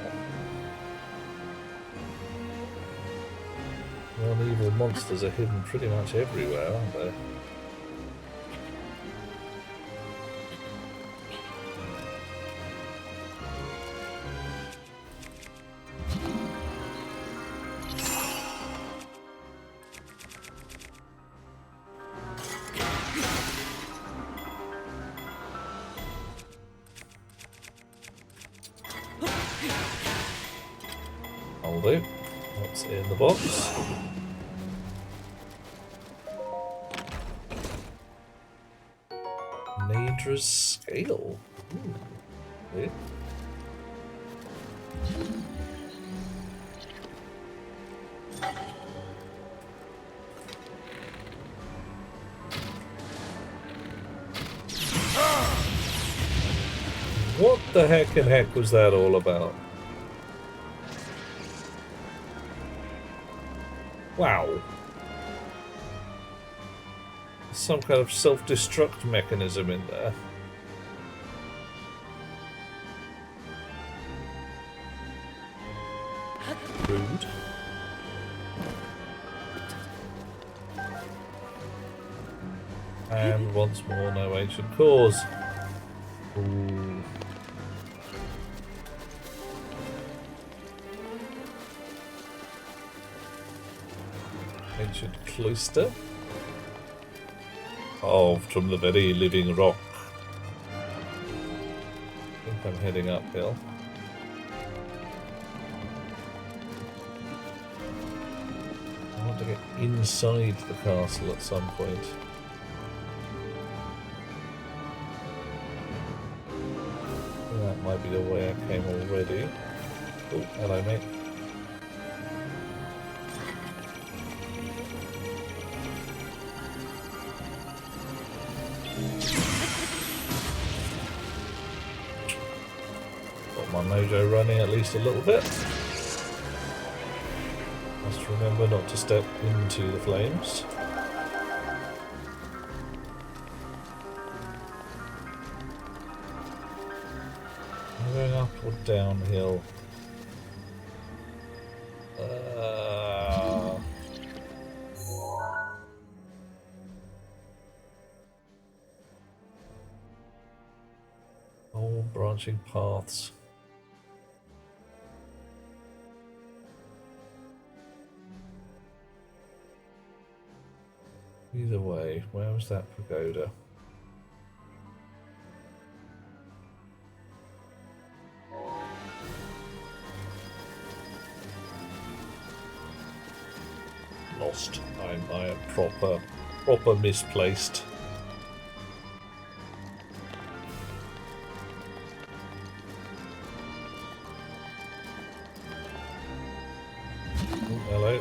Well, evil monsters are hidden pretty much everywhere, aren't they? I'll do. What's in the box? Nadra's scale. Ooh. Weird. What the heck was that all about? Wow. Some kind of self-destruct mechanism in there. Rude. And once more, no ancient cause. Ooh. Ancient cloister. Carved from the very living rock. I think I'm heading uphill. I want to get inside the castle at some point. That might be the way I came already. Oh, hello mate. Got my mojo running at least a little bit. Must remember not to step into the flames. Am I going up or downhill? All branching paths. Either way, where was that pagoda? Lost. I am proper misplaced. Oh, hello.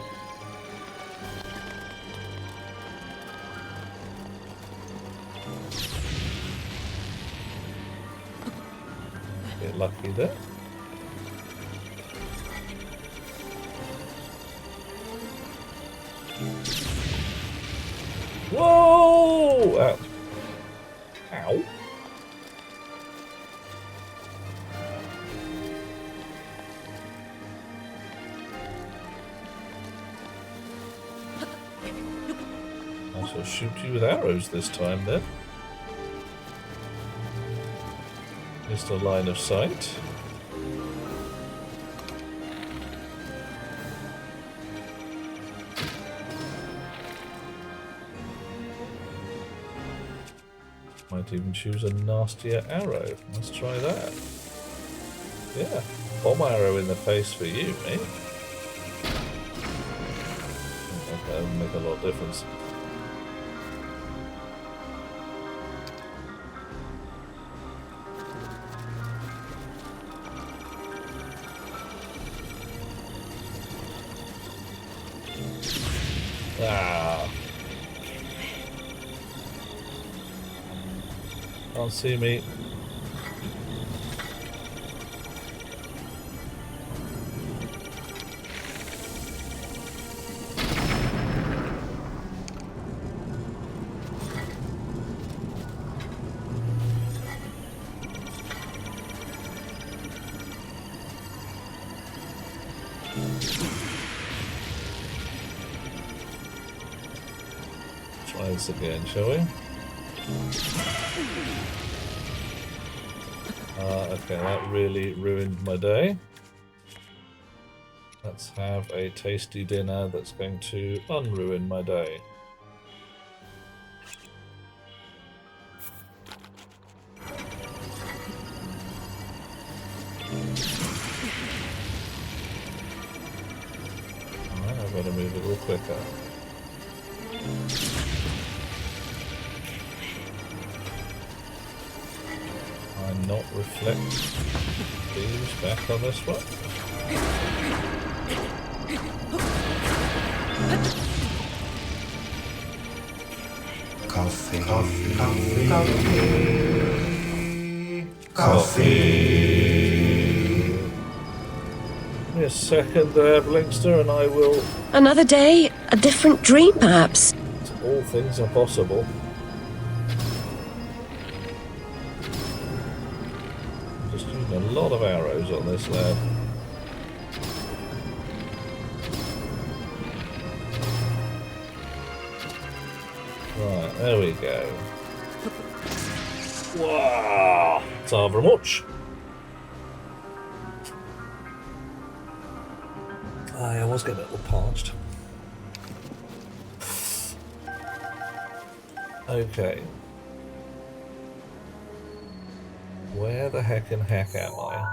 Get lucky there. Whoa! Ow. Ow. I shall shoot you with arrows this time then. Just a line of sight. Might even choose a nastier arrow. Let's try that. Yeah, bomb arrow in the face for you, mate. That would make a lot of difference. Ah. Can't see me. Try this again, shall we? Okay, that really ruined my day. Let's have a tasty dinner that's going to unruin my day. Alright, I've got to move a little quicker. Not reflect these back on this one. Coffee. Coffee. Give me a second there, Blinkster, and I will... Another day, a different dream, perhaps. All things are possible. Just using a lot of arrows on this lad. Right, there we go. Wow! So very much. I was getting a little parched. Okay. Where the heck am I?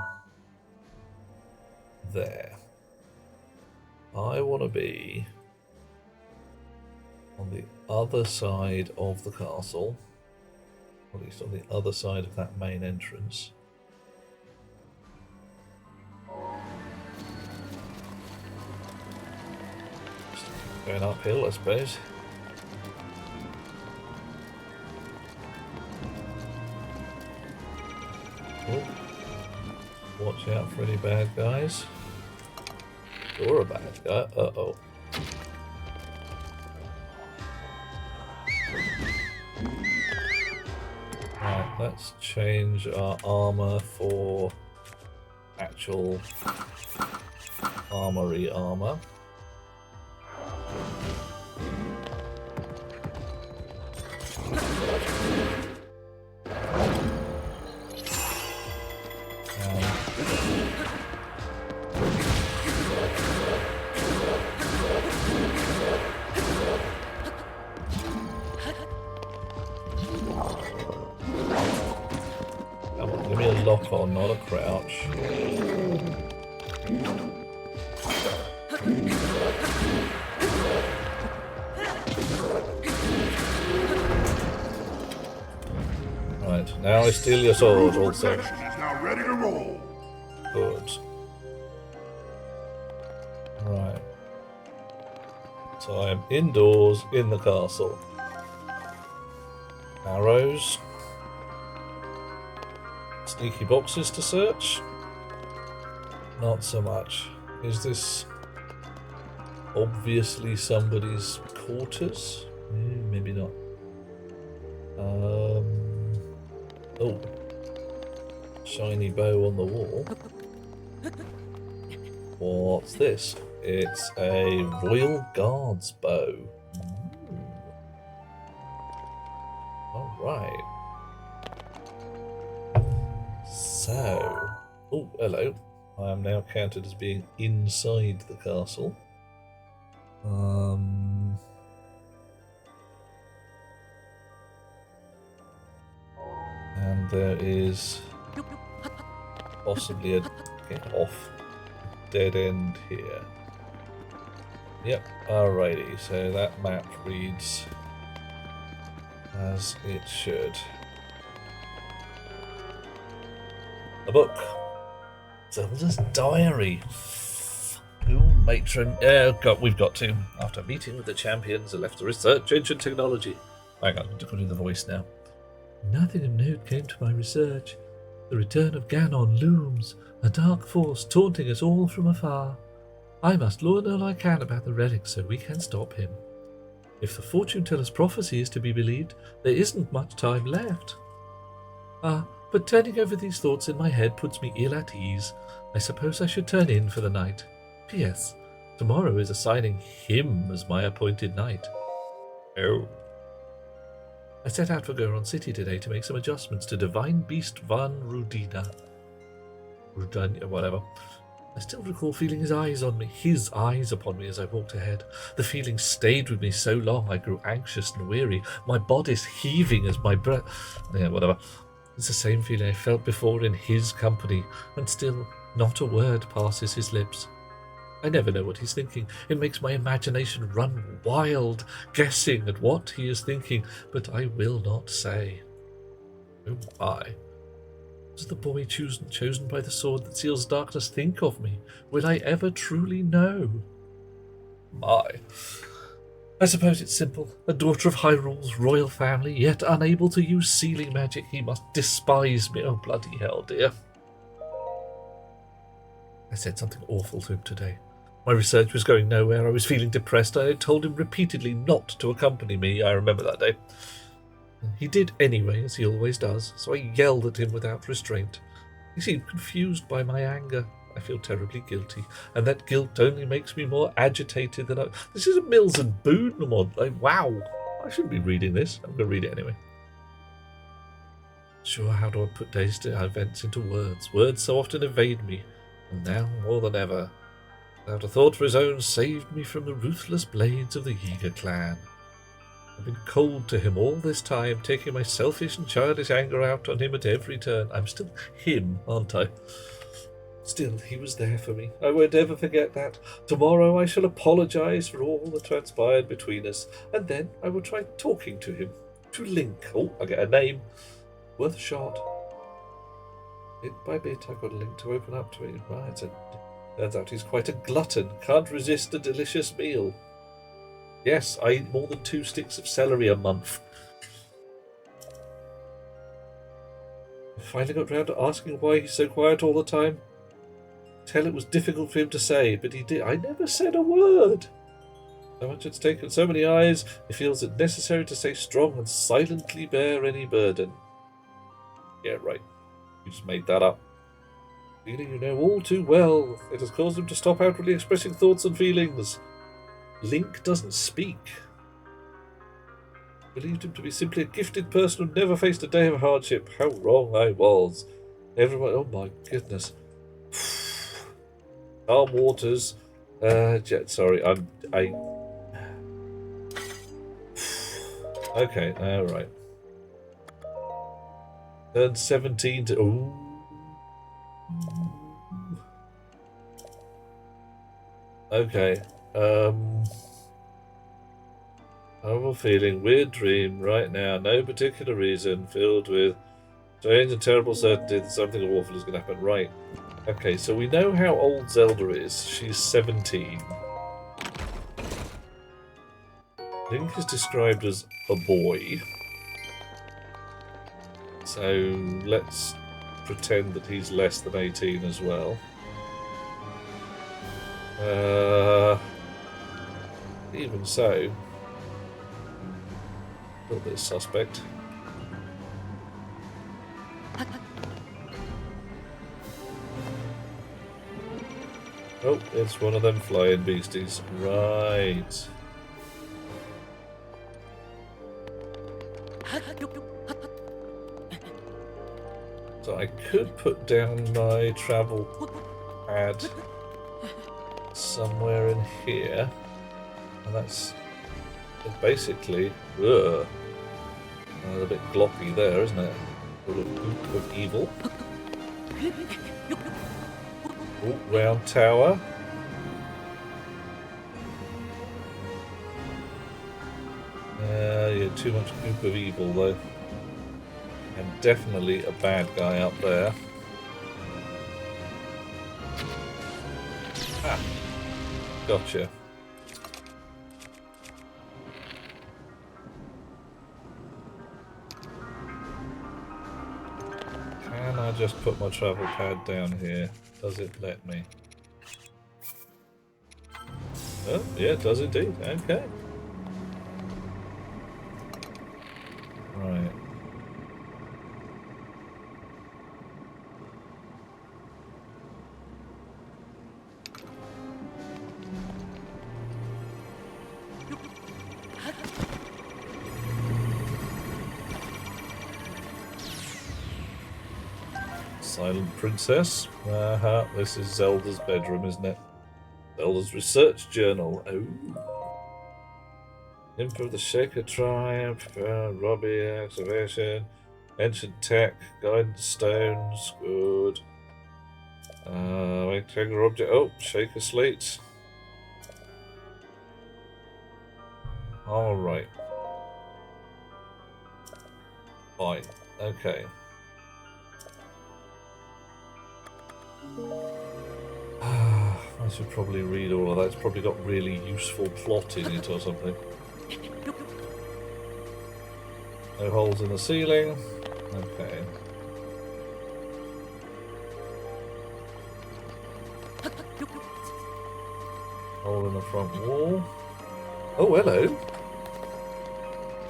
There. I want to be on the other side of the castle, or at least on the other side of that main entrance. Just going uphill, I suppose. Oh. Watch out for any bad guys. You're a bad guy. Uh-oh. Right, let's change our armor for actual armory armor. Give me a lock on, not a crouch. Right, now I steal your sword also. Protection is now ready to roll. Good. Right. So I am indoors in the castle. Arrows. Sneaky boxes to search? Not so much. Is this obviously somebody's quarters? Maybe not. Oh. Shiny bow on the wall. What's this? It's a Royal Guards bow. Alright. So, oh, hello. I am now counted as being inside the castle. And there is possibly a get off dead end here. Yep, alrighty, so that map reads as it should. A book. Zelda's diary. Ooh, matron. We've got to. After meeting with the champions, I left to research ancient technology. Hang on, I'm going to do the voice now. Nothing of note came to my research. The return of Ganon looms, a dark force taunting us all from afar. I must learn all I can about the relic so we can stop him. If the fortune teller's prophecy is to be believed, there isn't much time left. But turning over these thoughts in my head puts me ill at ease. I suppose I should turn in for the night. P.S. Tomorrow is assigning him as my appointed knight. Oh. I set out for Goron City today to make some adjustments to Divine Beast Van Rudina. Whatever. I still recall feeling his eyes upon me as I walked ahead. The feeling stayed with me so long I grew anxious and weary, my bodice heaving as my breath... Yeah, whatever. It's the same feeling I felt before in his company, and still not a word passes his lips. I never know what he's thinking. It makes my imagination run wild, guessing at what he is thinking, but I will not say. Oh my. Does the boy chosen by the sword that seals darkness think of me? Will I ever truly know? My. I suppose it's simple. A daughter of Hyrule's royal family, yet unable to use sealing magic. He must despise me. Oh, bloody hell, dear. I said something awful to him today. My research was going nowhere. I was feeling depressed. I had told him repeatedly not to accompany me. I remember that day. He did anyway, as he always does, so I yelled at him without restraint. He seemed confused by my anger. I feel terribly guilty, and that guilt only makes me more agitated than I... This is a Mills and Boone mod. Wow. I shouldn't be reading this. I'm going to read it anyway. Sure, how do I put days to events into words? Words so often evade me, and now more than ever. Without a thought for his own, saved me from the ruthless blades of the Yeager clan. I've been cold to him all this time, taking my selfish and childish anger out on him at every turn. I'm still him, aren't I? Still, he was there for me. I won't ever forget that. Tomorrow I shall apologise for all that transpired between us, and then I will try talking to him. To Link. Oh, I get a name. Worth a shot. Bit by bit, I got Link to open up to me. Right, turns out he's quite a glutton. Can't resist a delicious meal. Yes, I eat more than 2 sticks of celery a month. I finally got round to asking why he's so quiet all the time. Tell it was difficult for him to say, but he did. I never said a word. So much it's taken, so many eyes, he feels it necessary to stay strong and silently bear any burden. Yeah, right. You just made that up. Feeling you know all too well. It has caused him to stop outwardly expressing thoughts and feelings. Link doesn't speak. Believed him to be simply a gifted person who never faced a day of hardship. How wrong I was. Everyone, oh my goodness. Calm waters. Sorry, I. Okay, alright. Turned 17 to. Ooh. Okay. Horrible feeling, weird dream right now, no particular reason, filled with strange and terrible certainty that something awful is going to happen. Right. Okay, so we know how old Zelda is. She's 17. Link is described as a boy. So let's pretend that he's less than 18 as well. Even so, a little bit suspect. Oh, it's one of them flying beasties. Right. So I could put down my travel pad somewhere in here. And that's basically... Ugh. A bit gloppy there, isn't it? A little goop of evil. Oh, round tower. Yeah, too much goop of evil though. And definitely a bad guy up there. Ah, gotcha. Can I just put my travel pad down here? Does it let me? Oh, yeah, it does indeed. Okay. Right. Silent Princess. This is Zelda's bedroom, isn't it? Zelda's research journal. Oh. Info of the Shaker tribe. Robbie activation. Ancient tech. Guidance stones. Good. Rectangular object. Oh, Shaker slates. Alright. Fine. Okay. I should probably read all of that. It's probably got really useful plot in it or something. No holes in the ceiling. Okay. Hole in the front wall. Oh, hello.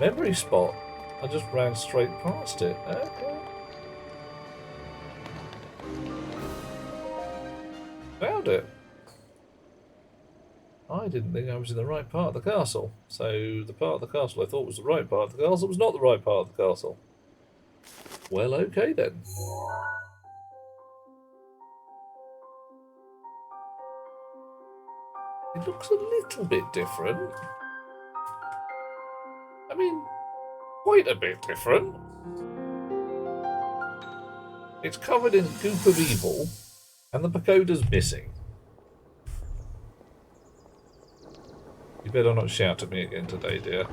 Memory spot. I just ran straight past it. Okay. Found it. I didn't think I was in the right part of the castle. So the part of the castle I thought was the right part of the castle was not the right part of the castle. Well, okay then. It looks a little bit different. I mean, quite a bit different. It's covered in goop of evil, and the pagoda's missing. You better not shout at me again today, dear.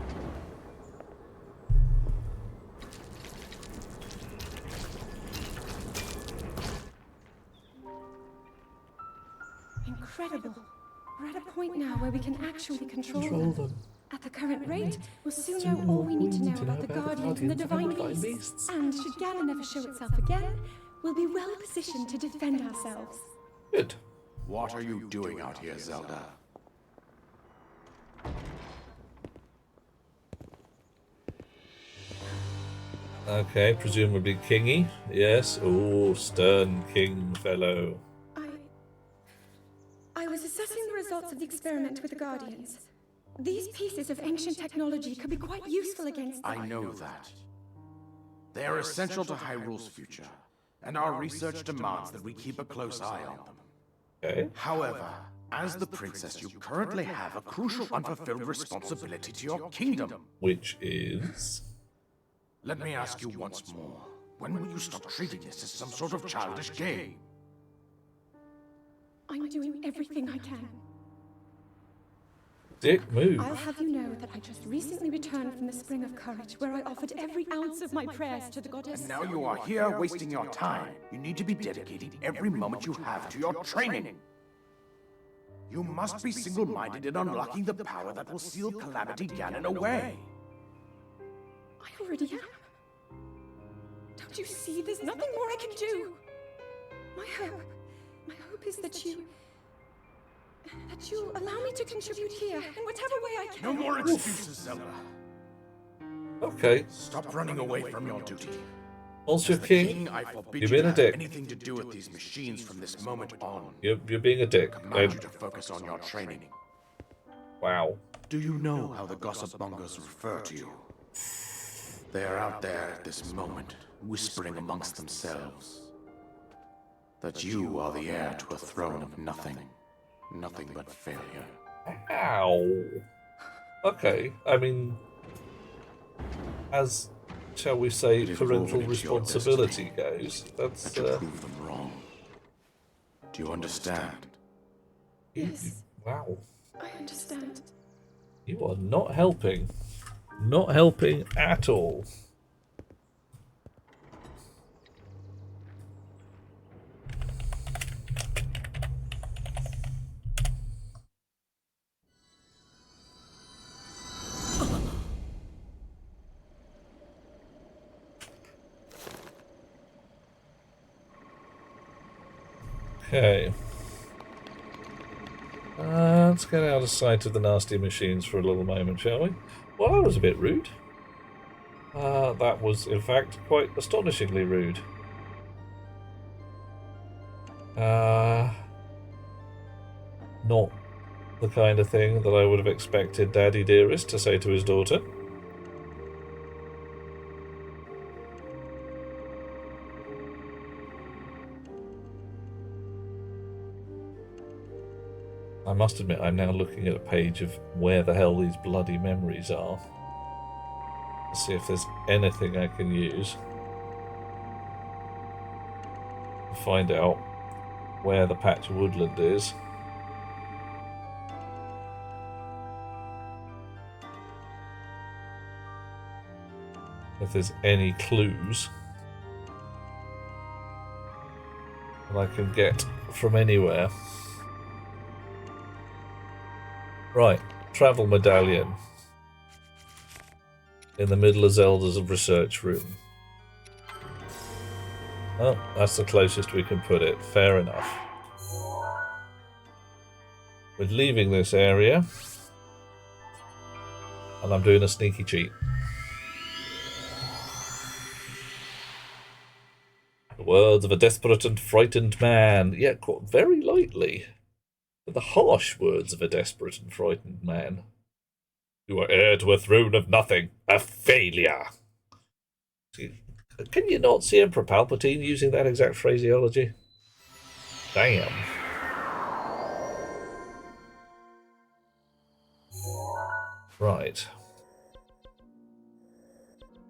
Incredible. We're at a point now where we can actually control Control them. them. At the current rate, we'll soon know all we need to know about the Guardians and the Divine Beasts. And should Ganon ever show itself again, we'll be well positioned to defend ourselves. Good. What are you doing out here, Zelda? Okay, presumably kingy. Yes. Oh, stern king fellow. I was assessing the results of the experiment with the Guardians. These pieces of ancient technology could be quite useful against them. I know that. They are essential to Hyrule's future, and our research demands that we keep a close eye on them. Okay. However, as the princess, you currently have a crucial unfulfilled responsibility to your kingdom. Which is... Let me ask you once more. When will you stop treating this as some sort of childish game? I'm doing everything I can. Dick move. I'll have you know that I just recently returned from the Spring of Courage, where I offered every ounce of my prayers to the goddess. And now you are here wasting your time. You need to be dedicating every moment you have to your training. You must be single-minded in unlocking the power that will seal Calamity Ganon away. I already am. Don't you see? There's nothing more I can do. My hope is that you allow me to contribute here in whatever way I can. No more excuses, Zelda. Okay. Stop running away from your duty. Monsieur As the King, I forbid you're you being to a have dick. anything to do with these machines from this moment on. You're being a dick. Command you to focus on your training. Wow. Do you know how the gossip mongers refer to you? They are out there at this moment, whispering amongst themselves that you are the heir to a throne of nothing. Nothing but failure. Ow. Okay. I mean, as, shall we say, It is parental woven into your responsibility goes, that's, And to prove them wrong. Do you understand? Yes, wow. I understand. You are not helping. Not helping at all. Okay. Let's get out of sight of the nasty machines for a little moment, shall we? Well, that was a bit rude. That was, in fact, quite astonishingly rude. Not the kind of thing that I would have expected Daddy Dearest to say to his daughter. I must admit, I'm now looking at a page of where the hell these bloody memories are. Let's see if there's anything I can use to find out where the patch of woodland is. If there's any clues that I can get from anywhere. Right, travel medallion. in the middle of Zelda's research room. Oh, that's the closest we can put it. Fair enough. We're leaving this area. And I'm doing a sneaky cheat. The words of a desperate and frightened man. Yeah, quite very lightly. But the harsh words of a desperate and frightened man. You are heir to a throne of nothing. A failure. See, can you not see Emperor Palpatine using that exact phraseology? Damn. Right.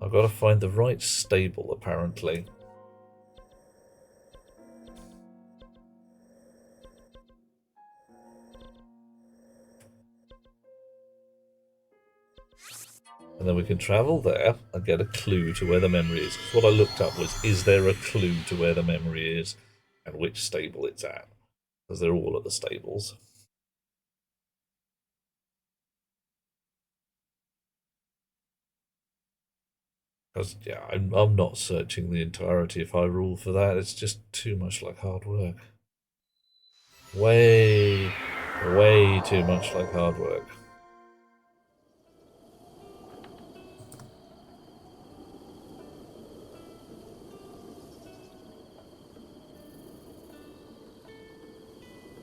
I've got to find the right stable, apparently. And then we can travel there and get a clue to where the memory is. What I looked up was, is there a clue to where the memory is and which stable it's at? Because they're all at the stables. Because, yeah, I'm not searching the entirety of Hyrule for that. It's just too much like hard work. Way too much like hard work.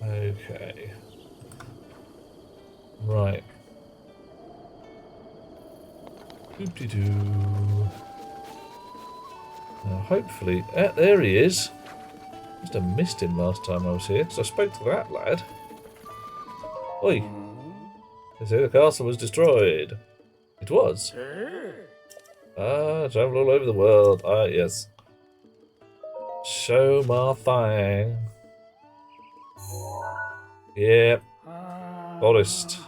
Okay. Right. Doop-de-doo. Now, hopefully... there he is. Must have missed him last time I was here, because I spoke to that lad. Oi. They say the castle was destroyed. It was. Travel all over the world. Ah, yes. Show my thing. Yep. Forest.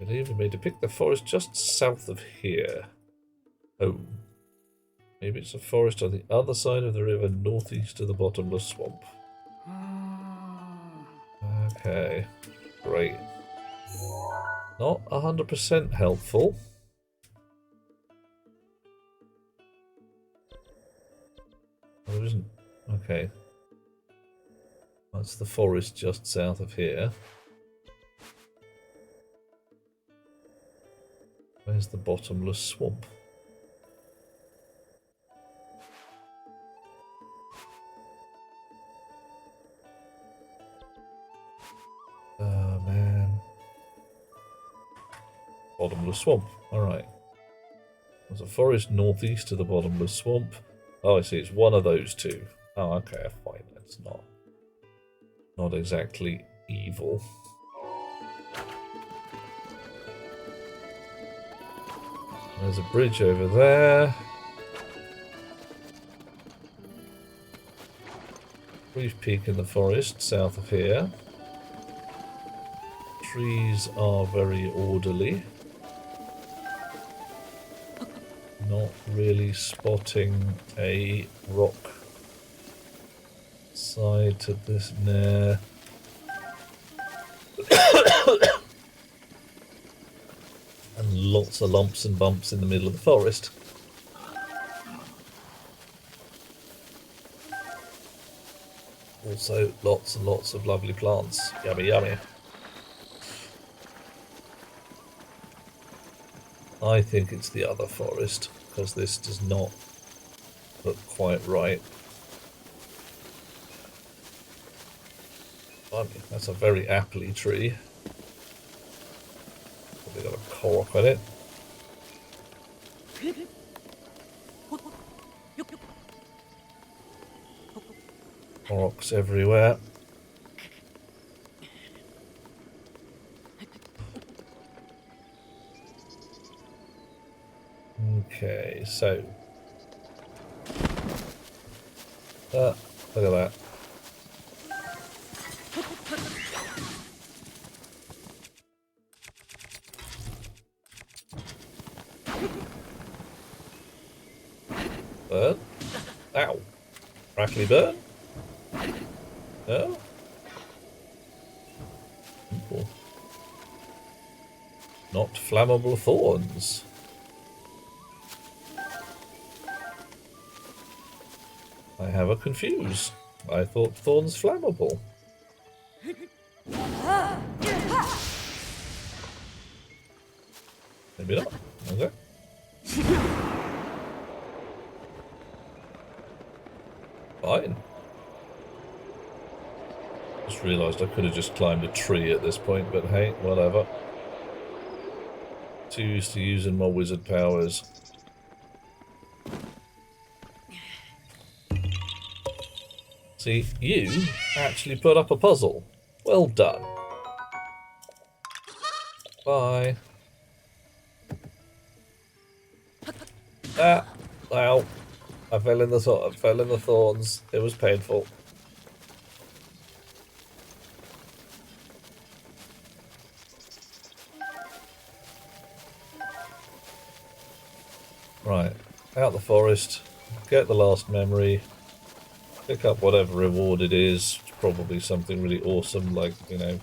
It even made to pick the forest just south of here. Oh. Maybe it's a forest on the other side of the river, northeast of the bottomless swamp. Okay. Great. Not 100% helpful. Oh, there isn't. Okay. That's the forest just south of here. Where's the bottomless swamp? Oh man. Bottomless swamp. Alright. There's a forest northeast of the bottomless swamp. Oh, I see. It's one of those two. Oh, okay. Fine. It's not exactly evil. There's a bridge over there. Brief peak in the forest south of here. Trees are very orderly. Not really spotting a rock side to this there. And lots of lumps and bumps in the middle of the forest. Also lots and lots of lovely plants. Yummy, yummy. I think it's the other forest, because this does not look quite right. That's a very apple tree. Probably got a korok on it. Koroks everywhere. Okay, so look at that. Burn. Ow. Crackly burn. No. Not flammable thorns. I have a confuse. I thought thorn's flammable. Maybe not. Okay. Fine. Just realised I could have just climbed a tree at this point, but hey, whatever. Too used to using my wizard powers. See, you actually put up a puzzle. Well done. Bye. Ah, well, I fell in the thorns. It was painful. Right, out the forest, get the last memory, pick up whatever reward it is. It's probably something really awesome, like, you know,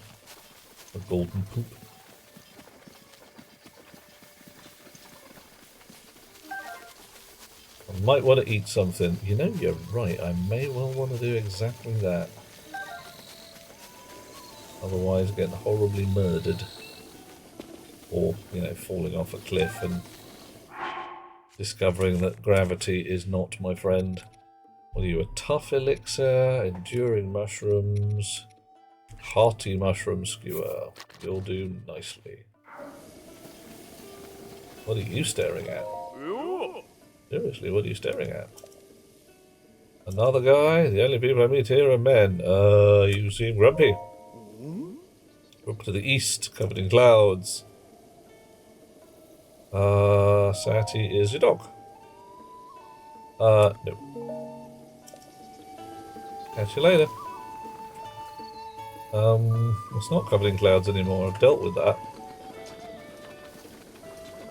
a golden poop. I might want to eat something. You know, you're right, I may well want to do exactly that. Otherwise, getting horribly murdered. Or, you know, falling off a cliff and discovering that gravity is not my friend. What are you, a tough elixir, enduring mushrooms, hearty mushroom skewer. You'll do nicely. What are you staring at? Seriously, what are you staring at? Another guy? The only people I meet here are men. You seem grumpy. Up to the east, covered in clouds. Sati is your dog. No. Catch you later. It's not covered in clouds anymore. I've dealt with that.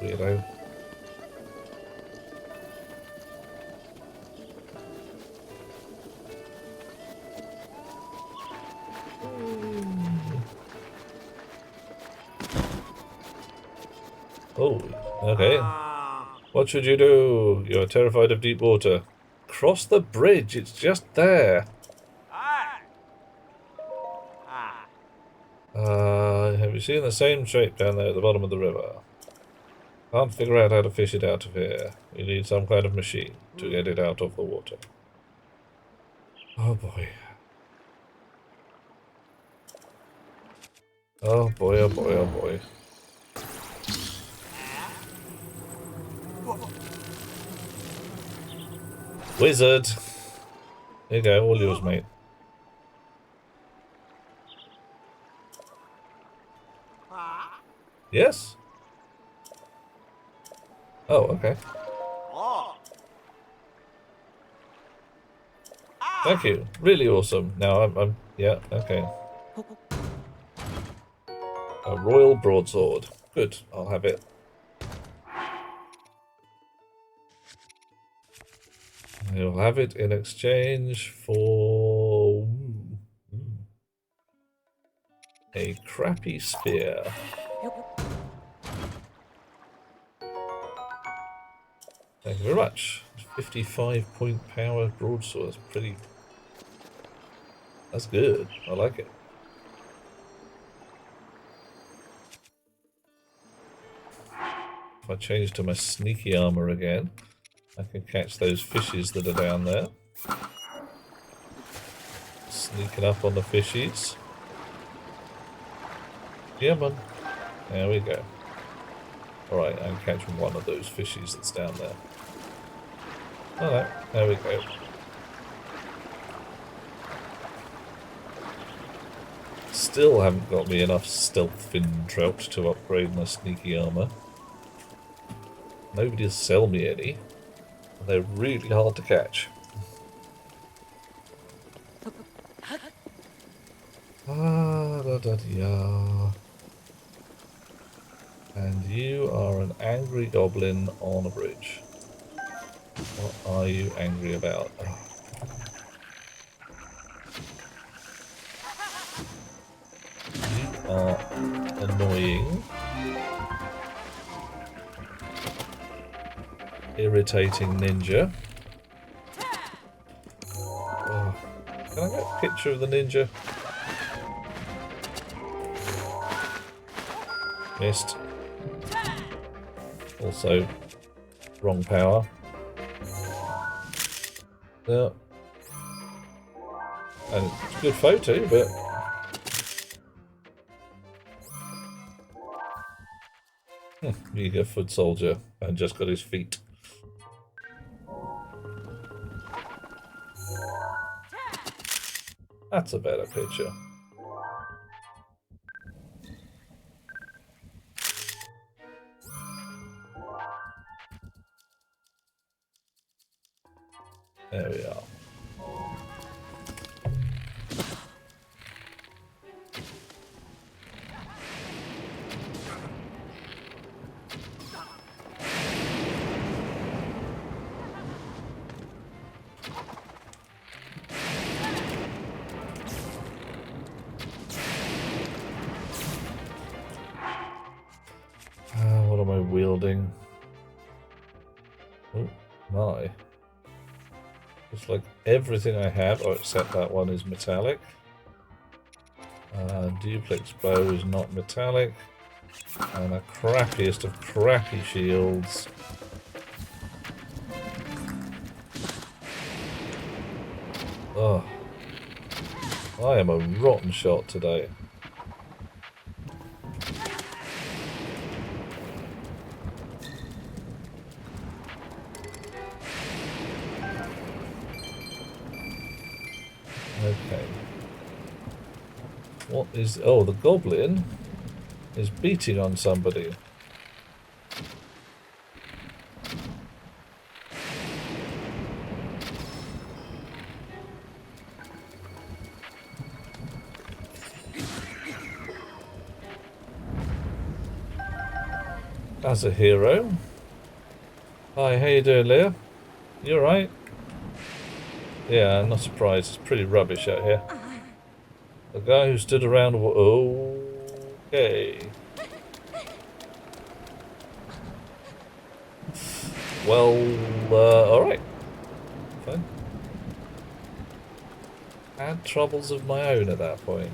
Weirdo. Oh, okay. What should you do? You're terrified of deep water. Cross the bridge, it's just there. Have you seen the same shape down there at the bottom of the river? Can't figure out how to fish it out of here. You need some kind of machine to get it out of the water. Oh boy. Oh boy, oh boy, oh boy. Wizard! There you go, all yours, mate. Yes? Oh, okay. Thank you. Really awesome. Now I'm yeah, okay. A royal broadsword. Good, I'll have it. You'll have it in exchange for a crappy spear. Thank you very much. 55-point power broadsword. That's pretty. That's good. I like it. If I change to my sneaky armor again, I can catch those fishes that are down there. Sneaking up on the fishies. Yeah, man. There we go. Alright, I can catch one of those fishies that's down there. Alright, there we go. Still haven't got me enough stealth fin trout to upgrade my sneaky armor. Nobody will sell me any. They're really hard to catch. Da-da-da-da. And you are an angry goblin on a bridge. What are you angry about? Oh. You are annoying. Irritating ninja. Can I get a picture of the ninja? Missed. Also, wrong power. Yeah. And it's a good photo, but... You go foot soldier and just got his feet. That's a better picture. There we are. What am I wielding? Oh my. It's like everything I have, oh, except that one is metallic. Duplex bow is not metallic. And a crappiest of crappy shields. Oh. I am a rotten shot today. Okay. What is... Oh, the goblin is beating on somebody. As a hero. Hi, how you doing, Leah? You alright? Yeah, I'm not surprised. It's pretty rubbish out here. The guy who stood around... Okay. Well, alright. Fine. I had troubles of my own at that point.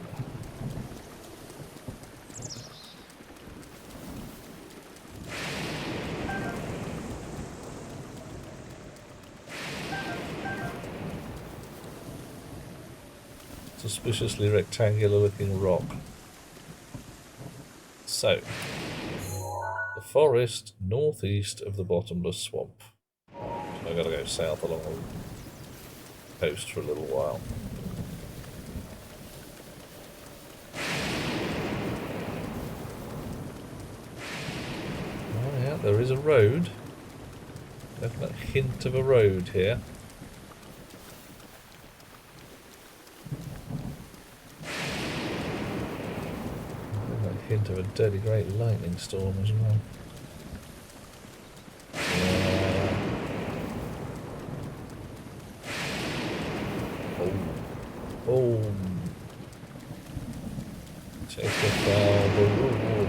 Suspiciously rectangular looking rock. So, the forest northeast of the bottomless swamp. So I've got to go south along the coast for a little while. Oh yeah, there is a road. Definite hint of a road here. Hint of a deadly great lightning storm as well. Oh. Take the bow.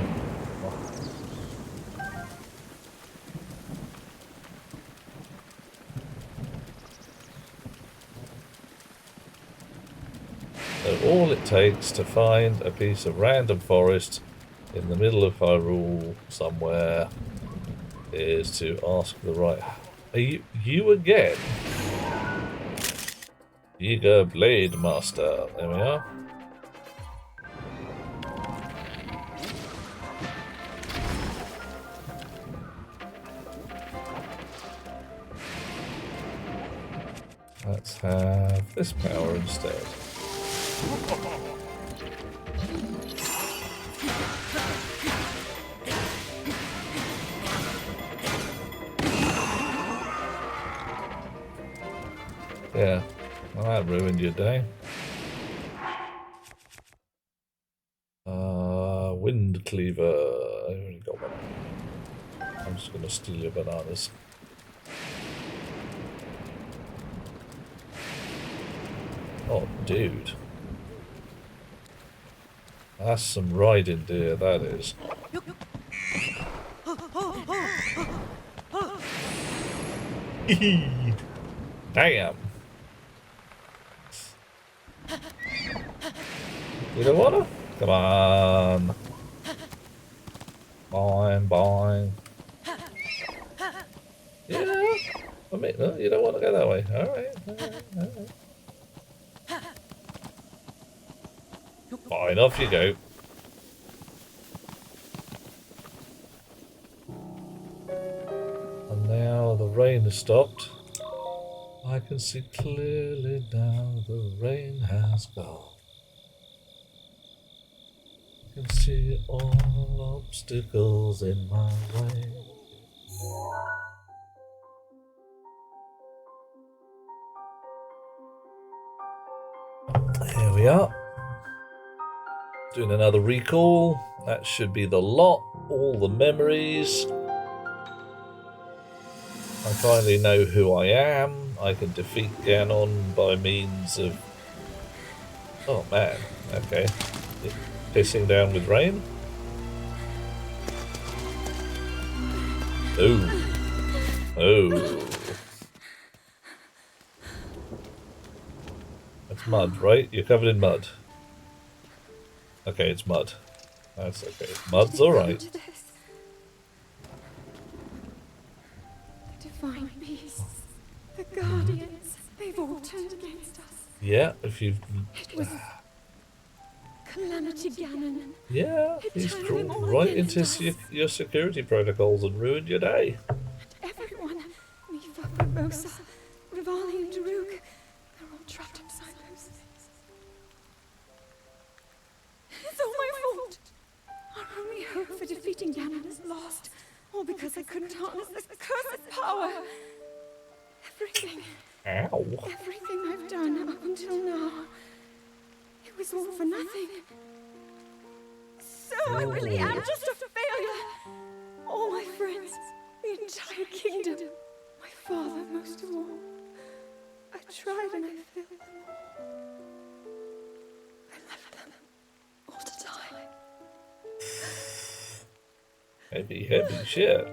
So all it takes to find a piece of random forest in the middle of Hyrule somewhere is to ask the right... Are you again? Eager Blade Master. There we are. Let's have this power instead. Yeah, well, that ruined your day. Wind Cleaver. I already got one. I'm just going to steal your bananas. Oh, dude. That's some riding deer, that is. Damn. You don't wanna? Come on. Boing. Yeah. I mean, no, you don't want to go that way. Alright. Fine, off you go. And now the rain has stopped. I can see clearly now the rain has gone. I can see all obstacles in my way. Here we are. Doing another recall. That should be the lot. All the memories. I finally know who I am. I can defeat Ganon by means of... Oh man, okay. Pissing down with rain. Oh. That's mud, right? You're covered in mud. Okay, it's mud. That's okay. Mud's alright. The divine beasts, the guardians, they've all turned against us. Yeah, if you've... It was Calamity Ganon. Yeah, he's crawled right into your security protocols and ruined your day. And everyone, Mifa, Barbosa, Rivali and Daruk, they're all trapped inside those things. It's all my fault. Our only hope for defeating Ganon is lost. All because I couldn't harness this cursed power. Everything. Ow. Everything I've done up until now. It was all for nothing. So I really am just a failure. All my friends, the entire kingdom, my father most of all. I tried and I failed them all. I left them all to die. Heavy shit.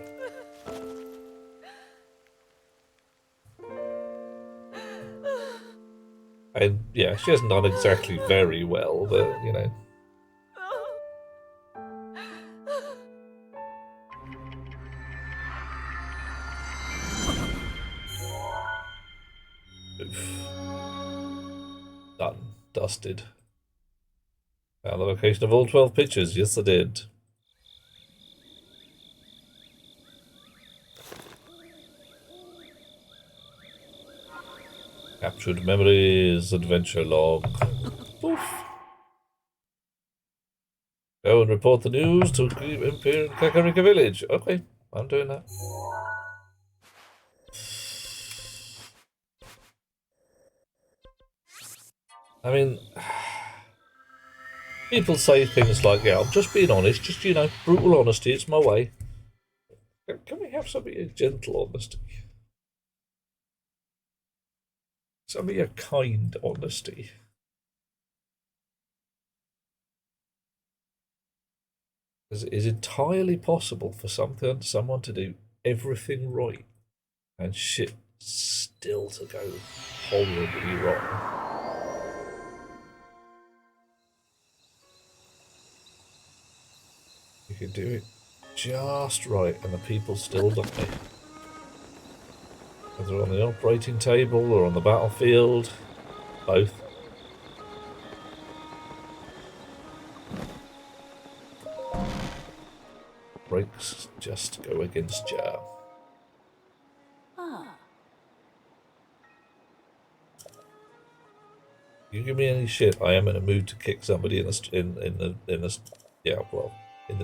And yeah, she hasn't done exactly very well, but you know. Oof. Done. Dusted. Found the location of all 12 pictures. Yes, I did. Captured memories, adventure log. Poof. Go and report the news to Imperial Kakarika Village. Okay, I'm doing that. I mean, people say things like, yeah, I'm just being honest, just, you know, brutal honesty, it's my way. Can we have some of your gentle honesty? Some of your kind honesty. Because it is entirely possible for someone to do everything right and shit still to go horribly wrong. You can do it just right and the people still die. Whether on the operating table or on the battlefield, both. Breaks just go against Jar. You give me any shit, I am in a mood to kick somebody in the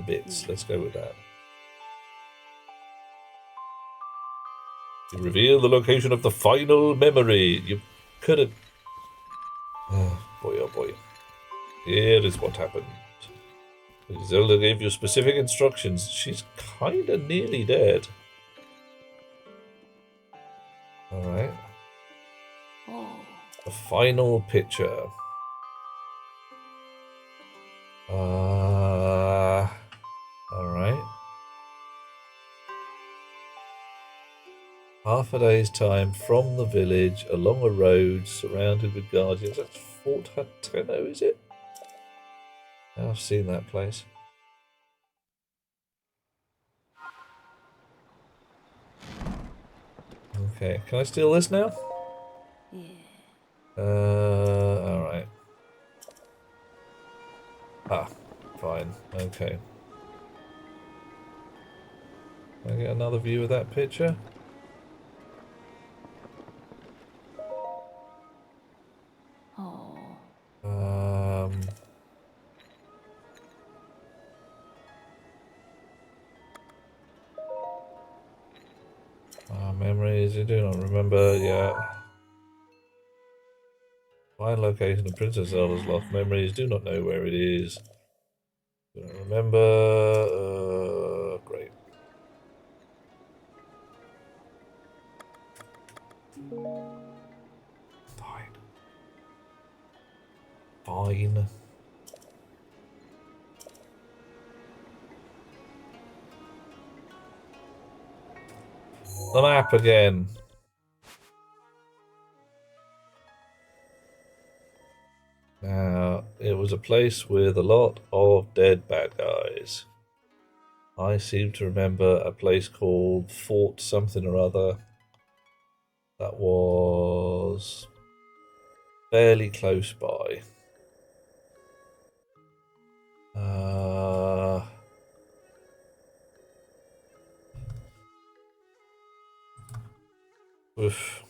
bits. Let's go with that. You reveal the location of the final memory. You could have. Oh boy. Here is what happened. Zelda gave you specific instructions. She's kinda nearly dead. Alright. The final picture. Alright. Half a day's time from the village, along a road surrounded with guardians. That's Fort Hateno, is it? I've seen that place. Okay, can I steal this now? Yeah. Alright. Ah, fine. Okay. Can I get another view of that picture? Um... Memories, I do not remember, yeah. Find location of Princess Zelda's lost memories, do not know where it is. Do not remember, great. Fine. Fine. The map again. Now, it was a place with a lot of dead bad guys. I seem to remember a place called Fort something or other that was fairly close by. Oof.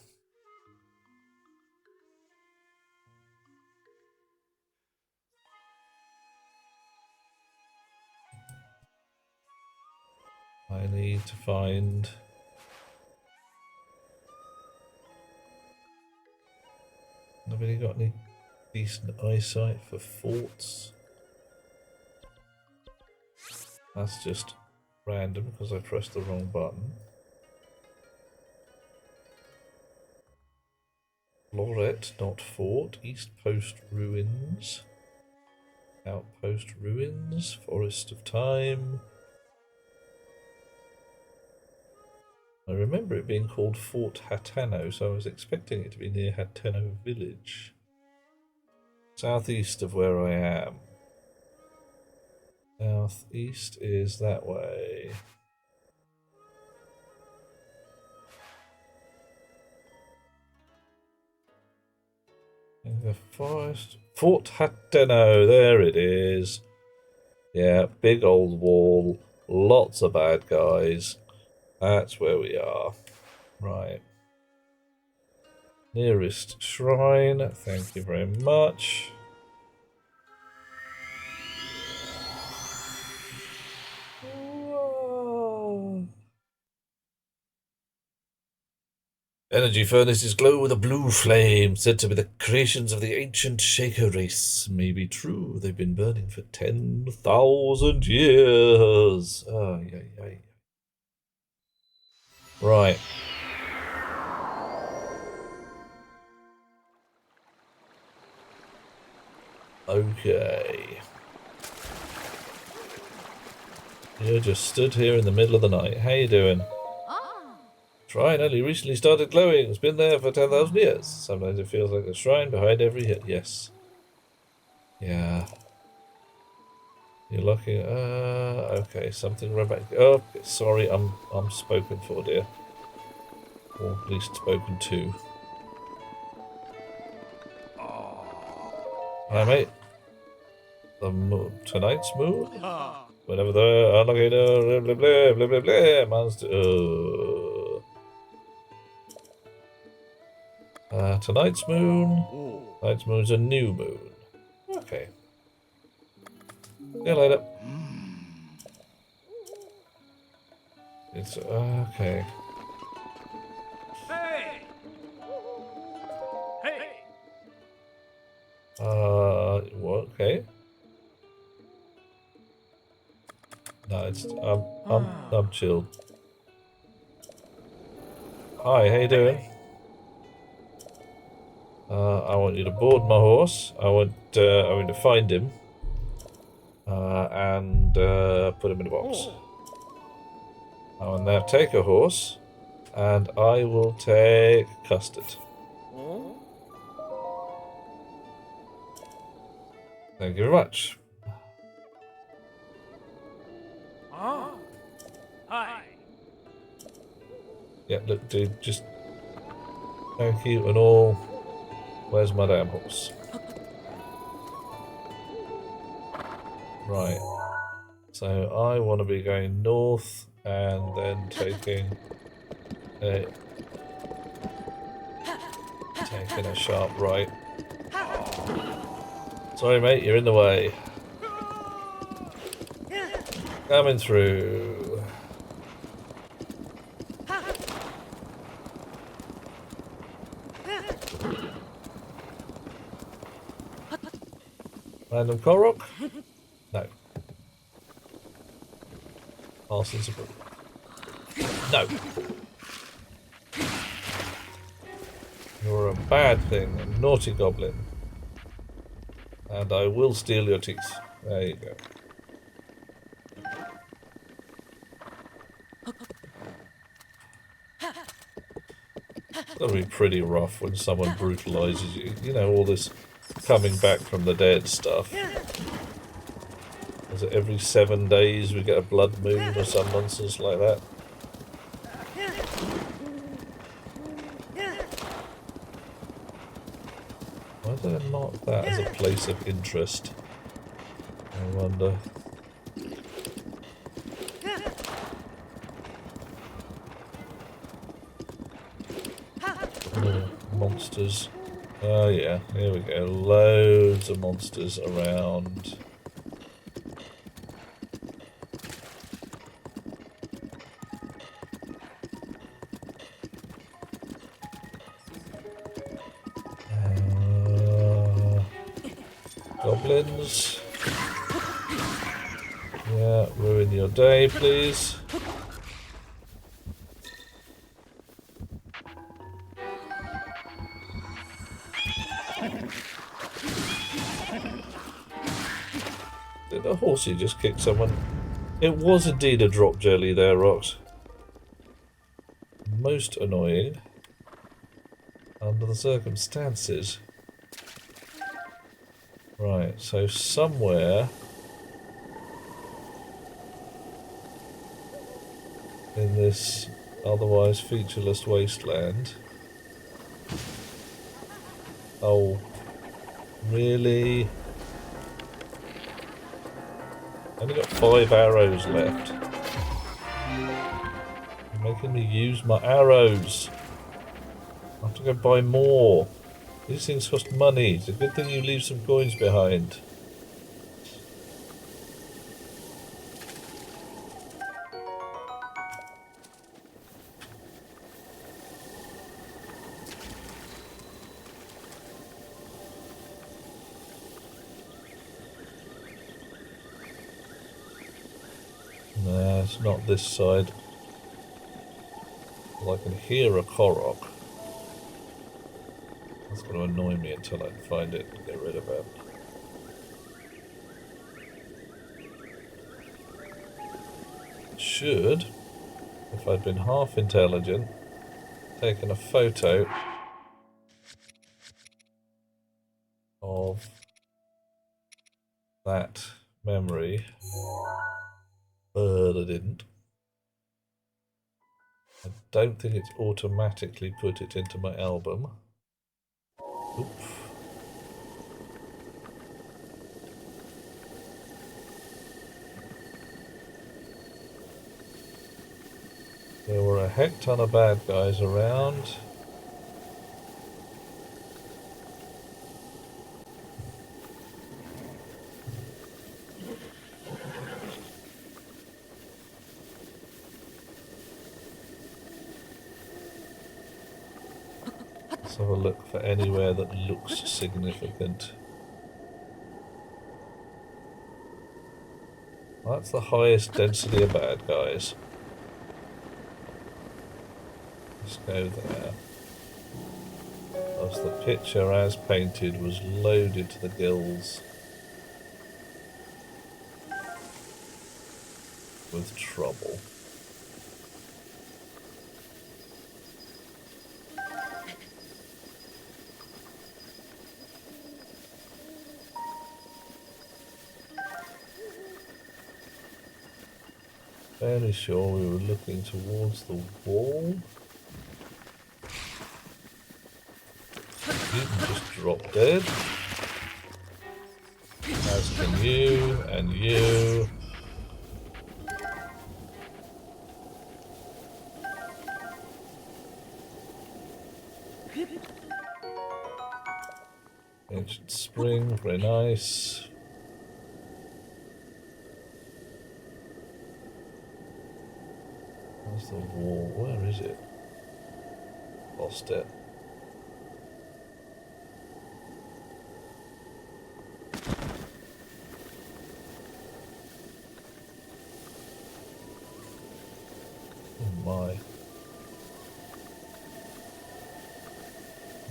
I need to find... Nobody got any decent eyesight for forts? That's just random because I pressed the wrong button. Lorette, not fort. East Post ruins. Outpost ruins. Forest of Time. I remember it being called Fort Hatano, so I was expecting it to be near Hatano village. Southeast of where I am. Southeast is that way. In the forest. Fort Hatano, there it is. Yeah, big old wall. Lots of bad guys. That's where we are. Right. Nearest shrine. Thank you very much. Whoa. Energy furnaces glow with a blue flame, said to be the creations of the ancient Shaker race. May be true, they've been burning for 10,000 years. Right. Okay. You just stood here in the middle of the night. How you doing? Shrine only recently started glowing. It's been there for 10,000 years. Sometimes it feels like a shrine behind every hit. Yes. Yeah. You're looking. Okay. Something right back. Oh, sorry. I'm spoken for, dear. Or at least spoken to. Hi, mate. The moon. Tonight's moon? Whenever the alligator. Blah, blah, blah, blah, blah. Monster. Tonight's moon. Tonight's moon's a new moon. Okay. See you later. It's okay. Hey! Hey! What? Okay. No, it's I'm chilled. Hi, how you doing? I want you to board my horse. I want to find him. And put him in a box. I will now take a horse, and I will take Custard. Thank you very much. Yeah, look, dude, just thank you and all. Where's my damn horse? Right. So I want to be going north and then taking a sharp right. Sorry, mate, you're in the way. Coming through. Random Korok? No. Parsons approved. No. You're a bad thing, a naughty goblin. And I will steal your teeth. There you go. It's gotta be pretty rough when someone brutalizes you. You know, all this coming back from the dead stuff. Is it every 7 days we get a blood moon or some nonsense like that? Why did I mark that as a place of interest? I wonder. Monsters. Oh yeah, here we go. Loads of monsters around. Goblins. Yeah, ruin your day, please. Did a horsey just kick someone? It was indeed a drop jelly there, Rox. Most annoying under the circumstances. Right, so somewhere in this otherwise featureless wasteland. Oh, really? Only got 5 arrows left. You're making me use my arrows. I have to go buy more. These things cost money. It's a good thing you leave some coins behind. Nah, it's not this side. Well, I can hear a Korok. That's going to annoy me until I can find it and get rid of it. Should, if I'd been half intelligent, taken a photo of that memory, but I didn't. I don't think it's automatically put it into my album. Oops. There were a heck ton of bad guys around. Let's have a look for anywhere that looks significant. That's the highest density of bad guys. Let's go there. Plus the picture as painted was loaded to the gills with trouble. Fairly sure we were looking towards the wall. You can just drop dead. As can you, and you. Ancient spring, very nice. Where's the wall? Where is it? Lost it. Oh my.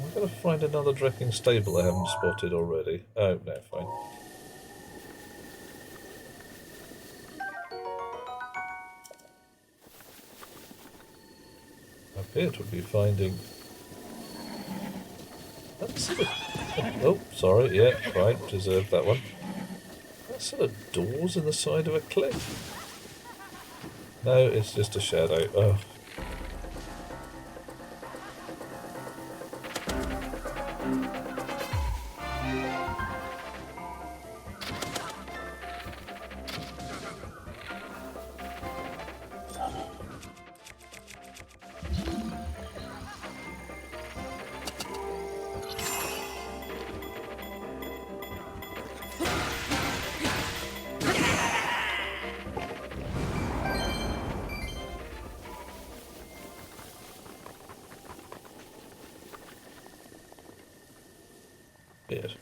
I'm going to find another Drecking stable I haven't spotted already. Oh, no, fine. I appear to be finding... That's sort of... Oh, sorry, yeah, right, deserved that one. That's sort of doors in the side of a cliff. No, it's just a shadow. Oh. Weird.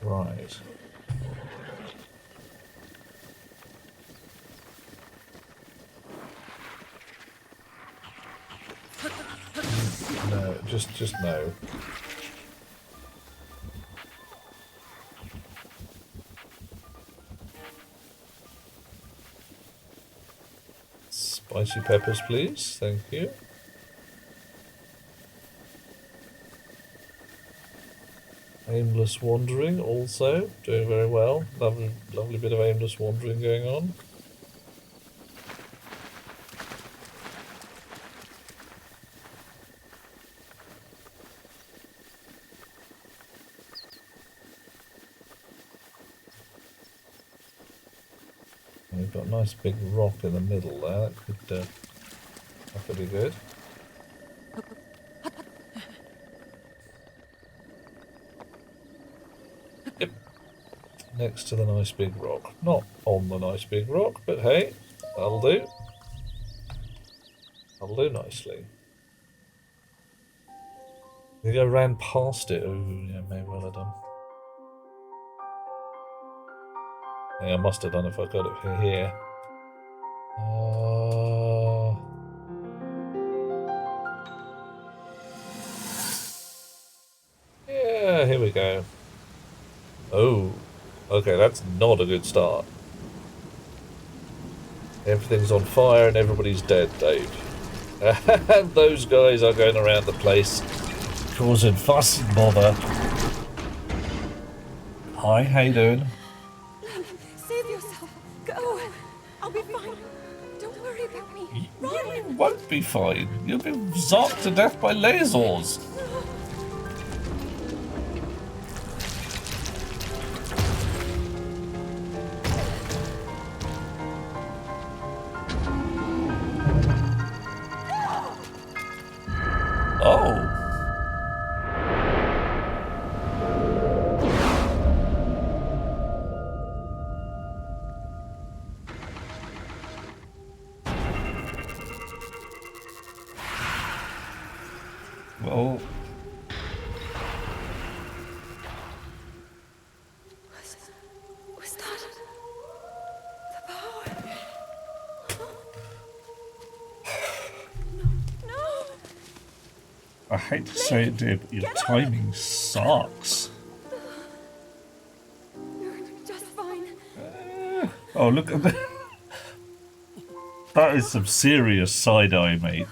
Right. No, just no. Spicy peppers, please. Thank you. Aimless wandering, also doing very well. Lovely, lovely bit of aimless wandering going on. We've got a nice big rock in the middle there. That could be good. Yep. Next to the nice big rock. Not on the nice big rock, but hey, that'll do. That'll do nicely. I think I ran past it. Oh, yeah, may well have done. Yeah, I must have done if I got it from here. Yeah, here we go. Oh, okay, that's not a good start. Everything's on fire and everybody's dead, Dave. And those guys are going around the place causing fuss and bother. Hi, how you doing? Save yourself. Go. I'll be fine. Don't worry about me. You won't be fine. You'll be zonked to death by lasers. Oh. Well. Was that the power? No. I hate to say it, dear, but your timing sucks. You're just fine. Oh, look at that. That is some serious side-eye, mate.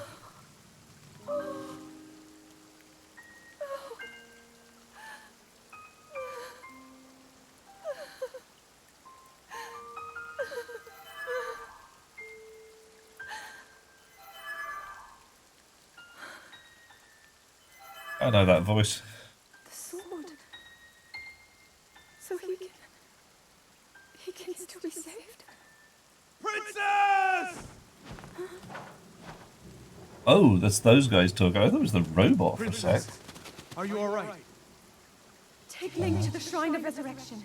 I know that voice. The sword. So he can still be saved. Princess! Oh, that's those guys talking. I thought it was the robot for a sec. Are you alright? Take Link to the Shrine of Resurrection.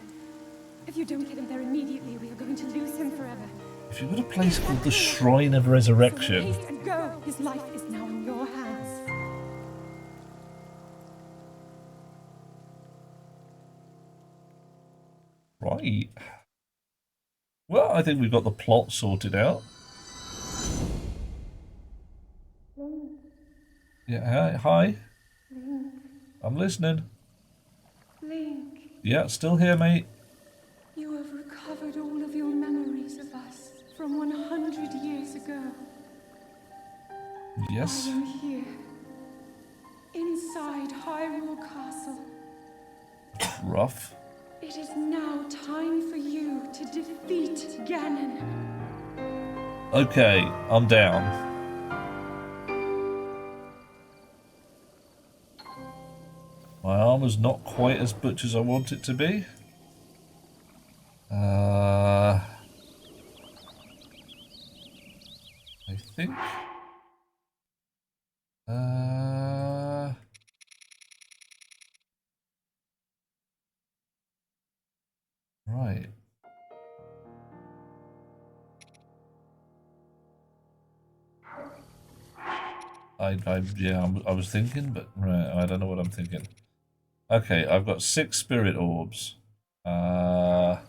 If you don't get him there immediately, we are going to lose him forever. If you've got a place called the Shrine of Resurrection. So haste and go. His life is now in your hands. Right. Well, I think we've got the plot sorted out. Yeah, hi. I'm listening. Link, Yeah, still here, mate. you have recovered all of your memories of us from 100 years ago. Yes. I am here, inside Hyrule Castle. Rough. It is now time for you to defeat Ganon. Okay, I'm down. My armor's not quite as butch as I want it to be. I think. Right. I was thinking, but right, I don't know what I'm thinking. Okay, I've got 6 spirit orbs. That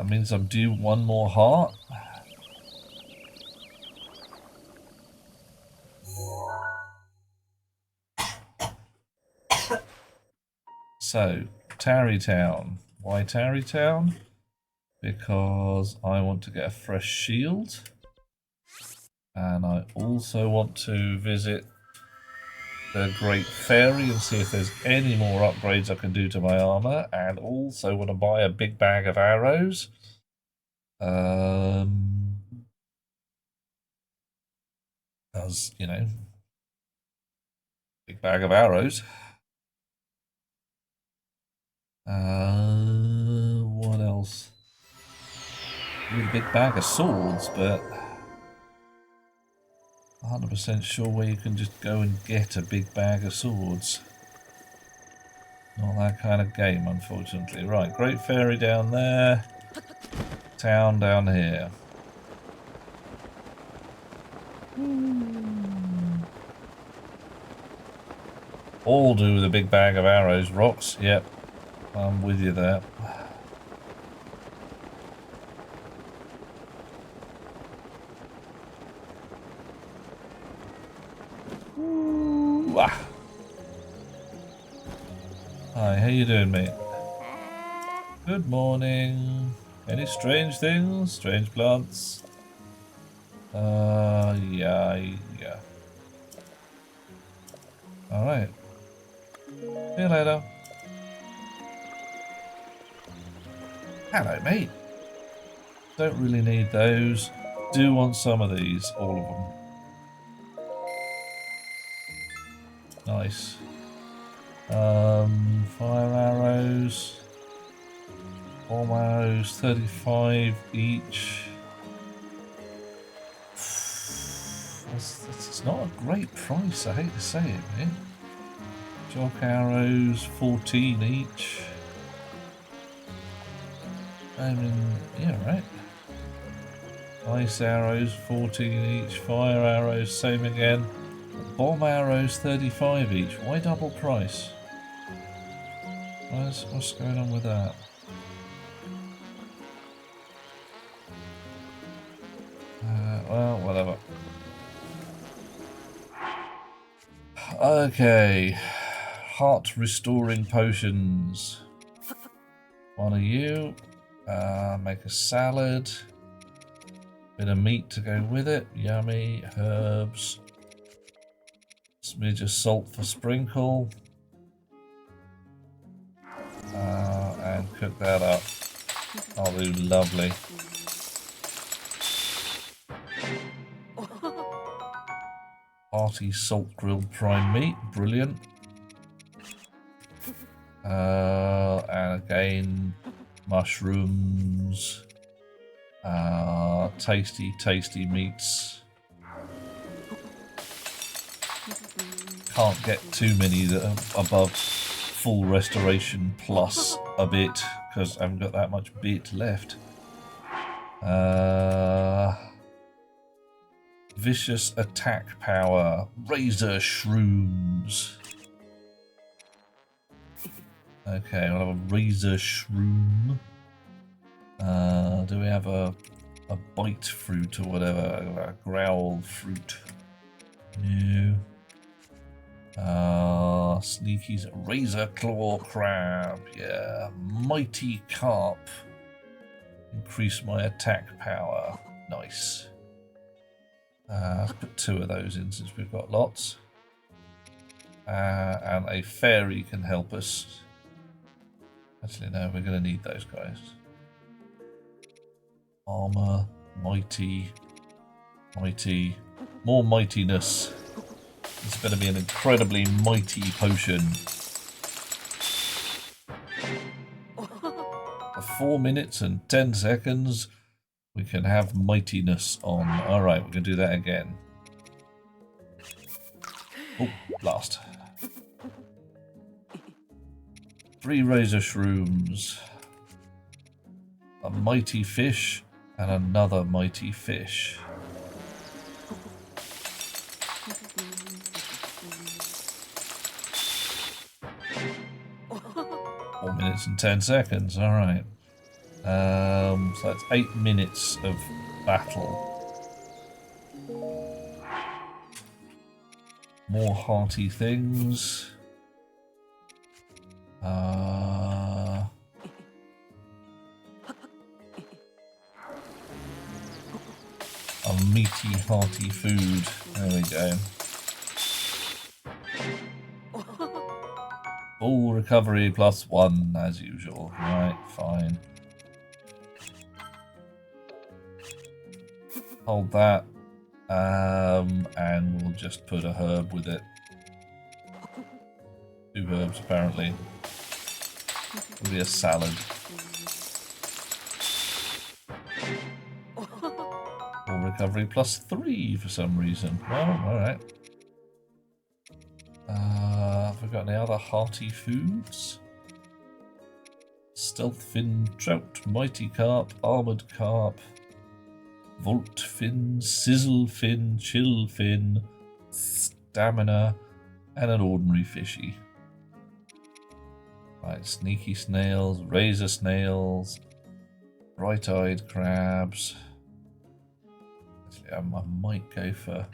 means I'm due 1 more heart. So, Tarrytown. Why Tarrytown? Because I want to get a fresh shield. And I also want to visit the Great Fairy and see if there's any more upgrades I can do to my armor. And also want to buy a big bag of arrows. Because, you know, big bag of arrows. What else? Need a big bag of swords, but 100% sure where you can just go and get a big bag of swords. Not that kind of game, unfortunately. Right, Great Fairy down there. Town down here. All do with a big bag of arrows. Rocks, yep. I'm with you there. Hi, how you doing, mate? Good morning. Any strange things? Strange plants? Yeah. Alright. See you later. Hello, mate. Don't really need those. Do want some of these, all of them. Nice. Fire arrows. Bomb arrows, 35 each. It's not a great price, I hate to say it, mate. Jock arrows, 14 each. I mean, yeah, right. Ice arrows, 14 each. Fire arrows, same again. Bomb arrows, 35 each. Why double price? What's going on with that? Well, whatever. Okay. Heart restoring potions. One of you. Make a salad. Bit of meat to go with it. Yummy. Herbs. Smidge of salt for sprinkle. And cook that up. I'll do lovely. Hearty salt grilled prime meat. Brilliant. And again, mushrooms. Tasty, tasty meats. Can't get too many that are above full restoration plus a bit, because I haven't got that much bit left. Vicious attack power. Razor shrooms. Okay, we'll have a razor shroom. Do we have a bite fruit or whatever? A growl fruit? No. Sneaky's razor claw crab. Yeah. Mighty carp. Increase my attack power. Nice. Let's put 2 of those in since we've got lots. And a fairy can help us. Actually, no, we're going to need those guys. Armor, mighty, mighty, more mightiness. It's going to be an incredibly mighty potion. For 4 minutes and 10 seconds, we can have mightiness on. Alright, we're going to do that again. Oh, blast. 3 razor shrooms. A mighty fish and another mighty fish. 4 minutes and 10 seconds, alright. So that's 8 minutes of battle. More hearty things. A meaty, hearty food. There we go. Full recovery +1 as usual. Right, fine. Hold that. And we'll just put a herb with it. 2 herbs apparently. It'll be a salad. Full recovery +3 for some reason. Well, alright. Have we got any other hearty foods? Stealth fin, trout, mighty carp, armored carp, volt fin, sizzle fin, chill fin, stamina, and an ordinary fishy. Right, sneaky snails, razor snails, bright-eyed crabs. Actually, I might go for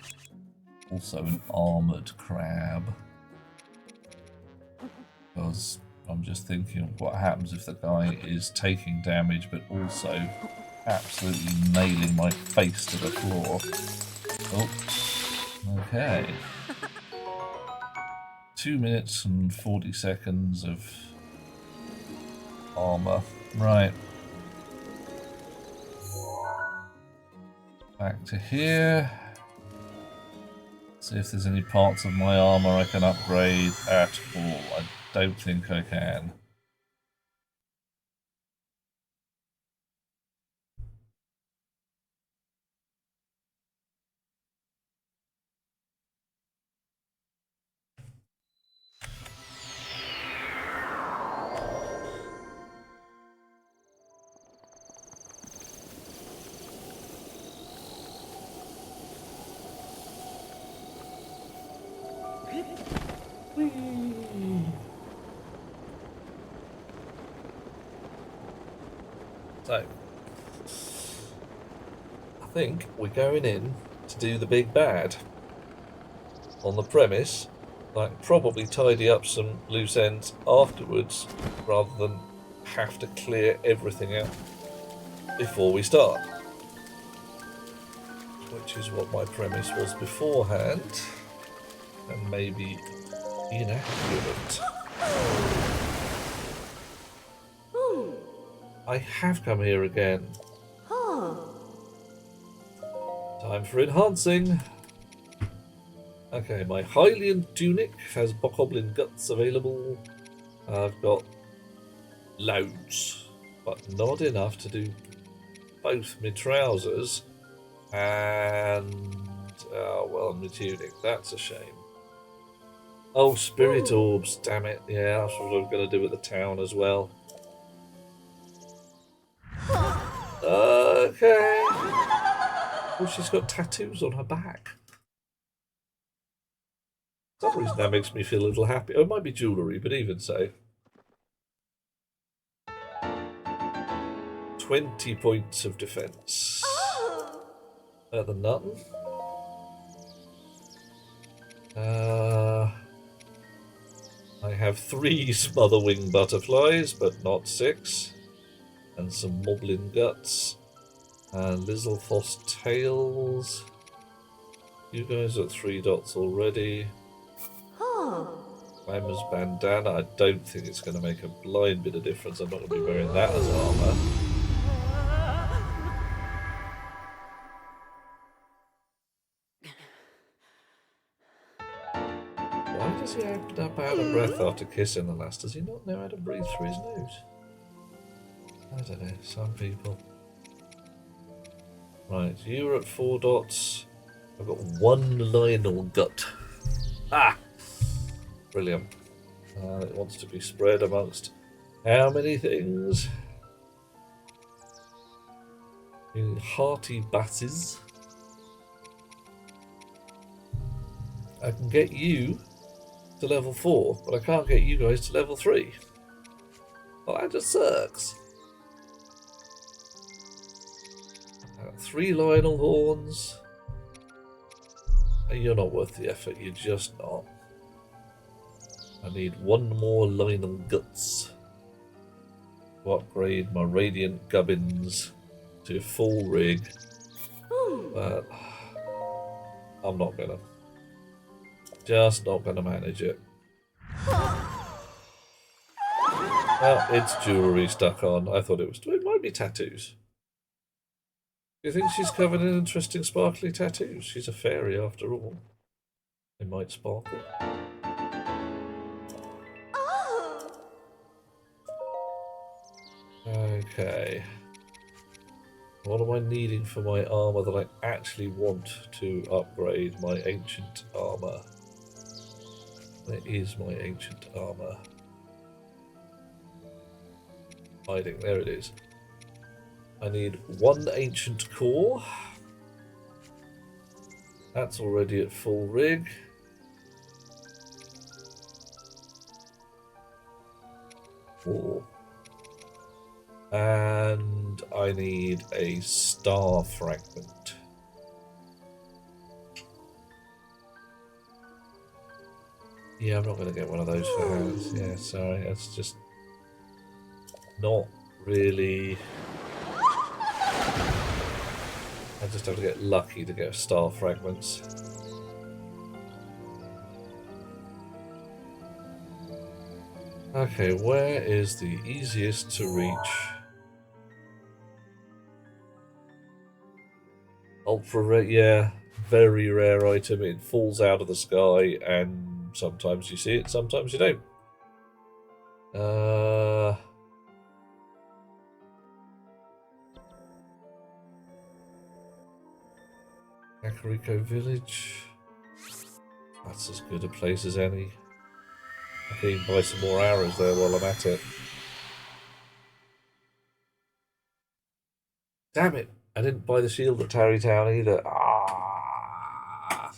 also an armored crab. Because I'm just thinking of what happens if the guy is taking damage but also absolutely nailing my face to the floor. Oh, okay. 2 minutes and 40 seconds of armor. Right. Back to here. See if there's any parts of my armor I can upgrade at all. I don't think I can. So, I think we're going in to do the big bad. On the premise that I can probably tidy up some loose ends afterwards rather than have to clear everything out before we start. Which is what my premise was beforehand, and maybe inaccurate. I have come here again. Time for enhancing. Okay, my Hylian tunic has bokoblin guts available. I've got loads, but not enough to do both my trousers and, well, my tunic. That's a shame. Oh, spirit orbs, damn it. Yeah, that's what I'm going to do at the town as well. Okay. Oh, she's got tattoos on her back. For some reason that makes me feel a little happy. Oh, it might be jewellery, but even so. 20 points of defence. Better than nothing. I have 3 smotherwing butterflies, but not 6. And some moblin guts. And Lizzlefoss tails. You guys are 3 dots already. Climber's bandana. I don't think it's going to make a blind bit of difference. I'm not going to be wearing that as armour. Why does he open up out of breath after kissing the lass? Does he not know how to breathe through his nose? I don't know, some people. Right, you're at 4 dots. I've got 1 Lionel gut. Ah! Brilliant. It wants to be spread amongst how many things? Hearty basses. I can get you to level 4, but I can't get you guys to level 3. Well, that just sucks. 3 Lionel horns. You're not worth the effort, you're just not. I need 1 more Lionel guts to upgrade my Radiant Gubbins to full rig. But I'm not gonna. Just not gonna manage it. Well, it's jewellery stuck on. I thought it was. It might be tattoos. Do you think she's covered in interesting sparkly tattoos? She's a fairy after all. They might sparkle. Okay. What am I needing for my armour that I actually want to upgrade? My ancient armour. Where is my ancient armour? Hiding, there it is. I need 1 ancient core. That's already at full rig. Four. And I need a star fragment. Yeah, I'm not going to get one of those for hands. Yeah, sorry, that's just not really. I just have to get lucky to get star fragments. Okay, where is the easiest to reach? Ultra rare, yeah, very rare item. It falls out of the sky, and sometimes you see it, sometimes you don't. Kakariko Village. That's as good a place as any. I can even buy some more arrows there while I'm at it. Damn it! I didn't buy the shield at Tarrytown either. Ah!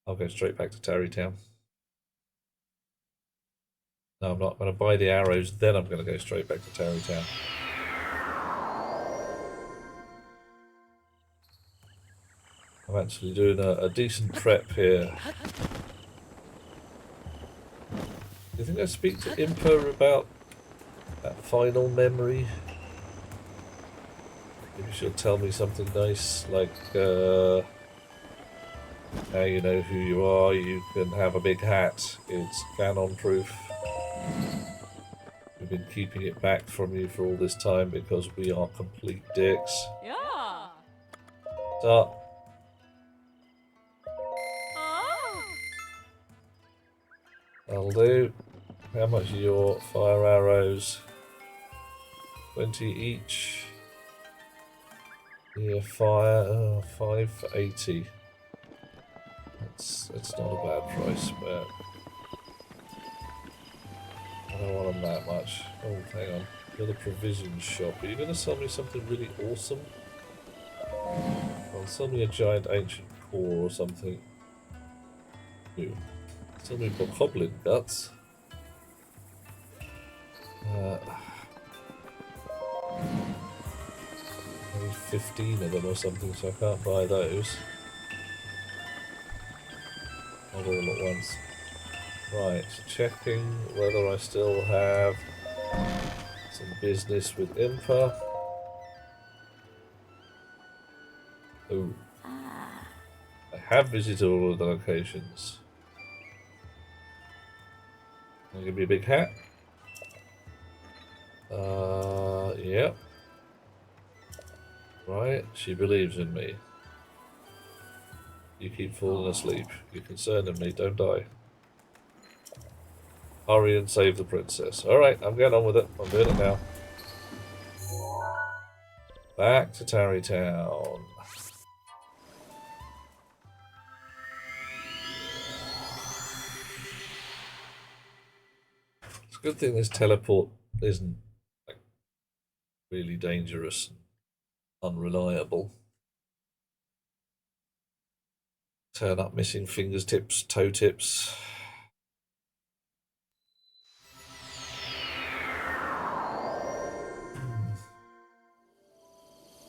I'll go straight back to Tarrytown. No, I'm not going to buy the arrows, then I'm going to go straight back to Tarrytown. I'm actually doing a decent prep here. Do you think I speak to Impa about that final memory? Maybe she'll tell me something nice, like, now you know who you are, you can have a big hat, it's canon proof. We've been keeping it back from you for all this time because we are complete dicks. Yeah. So, That'll do. How much are your fire arrows? 20 each. Yeah, fire. 5 for 80. It's not a bad price, but I don't want them that much. Oh, hang on. You're the provision shop. Are you going to sell me something really awesome? Well, sell me a giant ancient core or something. Ooh. Sell me goblin guts. Maybe 15 of them or something, so I can't buy those. Not all at once. Right, checking whether I still have some business with Impa. Oh. I have visited all of the locations. Can you give me a big hat? Yep. Right, she believes in me. You keep falling asleep. You're concerned of me, don't die. Hurry and save the princess. Alright, I'm getting on with it. I'm doing it now. Back to Tarrytown. It's a good thing this teleport isn't like really dangerous and unreliable. Turn up missing fingers tips, toe tips.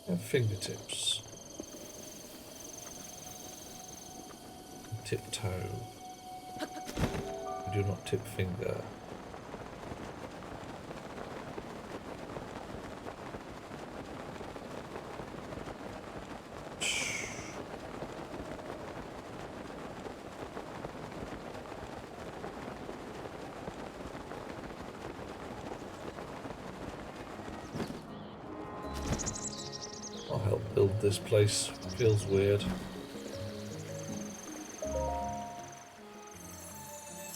And fingertips. Tiptoe. I do not tip finger. I'll help build this place. Feels weird.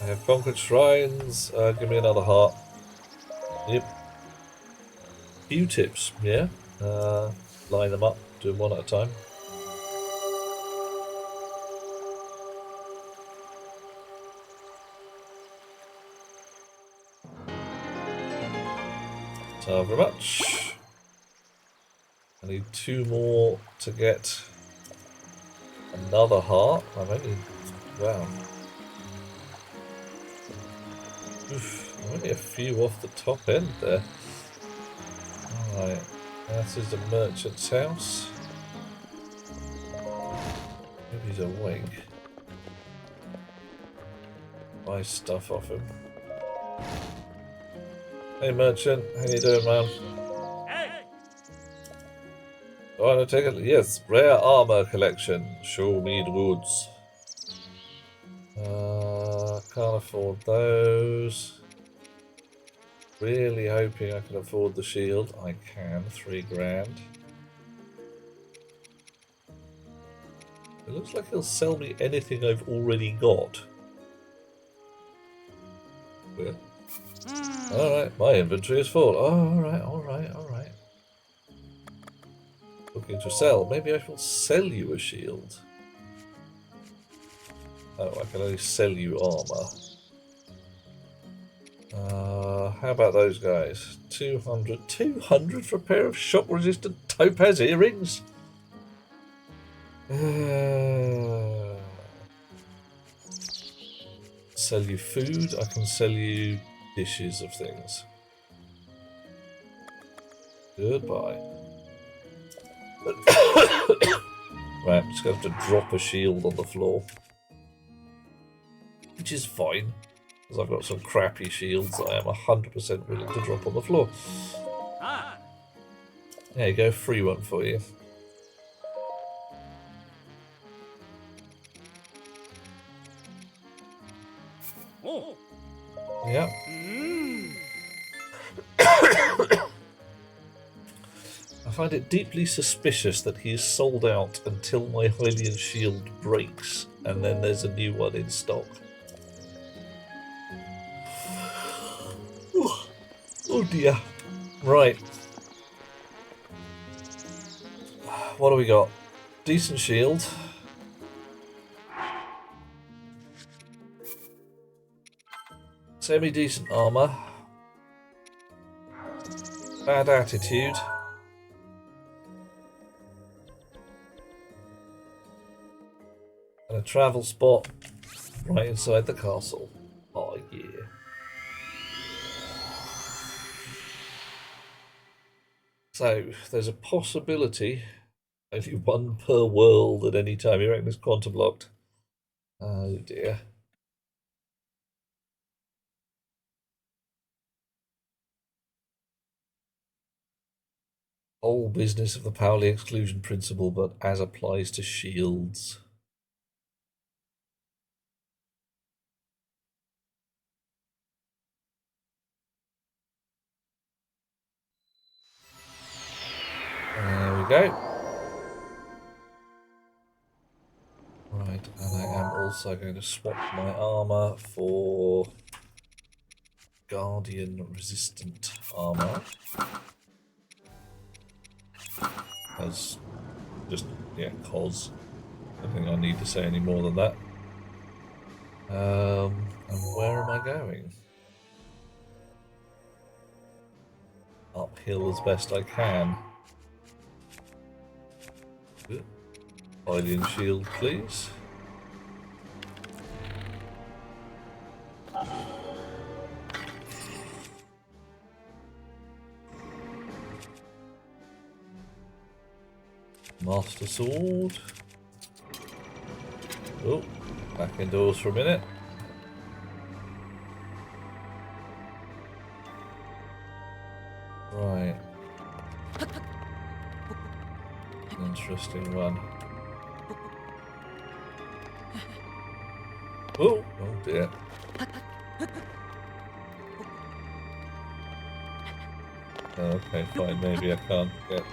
I have conquered shrines. Give me another heart. Yep. Few tips, yeah. Line them up, do them one at a time. So very much. I need 2 more to get another heart. I'm only, wow. Oof, I'm only a few off the top end there. Alright, that is the merchant's house. Maybe he's awake. Buy stuff off him. Hey merchant, how you doing, man? Oh, no, take it. Yes, rare armor collection. Show me the goods. Can't afford those. Really hoping I can afford the shield. I can. 3 grand. It looks like he'll sell me anything I've already got. Weird. Alright, my inventory is full. Oh, alright, alright, alright. Looking to sell. Maybe I shall sell you a shield. Oh, I can only sell you armor. How about those guys? 200. 200 for a pair of shock-resistant topaz earrings? Sell you food. I can sell you dishes of things. Goodbye. Right, I'm just going to have to drop a shield on the floor. Which is fine, because I've got some crappy shields that I am 100% willing to drop on the floor. There you go, free one for you. Yeah. I find it deeply suspicious that he is sold out until my Hylian shield breaks, and then there's a new one in stock. Oh dear. Right. What do we got? Decent shield. Semi-decent armor. Bad attitude. And a travel spot right inside the castle. Oh yeah. So, there's a possibility only one per world at any time. You reckon it's quantum locked? Oh dear. Whole business of the Pauli exclusion principle, but as applies to shields. There we go. Right, and I am also going to swap my armor for Guardian resistant armor. As just, yeah, cos. I don't think I need to say any more than that. And where am I going? Uphill as best I can. Hylian shield, please. Master sword. Oh, back indoors for a minute. Right. Interesting one. Oh, oh dear. Okay, fine, maybe I can't get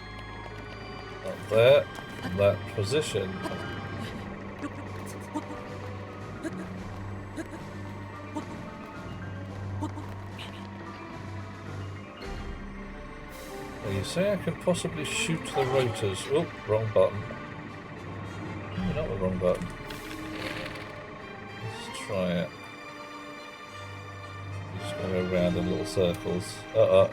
up there from that position. Well, you say I could possibly shoot the rotors. Oh, wrong button. No, not the wrong button. Let's try it. Just go around in little circles. Oh.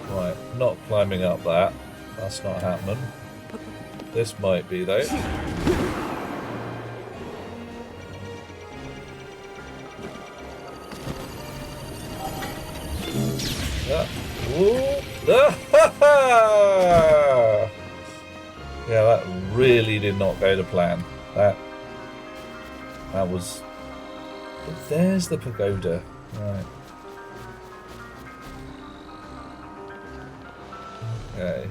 Right, not climbing up that. That's not happening. This might be though. Yeah, that really did not go to plan. That was. But there's the pagoda. Right. Okay.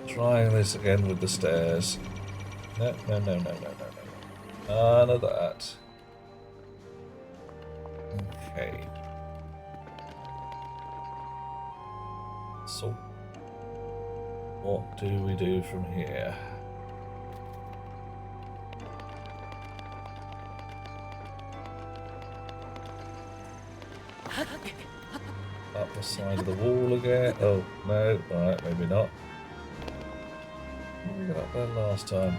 Trying this again with the stairs. No. None of that. Okay. So, what do we do from here? Up the side of the wall again. Oh, no. Alright, maybe not. We got up there last time.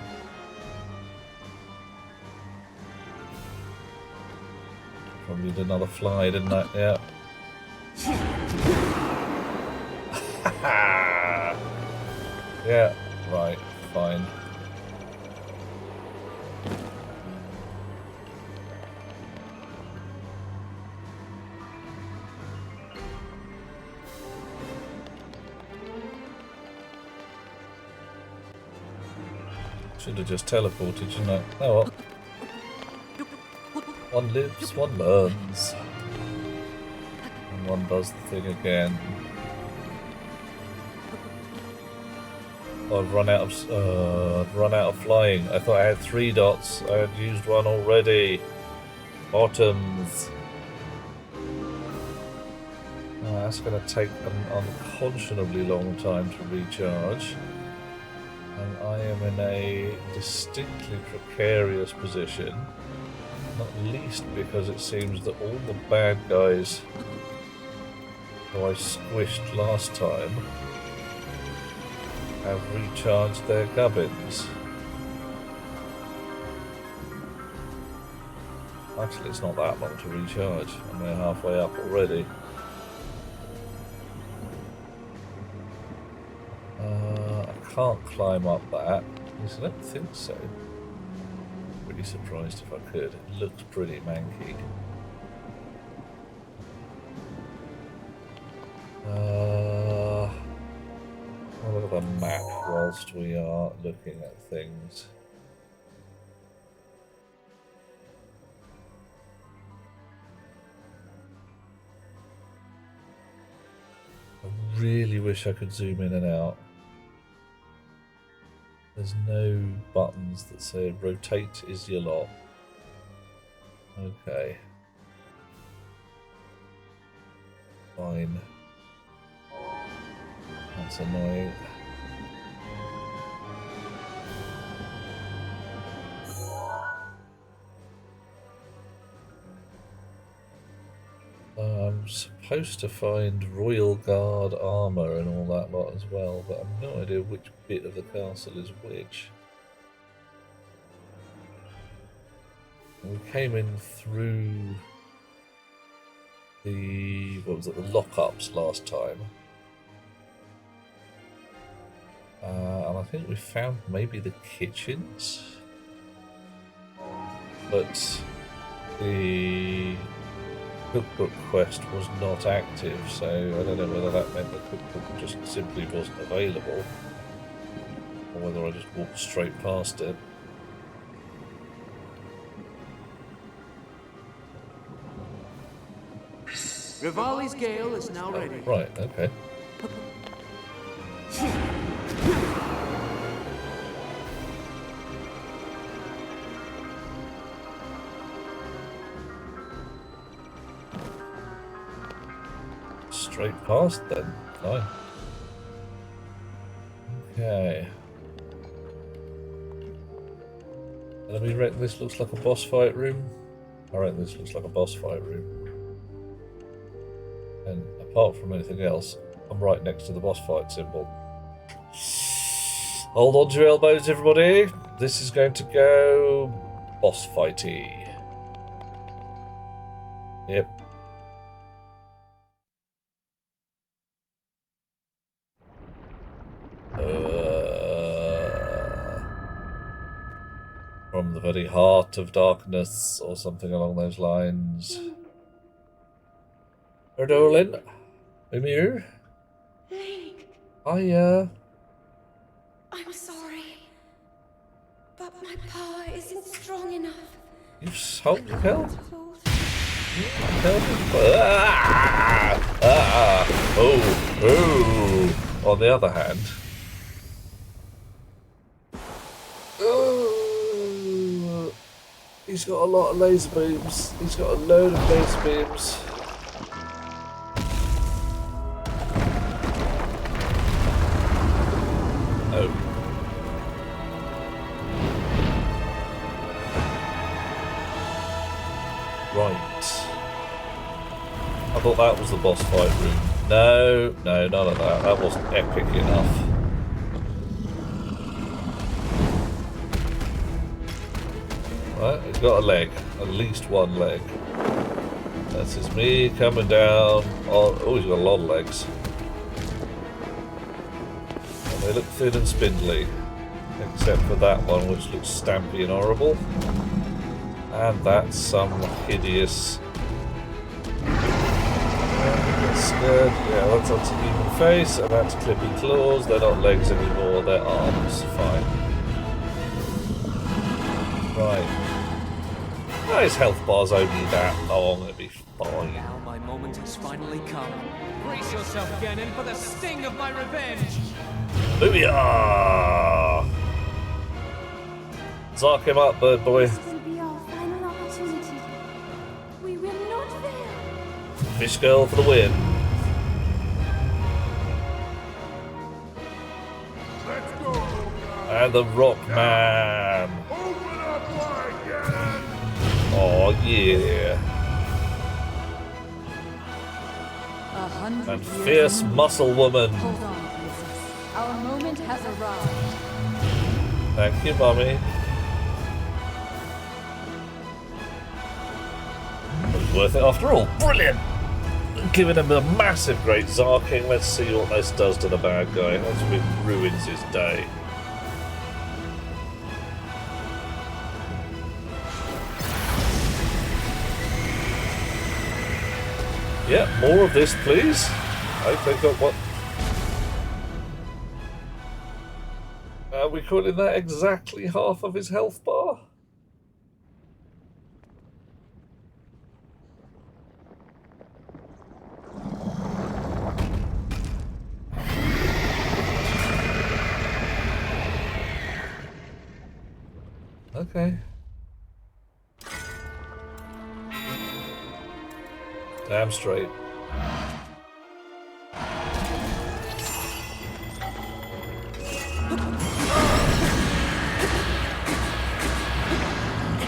Probably did another fly, didn't I? Yeah. Yeah, right, fine. Should have just teleported, shouldn't I? Oh well. One lives, one learns. And one does the thing again. Oh, I've run out of flying. I thought I had 3 dots. I had used one already. Bottoms. That's going to take an unconscionably long time to recharge. And I am in a distinctly precarious position. Not least because it seems that all the bad guys who I squished last time have recharged their gubbins. Actually, it's not that long to recharge. I'm near halfway up already. I can't climb up that. At least I don't think so. Pretty surprised if I could. It looks pretty manky. I'll look at the map whilst we are looking at things. I really wish I could zoom in and out. There's no buttons that say rotate is your lot. Okay. Fine. That's annoying. I'm supposed to find Royal Guard armour and all that lot as well, but I've no idea which bit of the castle is which. We came in through the, what was it, the lockups last time. And I think we found maybe the kitchens, but the cookbook quest was not active, so I don't know whether that meant the cookbook just simply wasn't available, or whether I just walked straight past it. Rivali's gale is now ready. Right, okay. Straight past then. Fine. Okay. And we reckon this looks like a boss fight room? I reckon this looks like a boss fight room. And apart from anything else, I'm right next to the boss fight symbol. Hold on to your elbows, everybody. This is going to go boss fighty. Yep. From the very heart of darkness, or something along those lines. Erdolin, Emir. Link, Hiya. I'm sorry, but my power isn't strong enough. You've helped. Close. Oh. On the other hand, he's got a lot of laser beams. He's got a load of laser beams. Oh. Right. I thought that was the boss fight room. No, none of that. That wasn't epic enough. Right, he's got a leg. At least one leg. This is me coming down. Oh, he's got a lot of legs. And they look thin and spindly. Except for that one, which looks stampy and horrible. And that's some hideous... Scared. Yeah, that's on some human face, and that's clippy claws. They're not legs anymore, they're arms. Fine. Right. Oh, his health bar's only that long, it'll be fine. Now my moment has finally come. Brace yourself, Ganon, for the sting of my revenge! Booyah! Zark him up, bird boy. This will be our final opportunity. We will not fail. Fish girl for the win. And the Rock Man. Oh yeah. And Fierce Muscle Woman. Hold on, princess. Our moment has arrived. Thank you, Mummy. It was worth it after all. Brilliant! Giving him a massive great zarking. Let's see what this does to the bad guy as it ruins his day. Yeah, more of this, please. I hope they've got what. Are we calling that exactly half of his health bar? Okay. Damn straight.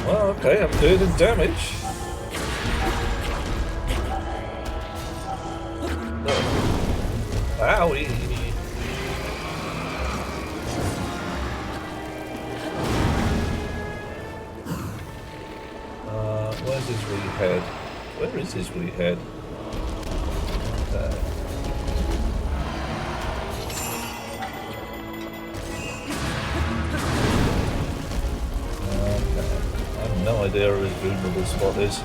Well, okay, I'm doing the damage. Owie. Where's his wee head? Where is his wee head? I have no idea where his vulnerable spot is.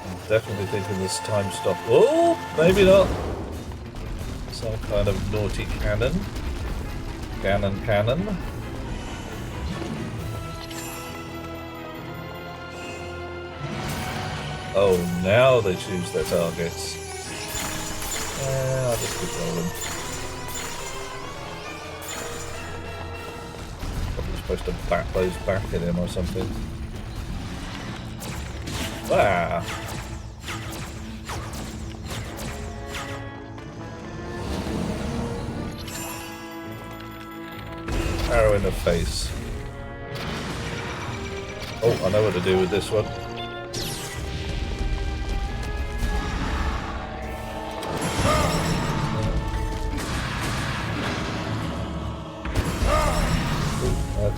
I'm definitely thinking this time stop. Oh, maybe not. Some kind of naughty cannon. Cannon. Oh, now they choose their targets. I'll just keep rolling. Probably supposed to bat those back at him or something. Ah! Arrow in the face. Oh, I know what to do with this one.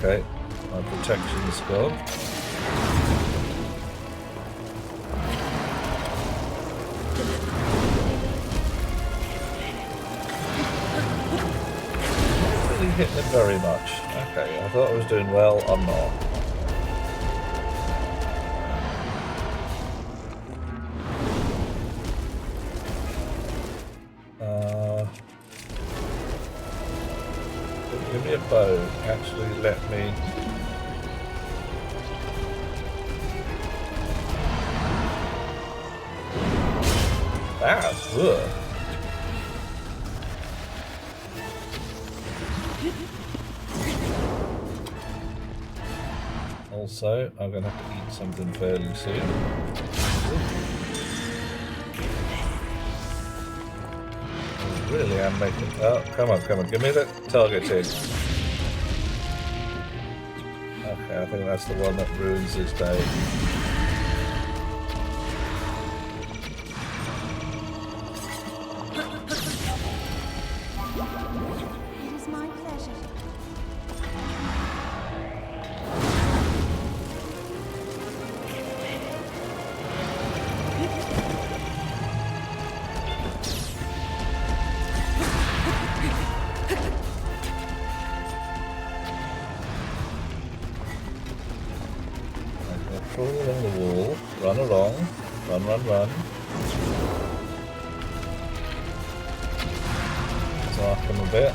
Okay, my protection's gone. Really hitting it very much. Okay, I thought I was doing well, I'm not. Give me a bow. Actually, let me. Ugh. Also, I'm going to have to eat something fairly soon. I really am making... Oh, come on, give me that target here. Okay, I think that's the one that ruins his day. It is my pleasure. Crawl along the wall, run along, run. Zark him a bit.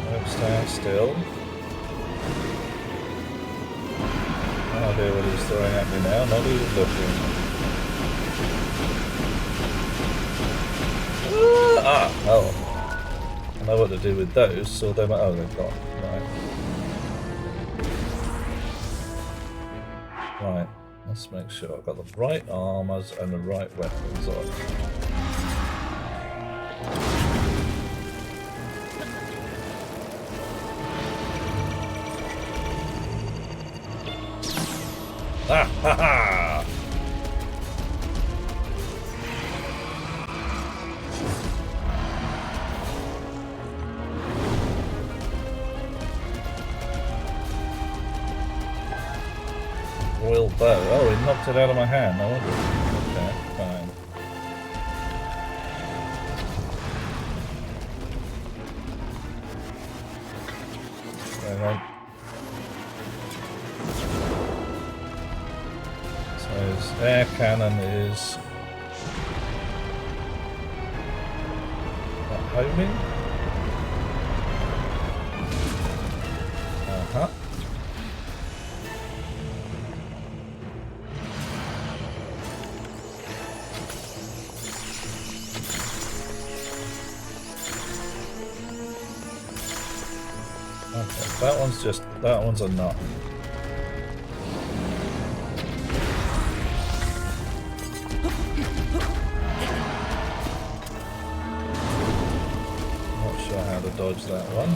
Don't stand still. No idea what he's throwing at me now, not even looking. Oh. I know what to do with those, so they might. Oh, they've got. Right, let's make sure I've got the right armors and the right weapons on. Ah, ha, ha! Royal bow. Oh, he knocked it out of my hand. No wonder. Okay, fine. Hang on. So his air cannon is not homing. Uh-huh. Okay, that one's a nut. Not sure how to dodge that one.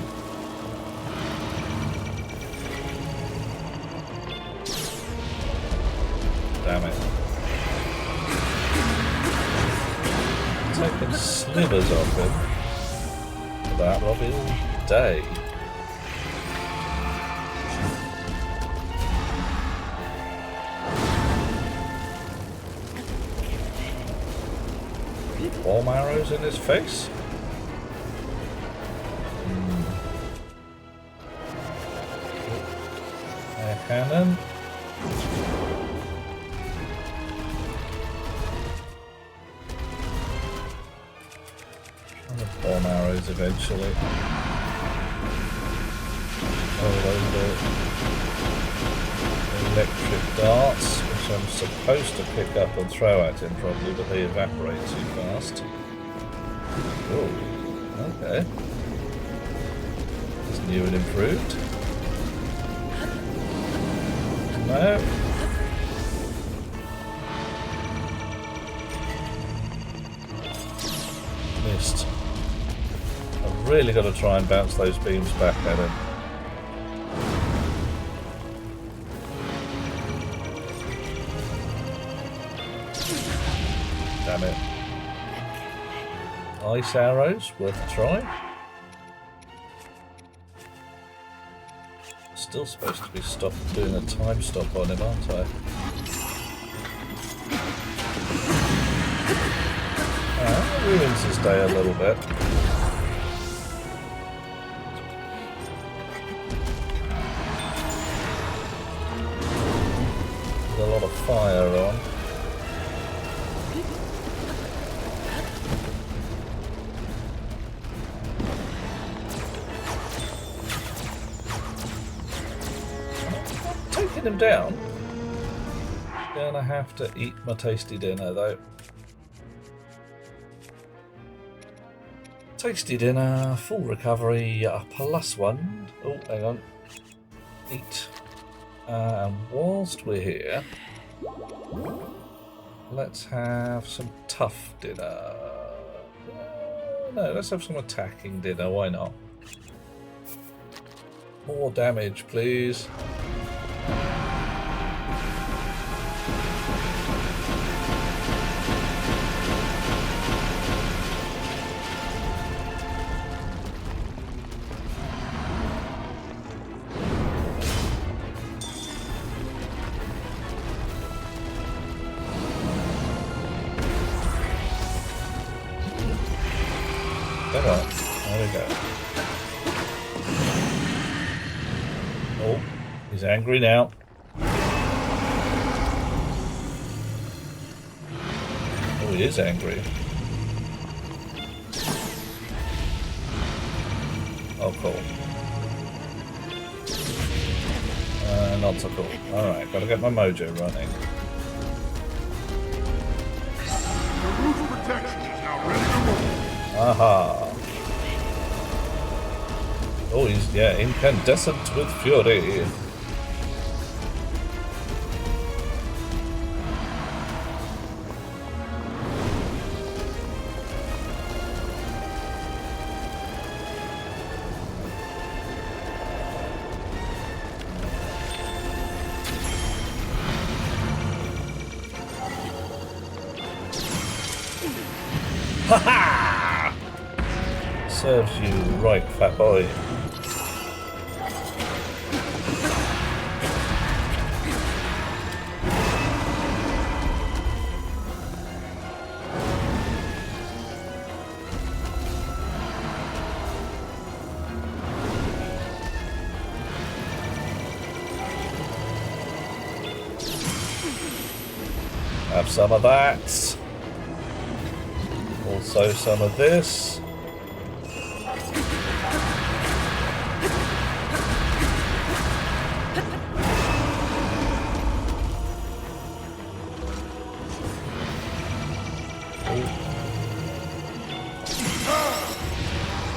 Damn it. Taking slivers off him. For that, Robbie, all day. Bomb arrows in his face? Air cannon. And the bomb arrows eventually. Oh, the electric darts, which I'm supposed to pick up and throw at him probably, but they evaporate too fast. Oh, okay. It's new and improved. No. Missed. I've really got to try and bounce those beams back at him. Damn it. Ice arrows, worth a try. Still supposed to be doing a time stop on him, aren't I? That ruins his day a little bit. With a lot of fire on. Him down. Gonna have to eat my tasty dinner though. Tasty dinner, full recovery, +1. Oh, hang on. Eat. And whilst we're here, let's have some tough dinner. No, let's have some attacking dinner. Why not? More damage, please. There we go. Oh, he's angry now. Oh, he is angry. Oh, cool. Not so cool. Alright, gotta get my mojo running. The roof protection is now ready to move. Aha. Oh, he's, yeah, incandescent with fury. Ha ha! Serves you right, fat boy. Have some of that. Also some of this.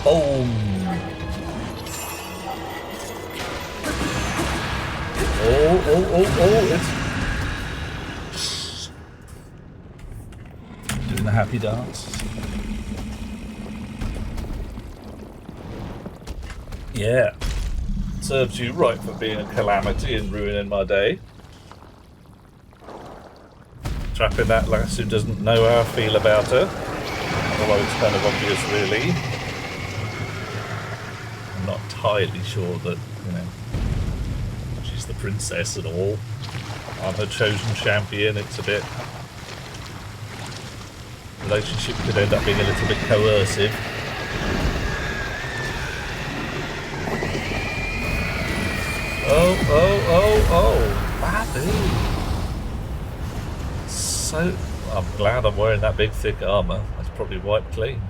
Oh. Oh, it's doing the happy dance. Yeah. Serves you right for being a calamity and ruining my day. Trapping that lass who doesn't know how I feel about her. Although it's kind of obvious, really. I'm not entirely sure that, you know, she's the princess and all. I'm her chosen champion. It's a bit... relationship could end up being a little bit coercive. Oh, Babu. So, I'm glad I'm wearing that big thick armour. That's probably wiped clean.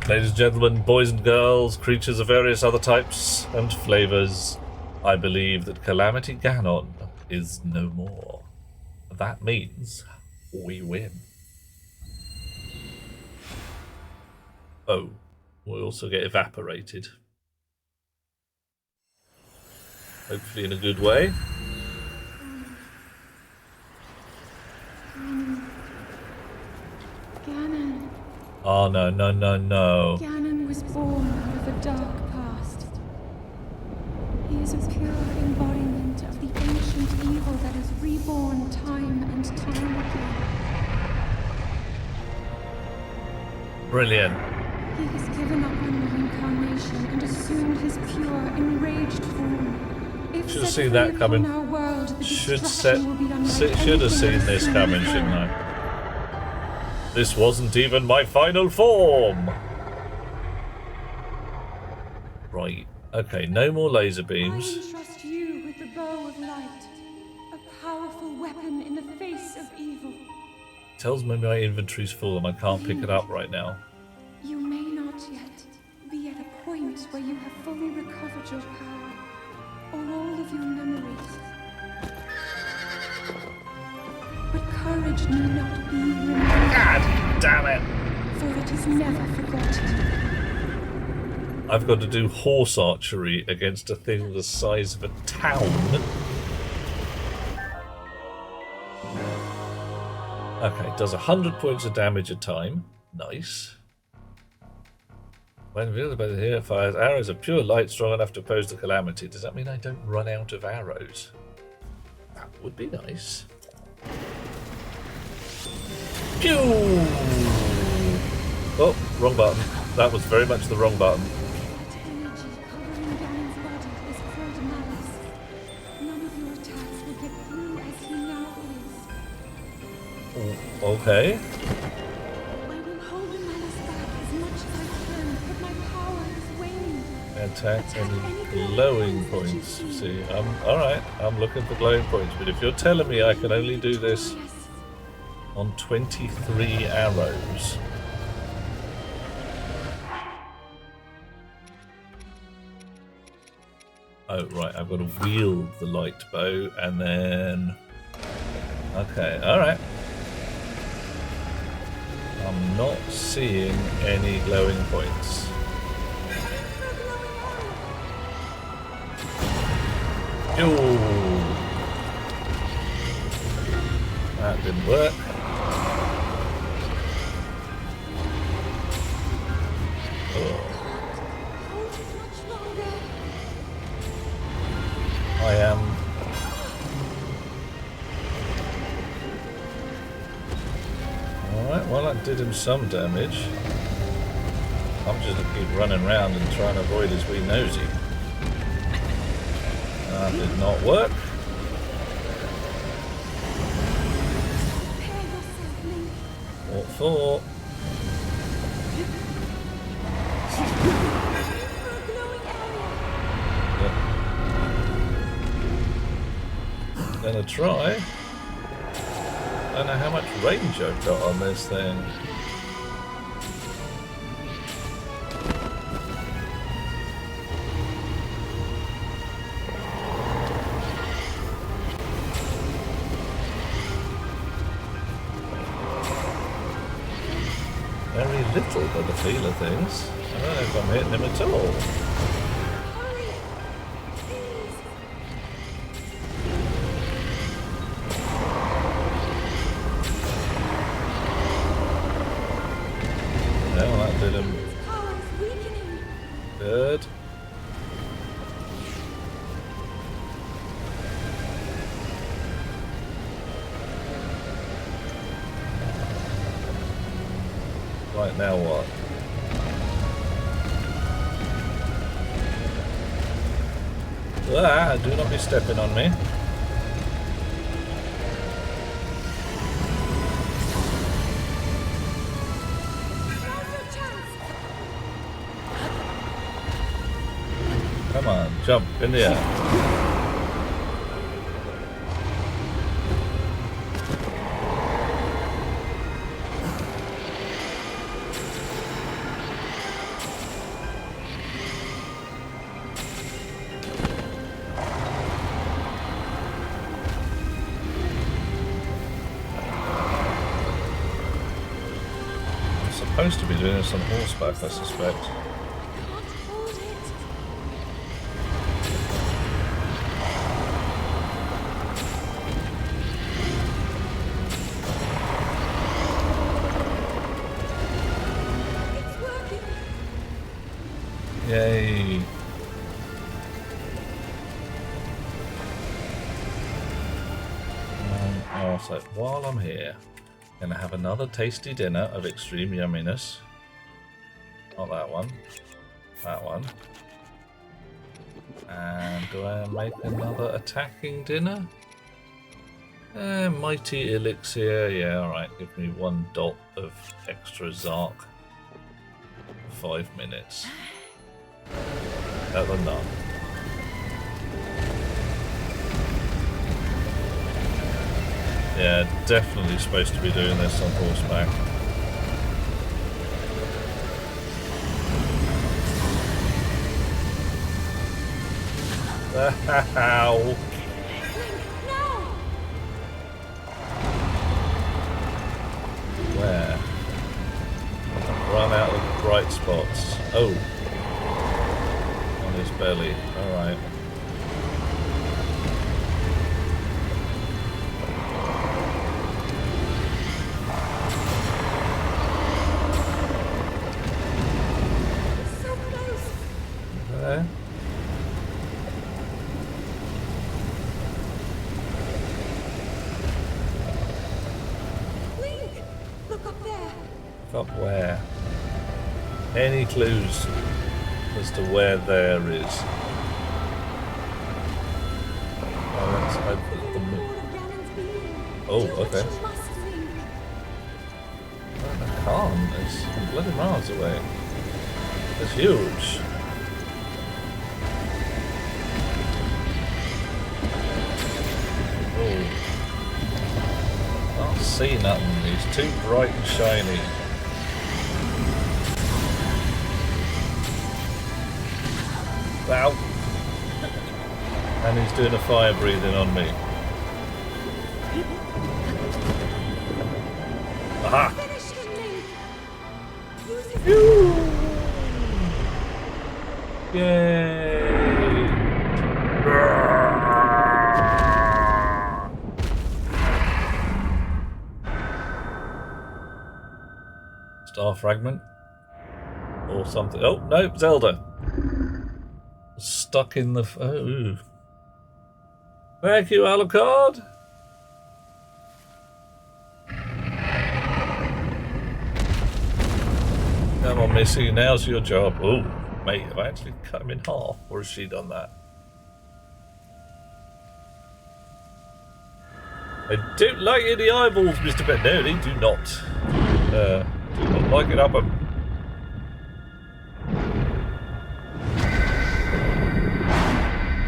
Ladies and gentlemen, boys and girls, creatures of various other types and flavours, I believe that Calamity Ganon is no more. That means we win. Oh, we also get evaporated. Hopefully in a good way. Ganon. Oh, no. Ganon was born out of a dark past. He is a pure embodiment of the ancient evil that is reborn time and time again. Brilliant. He has given up on reincarnation and assumed his pure, enraged form. If Should have set seen free that coming. upon our world, the Should destruction will be unlike have anything seen else this seen coming, before. shouldn't I? This wasn't even my final form. Right. Okay, no more laser I beams. entrust you with the bow of light, a powerful weapon in the face of evil. Tells me my inventory's full and I can't pick it up right now. You may not yet be at a point where you have fully recovered your power, or all of your memories. But courage need not be remembered, God damn it! for it is never forgotten. I've got to do horse archery against a thing the size of a town. Okay, does 100 points of damage a time. Nice. When visited by the hero, fires arrows of pure light strong enough to oppose the calamity. Does that mean I don't run out of arrows? That would be nice. Pew! Oh, wrong button. That was very much the wrong button. That energy covering Ganon's body is called malice. None of your attacks will get through as he now is. Okay. I will hold the malice back as much as I can, but my power is waning. Attack any glowing points. See, alright, I'm looking for glowing points, but if you're telling me I can only do this on 23 arrows. Oh, right, I've got to wield the light bow and then... Okay, alright. I'm not seeing any glowing points. Ooh. That didn't work. Oh. Alright, well that did him some damage. I'm just going to keep running around and trying to avoid his wee nosy. That did not work. What for? Yep. Gonna try. I don't know how much range I've got on this thing. Very little by the feel of things. I don't know if I'm hitting him at all. No, that did him. Good. Right, now what? Ah, do not be stepping on me. Come on, jump in the air. Supposed to be doing this on horseback, I suspect. Yay! Oh, so while I'm here, gonna have another tasty dinner of extreme yumminess. Not that one. That one. And do I make another attacking dinner? Mighty elixir. Yeah, alright. Give me 1 dot of extra Zark. 5 minutes. Better than none. Yeah, definitely supposed to be doing this on horseback. Ow! Where? Run out of bright spots. Oh! On his belly. Alright. There. Link! Look up there! Up where? Any clues as to where there is? Oh, that's over the moon. Oh, okay. I can't. It's bloody miles away. It's huge. Oh. Can't see nothing. He's too bright and shiny. Wow. And he's doing a fire breathing on me. Aha! Yay! Star fragment or something. Oh no, Zelda stuck in the. Oh, thank you, Alucard. Come on, Missy, now's your job. Oh, mate, have I actually cut him in half, or has she done that? I don't like any eyeballs, Mr. Ben. No, they do not. Do not like it up 'em.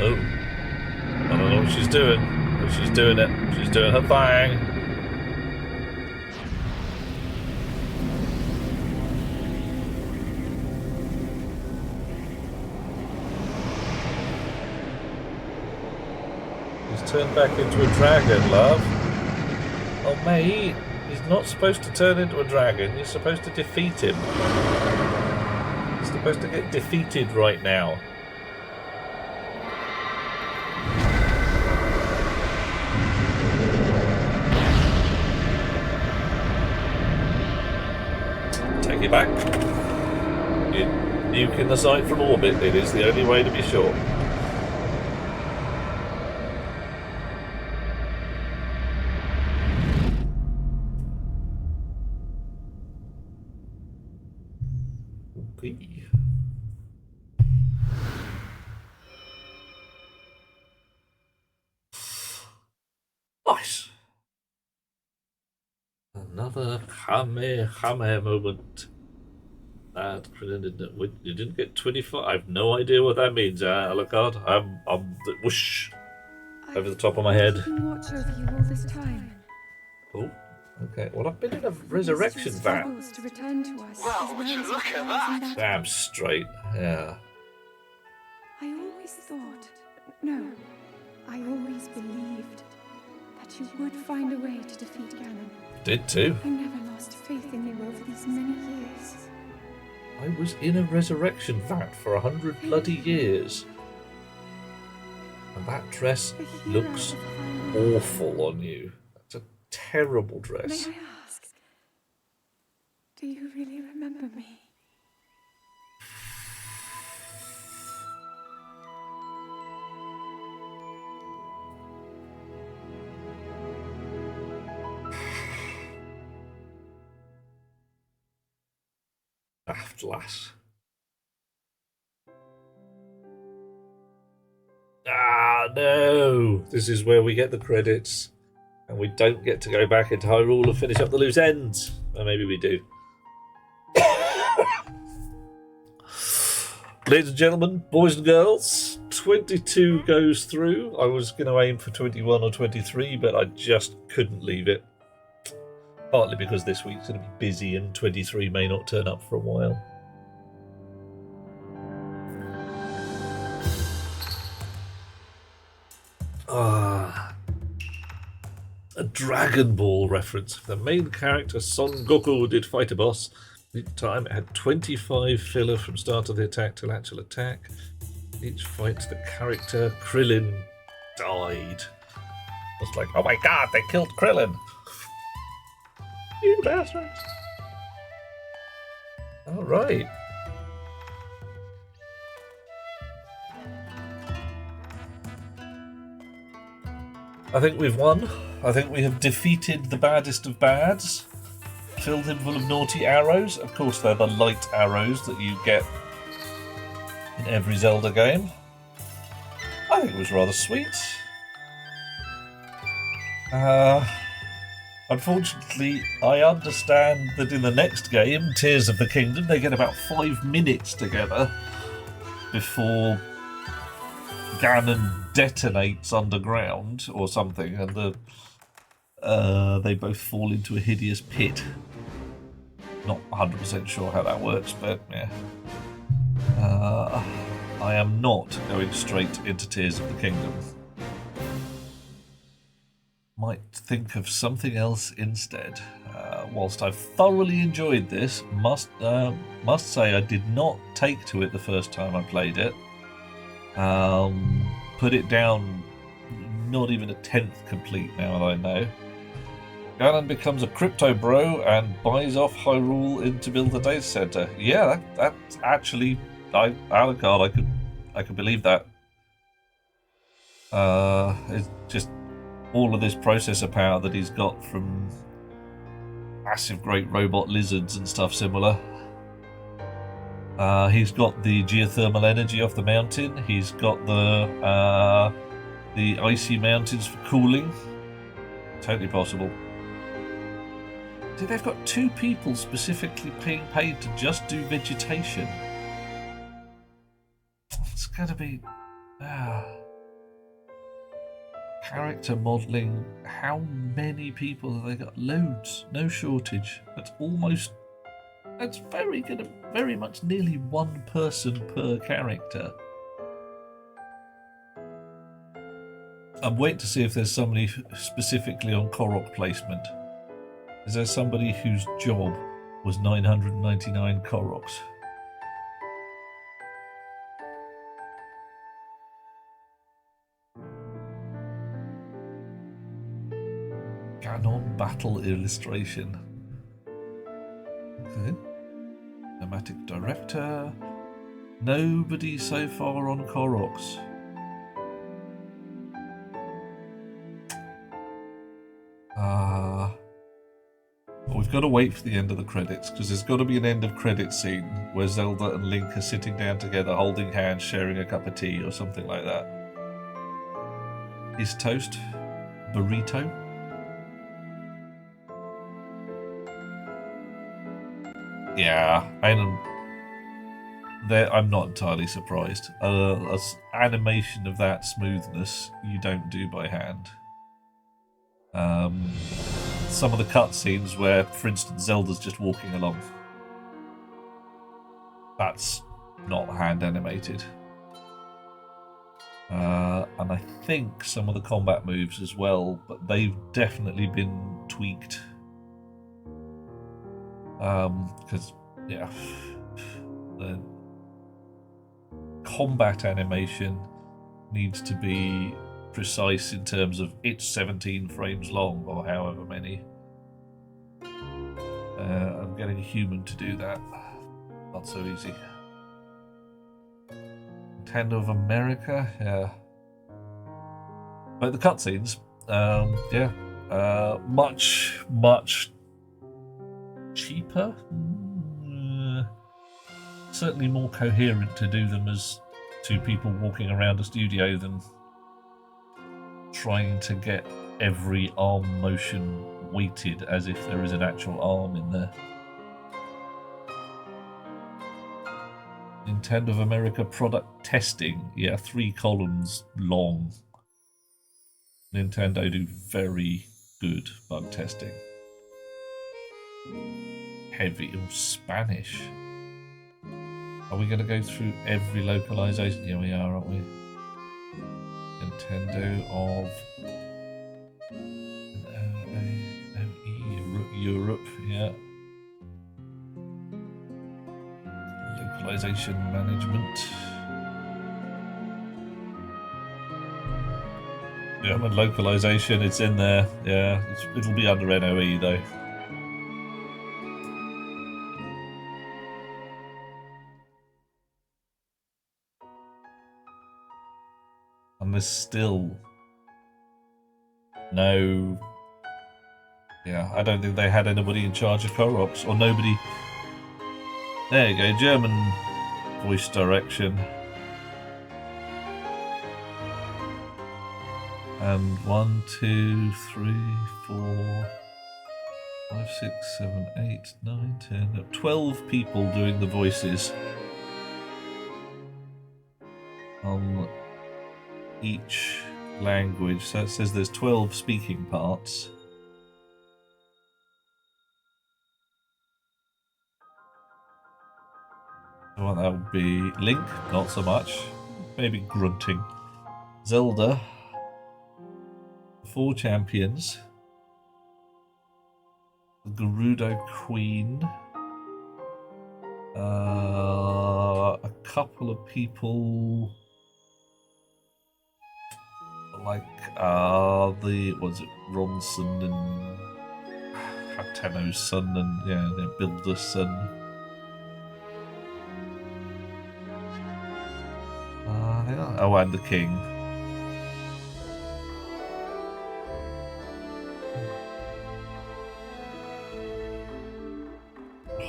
Oh. I don't know what she's doing. But she's doing it. She's doing her thing. He's turned back into a dragon, love. Oh, mate. He's not supposed to turn into a dragon. You're supposed to defeat him. He's supposed to get defeated right now. Take it back. You're nuking the site from orbit. It is the only way to be sure. Okay. Nice. Another Kamehameha moment. That you didn't get 25. I have no idea what that means, Alucard. I'm whoosh over the top of my head. I've been watching over you all this time. Oh, okay. Well, I've been in a resurrection vat. To return to us Wow, would you look at that? Damn straight. Yeah. I always thought, no, I always believed that you would find a way to defeat Ganon. Did too. I never lost faith in you over these many years. I was in a resurrection vat for 100 bloody years. And that dress The hero looks of Hyrule. awful on you. That's a terrible dress. May I ask, do you really remember me? Lass. Ah, no! This is where we get the credits. And we don't get to go back into Hyrule and finish up the loose ends. Or maybe we do. Ladies and gentlemen, boys and girls, 22 goes through. I was going to aim for 21 or 23, but I just couldn't leave it. Partly because this week's going to be busy and 23 may not turn up for a while. A Dragon Ball reference. The main character Son Goku did fight a boss. Each time it had 25 filler from start of the attack till actual attack. Each fight the character Krillin died. I was like, oh my god, they killed Krillin! You bastards! Alright. I think we've won. I think we have defeated the baddest of bads. Filled him full of naughty arrows. Of course, they're the light arrows that you get in every Zelda game. I think it was rather sweet. Unfortunately, I understand that in the next game, Tears of the Kingdom, they get about 5 minutes together before Ganon detonates underground or something, and they both fall into a hideous pit. Not 100% sure how that works, but yeah. I am not going straight into Tears of the Kingdom. Might think of something else instead. Whilst I've thoroughly enjoyed this, must say I did not take to it the first time I played it. Put it down not even a 10th complete now that I know. Ganon becomes a crypto bro and buys off Hyrule to build the data center. Yeah, that's actually, Alucard, I could believe that. It's just all of this processor power that he's got from massive great robot lizards and stuff similar. He's got the geothermal energy off the mountain. He's got the icy mountains for cooling. Totally possible. See, they've got 2 people specifically being paid to just do vegetation. It's gonna be character modelling. How many people have they got? Loads, no shortage. That's very much nearly 1 person per character. I'm waiting to see if there's somebody specifically on Korok placement. Is there somebody whose job was 999 Koroks? Canon battle illustration. Okay. Thematic director. Nobody so far on Koroks. We've got to wait for the end of the credits, because there's got to be an end of credit scene where Zelda and Link are sitting down together, holding hands, sharing a cup of tea or something like that. Is toast? Burrito? Yeah, I'm not entirely surprised. Animation of that smoothness you don't do by hand. Some of the cutscenes where, for instance, Zelda's just walking along. That's not hand animated. And I think some of the combat moves as well, but they've definitely been tweaked. Because, yeah, the combat animation needs to be precise in terms of it's 17 frames long or however many. And getting a human to do that, not so easy. Nintendo of America, yeah. But the cutscenes, much cheaper. Certainly more coherent to do them as 2 people walking around a studio than trying to get every arm motion weighted as if there is an actual arm in there. Nintendo of America product testing, yeah, 3 columns long. Nintendo do very good bug testing. Heavy or Spanish. Are we going to go through every localization? Yeah, we are, aren't we? Nintendo of Europe, yeah. Localization management. Yeah, and localization, it's in there. Yeah, it'll be under NOE though. And there's still no... Yeah, I don't think they had anybody in charge of Koroks, or nobody... There you go, German voice direction. And 1, 2, 3, 4, 5, 6, 7, 8, 9, 10, 12 people doing the voices on each language. So it says there's 12 speaking parts. Well, that would be Link, not so much. Maybe grunting. Zelda. 4 champions. The Gerudo Queen. A couple of people like was it Ronson and Hateno's son and their Builder's son. Oh, and the king.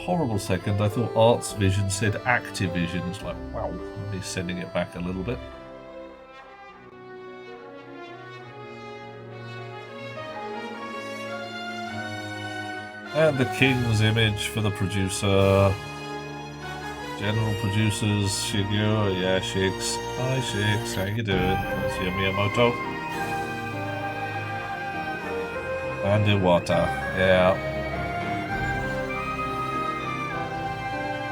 horrible second, I thought Arts Vision said Activision. It's like, wow, he's sending it back a little bit. And the King's image for the producer. General producers, Shigeo, yeah, Shigs. Hi Shigs, how you doing? That's your Miyamoto. And Iwata, yeah.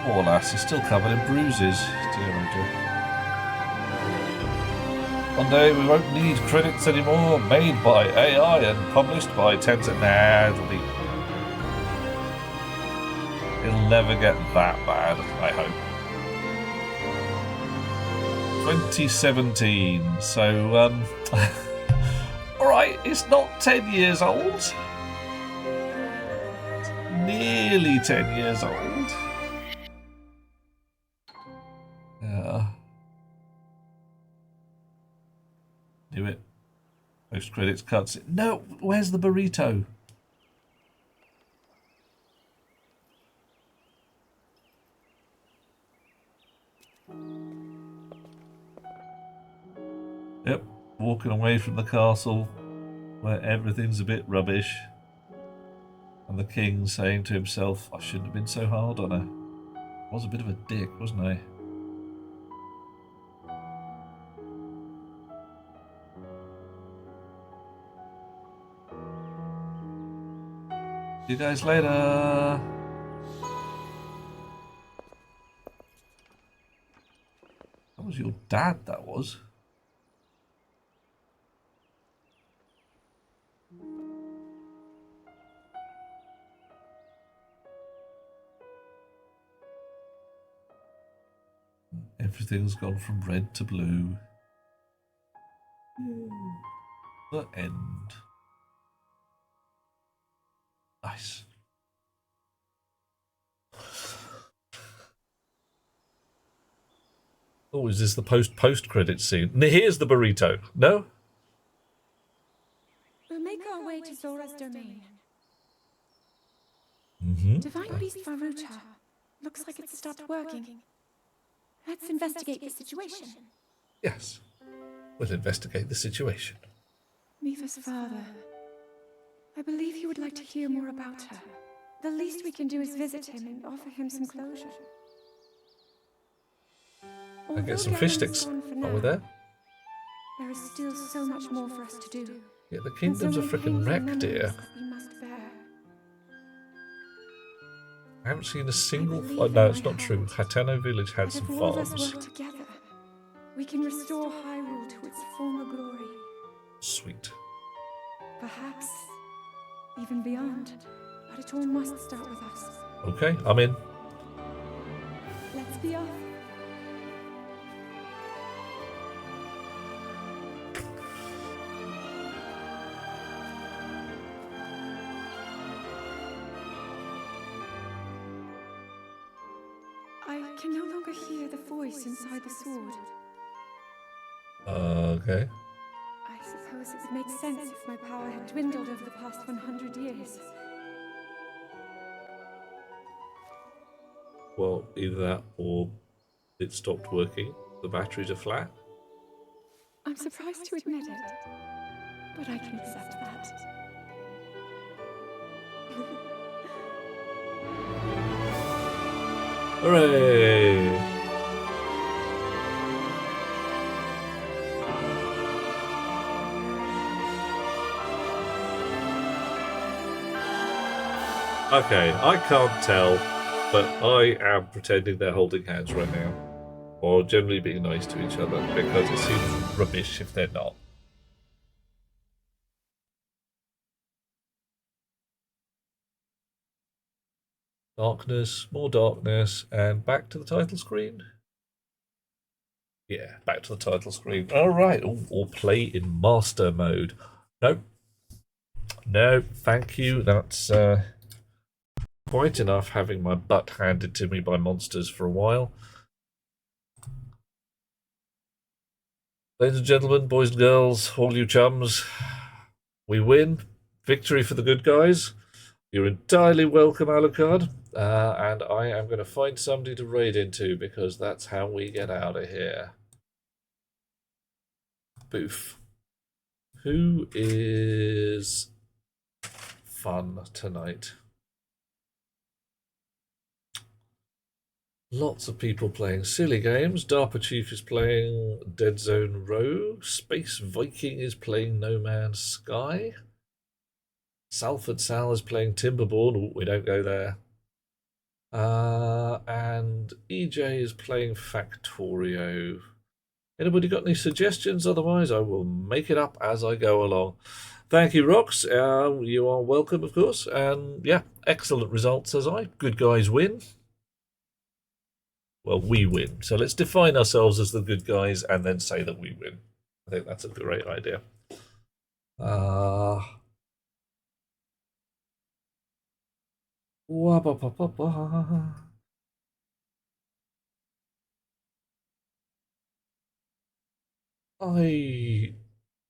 Poor lass, he's still covered in bruises. Dear oh dear. One day we won't need credits anymore, made by AI and published by Tencent. Nah, it'll never get that bad, I hope. 2017, so, alright, it's not 10 years old. It's nearly 10 years old. Yeah. Do it. Post credits cuts. No, where's the burrito? Yep, walking away from the castle where everything's a bit rubbish. And the king saying to himself, I shouldn't have been so hard on her. I was a bit of a dick, wasn't I? See you guys later. That was your dad, that was. Everything's gone from red to blue. The end. Nice. Oh, is this the post-credit scene? Here's the burrito. No? We'll make our way to Zora's domain. Divine Beast Faruta. Looks like it's stopped working. Let's investigate the situation. Yes. We'll investigate the situation. Mifa's father. I believe he would like to hear more about her. The least we can do is visit him and offer him some closure. And get some fish sticks while we're there. There is still so much more for us to do. Yeah, the kingdom's a freaking wreck, dear. We must bear. I haven't seen a single... Oh, no, it's not true. Hateno village had some If all of us farms. work together, we can restore Hyrule to its former glory. Sweet. Perhaps even beyond. But it all must start with us. Okay, I'm in. Let's be off. I can no longer hear the voice inside the sword. Okay. I suppose it would make sense if my power had dwindled over the past 100 years. Well, either that or it stopped working. The batteries are flat. I'm surprised to admit it, but I can accept that. Hooray! Okay, I can't tell, but I am pretending they're holding hands right now. Or generally being nice to each other, because it seems rubbish if they're not. Darkness, more darkness, and back to the title screen. Yeah, back to the title screen. Alright, or play in master mode. No. No, thank you. That's quite enough having my butt handed to me by monsters for a while. Ladies and gentlemen, boys and girls, all you chums, we win. Victory for the good guys. You're entirely welcome, Alucard. And I am going to find somebody to raid into because that's how we get out of here. Boof. Who is fun tonight? Lots of people playing silly games. DARPA Chief is playing Dead Zone Row. Space Viking is playing No Man's Sky. Salford Sal is playing Timberborn. Ooh, we don't go there. And EJ is playing Factorio. Anybody got any suggestions? Otherwise, I will make it up as I go along. Thank you, Rox. You are welcome, of course. And yeah, excellent results, as I. Good guys win. Well, we win. So let's define ourselves as the good guys and then say that we win. I think that's a great idea. I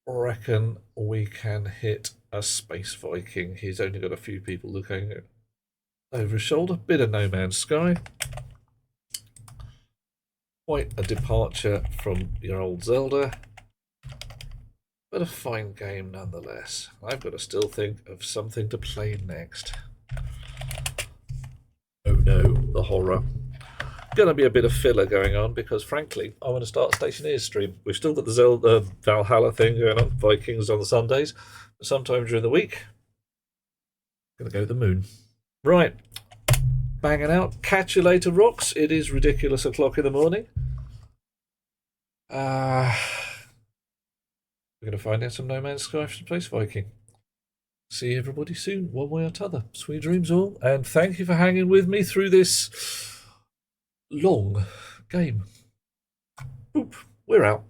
reckon we can hit a Space Viking. He's only got a few people looking over his shoulder. Bit of No Man's Sky. Quite a departure from your old Zelda. But a fine game nonetheless. I've got to still think of something to play next. Oh no, the horror. Gonna be a bit of filler going on because frankly I want to start a Stationeers stream. We've still got the Zelda Valhalla thing going on, Vikings on the Sundays, but sometime during the week gonna go to the moon. Right, banging out. Catch you later, Rocks. It is ridiculous o'clock in the morning. We're gonna find out some No Man's Sky from Space Viking. See everybody soon, one way or t'other. Sweet dreams all, and thank you for hanging with me through this long game. Boop, we're out.